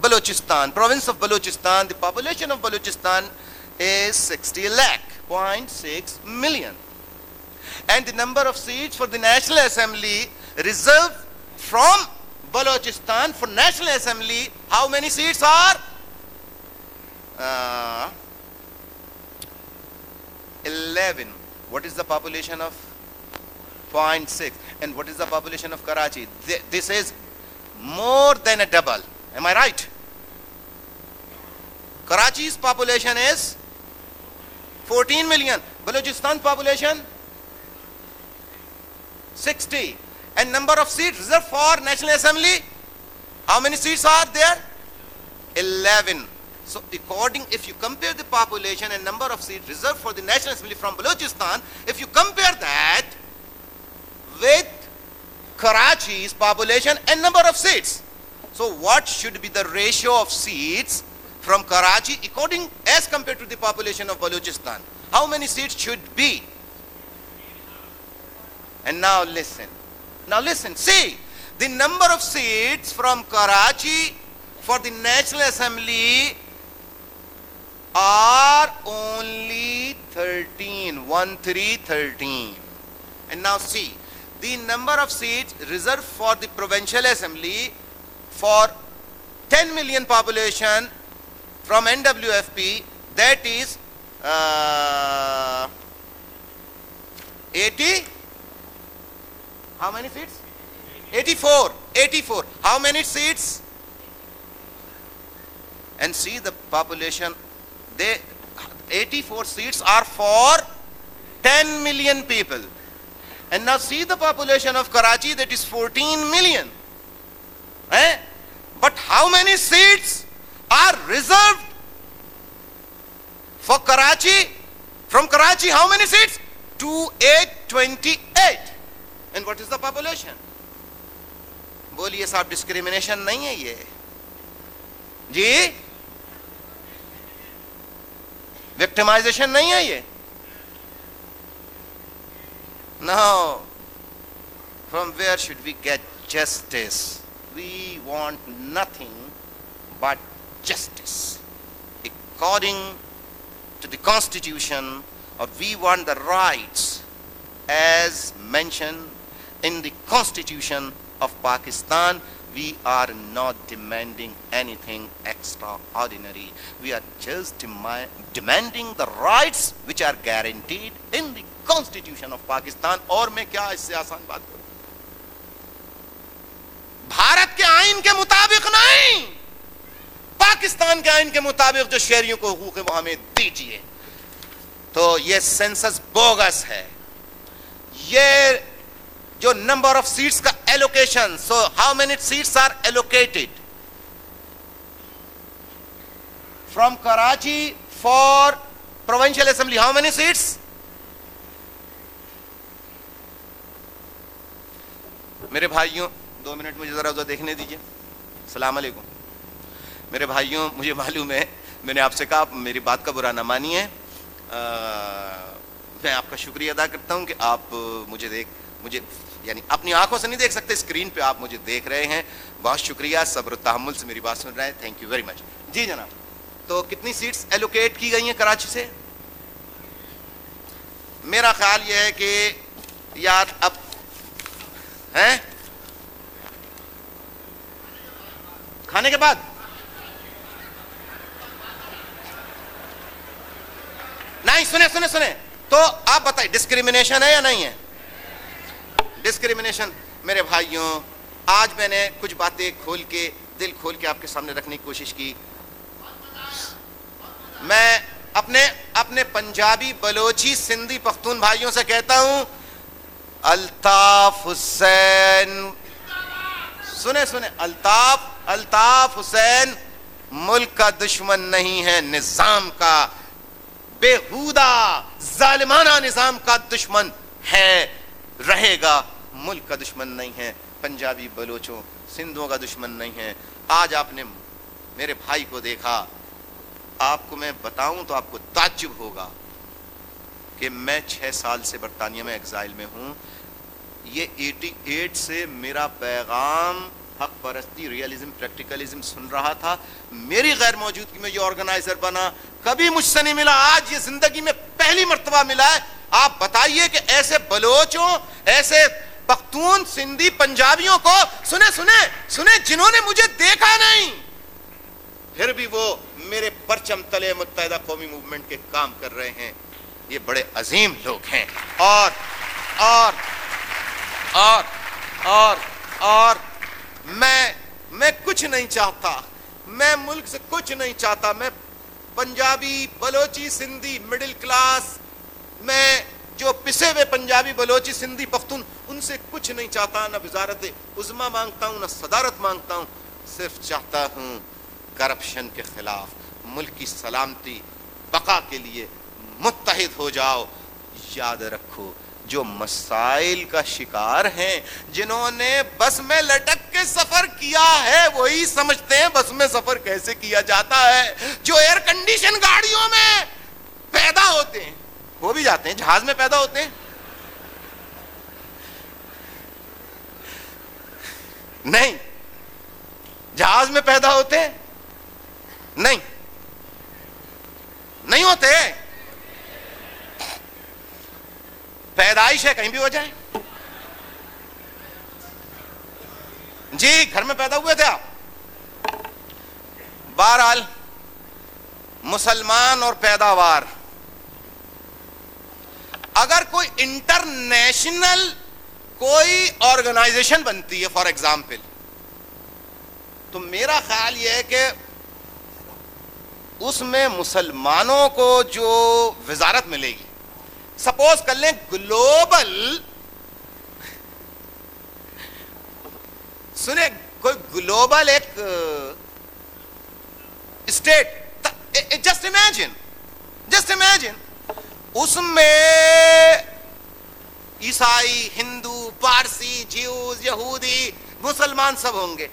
Balochistan, province of Balochistan. The population of Balochistan is 60 lakh, 0.6 million. And the number of seats for the National Assembly reserved from Balochistan for National Assembly, how many seats are? 11. What is the population of 0.6? And what is the population of Karachi? This is more than a double. Am I right? Karachi's population is 14 million. Balochistan population 60. And number of seats reserved for National Assembly, how many seats are there? 11. So if you compare the population and number of seats reserved for the National Assembly from Balochistan, if you compare that with Karachi's population and number of seats, so what should be the ratio of seats from Karachi as compared to the population of Balochistan? How many seats should be? And now listen, see, the number of seats from Karachi for the National Assembly are only 13. And now see, the number of seats reserved for the Provincial Assembly for 10 million population from NWFP, that is 80. How many seats? 84. How many seats? And see the population, 84 seats are for 10 million people. And now see the population of Karachi, that is 14 million. But how many seats are reserved for Karachi? From Karachi, how many seats? 2828. And what is the population? بولیے صاحب, discrimination نہیں ہے یہ جی, victimization نہیں ہے یہ. Now, from where should we get justice? We want nothing but justice. According to the Constitution, or we want the rights as mentioned in the Constitution of Pakistan. We are not demanding anything extraordinary. We are just demanding the rights which are guaranteed in the Constitution of Pakistan. اور میں کیا اس سے آسان بات کروں, بھارت کے آئین کے مطابق نہیں, پاکستان کے آئین کے مطابق جو شہریوں کو حقوق ہے وہ ہمیں دیجیے. تو یہ سینسس بوگس ہے. یہ جو نمبر آف سیٹس کا allocation, so how many seats are allocated from Karachi for provincial assembly, how many seats? میرے بھائیوں 2 منٹ مجھے ذرا ادھر دیکھنے دیجیے. السلام علیکم. میرے بھائیوں, مجھے معلوم ہے میں نے آپ سے کہا میری بات کا برا نہ مانیے, میں آپ کا شکریہ ادا کرتا ہوں کہ آپ مجھے یعنی اپنی آنکھوں سے نہیں دیکھ سکتے, اسکرین پہ آپ مجھے دیکھ رہے ہیں. بہت شکریہ, صبر و تحمل سے میری بات سن رہے ہیں. Thank you very much. جی جناب, تو کتنی سیٹس ایلوکیٹ کی گئی ہیں کراچی سے؟ میرا خیال یہ ہے کہ یار اب ہیں کھانے کے بعد نہیں, سنیں تو آپ بتائیں ڈسکریمنیشن ہے یا نہیں ہے؟ ڈسکریمنیشن. میرے بھائیوں, آج میں نے کچھ باتیں دل کھول کے آپ کے سامنے رکھنے کی کوشش کی. میں اپنے پنجابی, بلوچی, سندھی, پختون بھائیوں سے کہتا ہوں, الطاف حسین, سنیں الطاف حسین ملک کا دشمن نہیں ہے, نظام کا, بےہودہ ظالمانہ نظام کا دشمن ہے, رہے گا. ملک کا دشمن نہیں ہے, پنجابی, بلوچوں, سندھوں کا دشمن نہیں ہے. آج آپ نے میرے بھائی کو دیکھا. آپ کو میں بتاؤں تو آپ کو تعجب ہوگا کہ میں 6 سال سے برطانیہ میں ایگزائل میں ہوں. یہ 88 سے میرا پیغام حق پرستی، ریئلزم، پریکٹیکلزم سن رہا تھا. میری غیر موجودگی میں یہ آرگنائزر بنا، کبھی مجھ سے نہیں ملا. آج یہ زندگی میں پہلی مرتبہ ملا ہے. آپ بتائیے کہ ایسے بلوچوں، ایسے پختون، سندھی، پنجابیوں کو سنے جنہوں نے مجھے دیکھا نہیں، پھر بھی وہ میرے پرچم تلے متحدہ قومی موومنٹ کے کام کر رہے ہیں. یہ بڑے عظیم لوگ ہیں. اور میں کچھ نہیں چاہتا، میں ملک سے کچھ نہیں چاہتا. میں پنجابی، بلوچی، سندھی، مڈل کلاس، میں جو پسے ہوئے پنجابی، بلوچی، سندھی، پختون، ان سے کچھ نہیں چاہتا. نہ وزارت عظمیٰ مانگتا ہوں، نہ صدارت مانگتا ہوں. صرف چاہتا ہوں کرپشن کے خلاف، ملک کی سلامتی، بقا کے لیے متحد ہو جاؤ. یاد رکھو، جو مسائل کا شکار ہیں، جنہوں نے بس میں لٹک کے سفر کیا ہے، وہی سمجھتے ہیں بس میں سفر کیسے کیا جاتا ہے. جو ایئر کنڈیشن گاڑیوں میں پیدا ہوتے ہیں، وہ بھی جاتے ہیں جہاز میں پیدا ہوتے ہیں. نہیں، جہاز میں پیدا ہوتے ہیں؟ نہیں ہوتے. پیدائش ہے، کہیں بھی ہو جائے. جی گھر میں پیدا ہوئے تھے آپ. بہرحال مسلمان اور پیداوار، اگر کوئی انٹرنیشنل کوئی آرگنائزیشن بنتی ہے فار ایگزامپل، تو میرا خیال یہ ہے کہ اس میں مسلمانوں کو جو وزارت ملے گی، سپوز کر لیں گلوبل، سنیں کوئی گلوبل ایک اسٹیٹ، جسٹ امیجن اس میں عیسائی، ہندو، پارسی، جیوز، یہودی، مسلمان سب ہوں گے.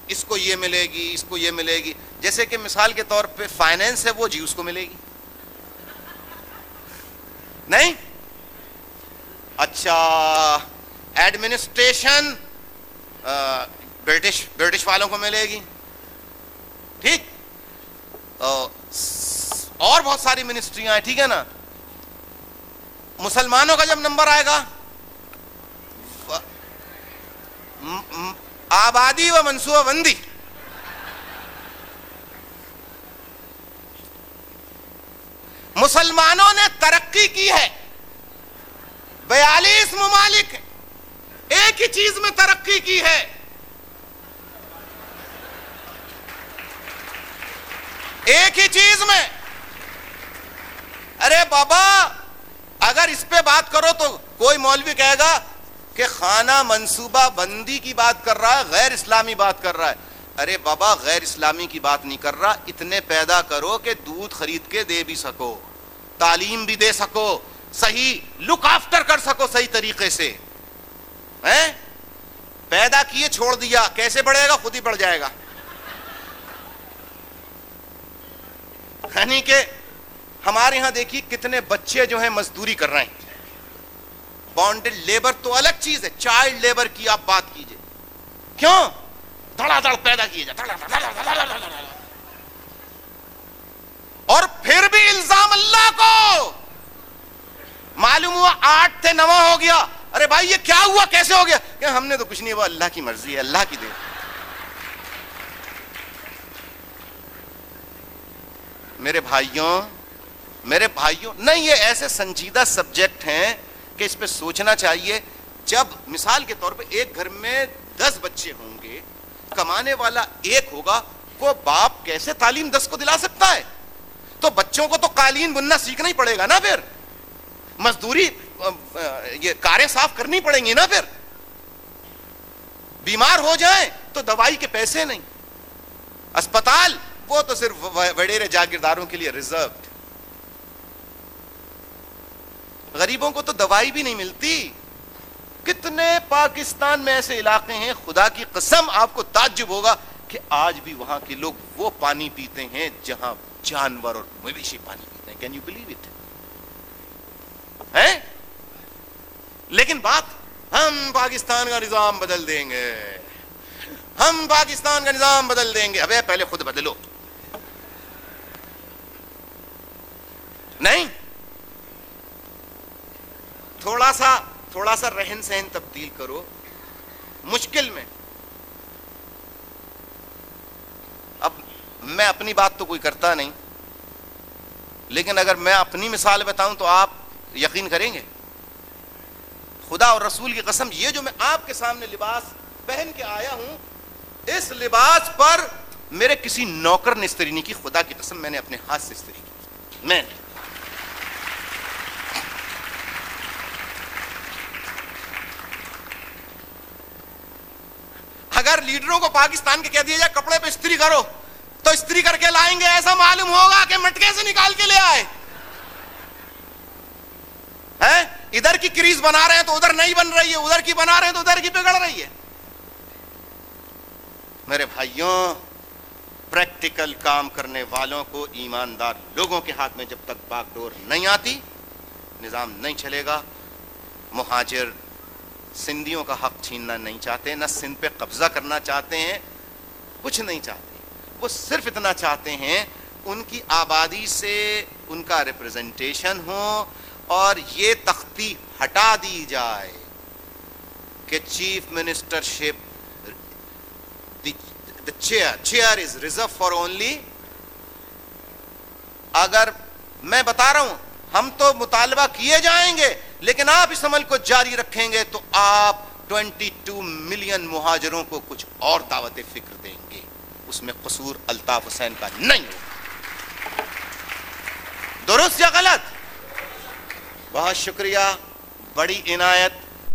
اس کو یہ ملے گی، اس کو یہ ملے گی. جیسے کہ مثال کے طور پہ فائنینس ہے، وہ جیوز کو ملے گی. نہیں؟ اچھا، ایڈمنسٹریشن برٹش والوں کو ملے گی. ٹھیک، اور بہت ساری منسٹریاں ہیں، ٹھیک ہے نا. مسلمانوں کا جب نمبر آئے گا، آبادی و منصوبہ بندی، مسلمانوں نے ترقی کی ہے. 42 ممالک ایک ہی چیز میں ترقی کی ہے. ایک ہی چیز میں. ارے بابا، اگر اس پہ بات کرو تو کوئی مولوی کہے گا کہ خانہ منصوبہ بندی کی بات کر رہا ہے، غیر اسلامی بات کر رہا ہے. ارے بابا، غیر اسلامی کی بات نہیں کر رہا. اتنے پیدا کرو کہ دودھ خرید کے دے بھی سکو، تعلیم بھی دے سکو، صحیح لک آفٹر کر سکو صحیح طریقے سے. پیدا کیے چھوڑ دیا، کیسے بڑھے گا؟ خود ہی بڑھ جائے گا. یعنی کہ ہمارے ہاں دیکھیے کتنے بچے جو ہیں مزدوری کر رہے ہیں. بانڈڈ لیبر تو الگ چیز ہے، چائلڈ لیبر کی آپ بات کیجئے. کیوں؟ دھڑا دھڑ پیدا کیے جائے، اور پھر بھی الزام اللہ کو. معلوم ہوا 8 تھے 9 ہو گیا. ارے بھائی یہ کیا ہوا، کیسے ہو گیا؟ کہ ہم نے تو کچھ نہیں ہوا، اللہ کی مرضی ہے، اللہ کی دے. میرے بھائیوں نہیں، یہ ایسے سنجیدہ سبجیکٹ ہیں کہ اس پہ سوچنا چاہیے. جب مثال کے طور پہ ایک گھر میں 10 بچے ہوں گے، کمانے والا ایک ہوگا، وہ باپ کیسے تعلیم 10 کو دلا سکتا ہے؟ تو بچوں کو تو قالین بننا سیکھنا ہی پڑے گا نا، پھر مزدوری، یہ کاریں صاف کرنی پڑیں گی نا. پھر بیمار ہو جائیں تو دوائی کے پیسے نہیں. اسپتال وہ تو صرف وڈیرے جاگیرداروں کے لیے ریزروڈ. غریبوں کو تو دوائی بھی نہیں ملتی. کتنے پاکستان میں ایسے علاقے ہیں، خدا کی قسم آپ کو تعجب ہوگا، کہ آج بھی وہاں کے لوگ وہ پانی پیتے ہیں جہاں جانور اور مویشی پانی پیتے ہیں. Can you believe it? ہے لیکن بات ہم پاکستان کا نظام بدل دیں گے, ہم پاکستان کا نظام بدل دیں گے. ابے پہلے خود بدلو. نہیں, تھوڑا سا رہن سہن تبدیل کرو. مشکل میں اب میں اپنی بات تو کوئی کرتا نہیں, لیکن اگر میں اپنی مثال بتاؤں تو آپ یقین کریں گے. خدا اور رسول کی قسم, یہ جو میں آپ کے سامنے لباس پہن کے آیا ہوں, اس لباس پر میرے کسی نوکر نے استری نہیں کی. خدا کی قسم میں نے اپنے ہاتھ سے استری کی. میں اگر لیڈروں کو پاکستان کے کہہ دیا جائے کپڑے پہ استری کرو تو استری کر کے لائیں گے, ایسا معلوم ہوگا کہ مٹکے سے نکال کے لے آئے. ادھر کی کریز بنا رہے ہیں تو ادھر نہیں بن رہی ہے, ادھر کی بنا رہے ہیں تو ادھر کی بگڑ رہی ہے. میرے بھائیوں, پریکٹیکل کام کرنے والوں کو, ایماندار لوگوں کے ہاتھ میں جب تک باغ ڈور نہیں آتی نظام نہیں چلے گا. مہاجر سندھیوں کا حق چھیننا نہیں چاہتے, نہ سندھ پہ قبضہ کرنا چاہتے ہیں, کچھ نہیں چاہتے. وہ صرف اتنا چاہتے ہیں ان کی آبادی سے ان کا ریپرزنٹیشن ہو اور یہ تختی ہٹا دی جائے کہ chief ministership, the chair is reserved for only. اگر میں بتا رہا ہوں ہم تو مطالبہ کیے جائیں گے, لیکن آپ اس عمل کو جاری رکھیں گے تو آپ 22 ملین مہاجروں کو کچھ اور دعوت فکر دیں گے. اس میں قصور الطاف حسین کا نہیں ہوگا. درست یا غلط؟ بہت شکریہ, بڑی عنایت.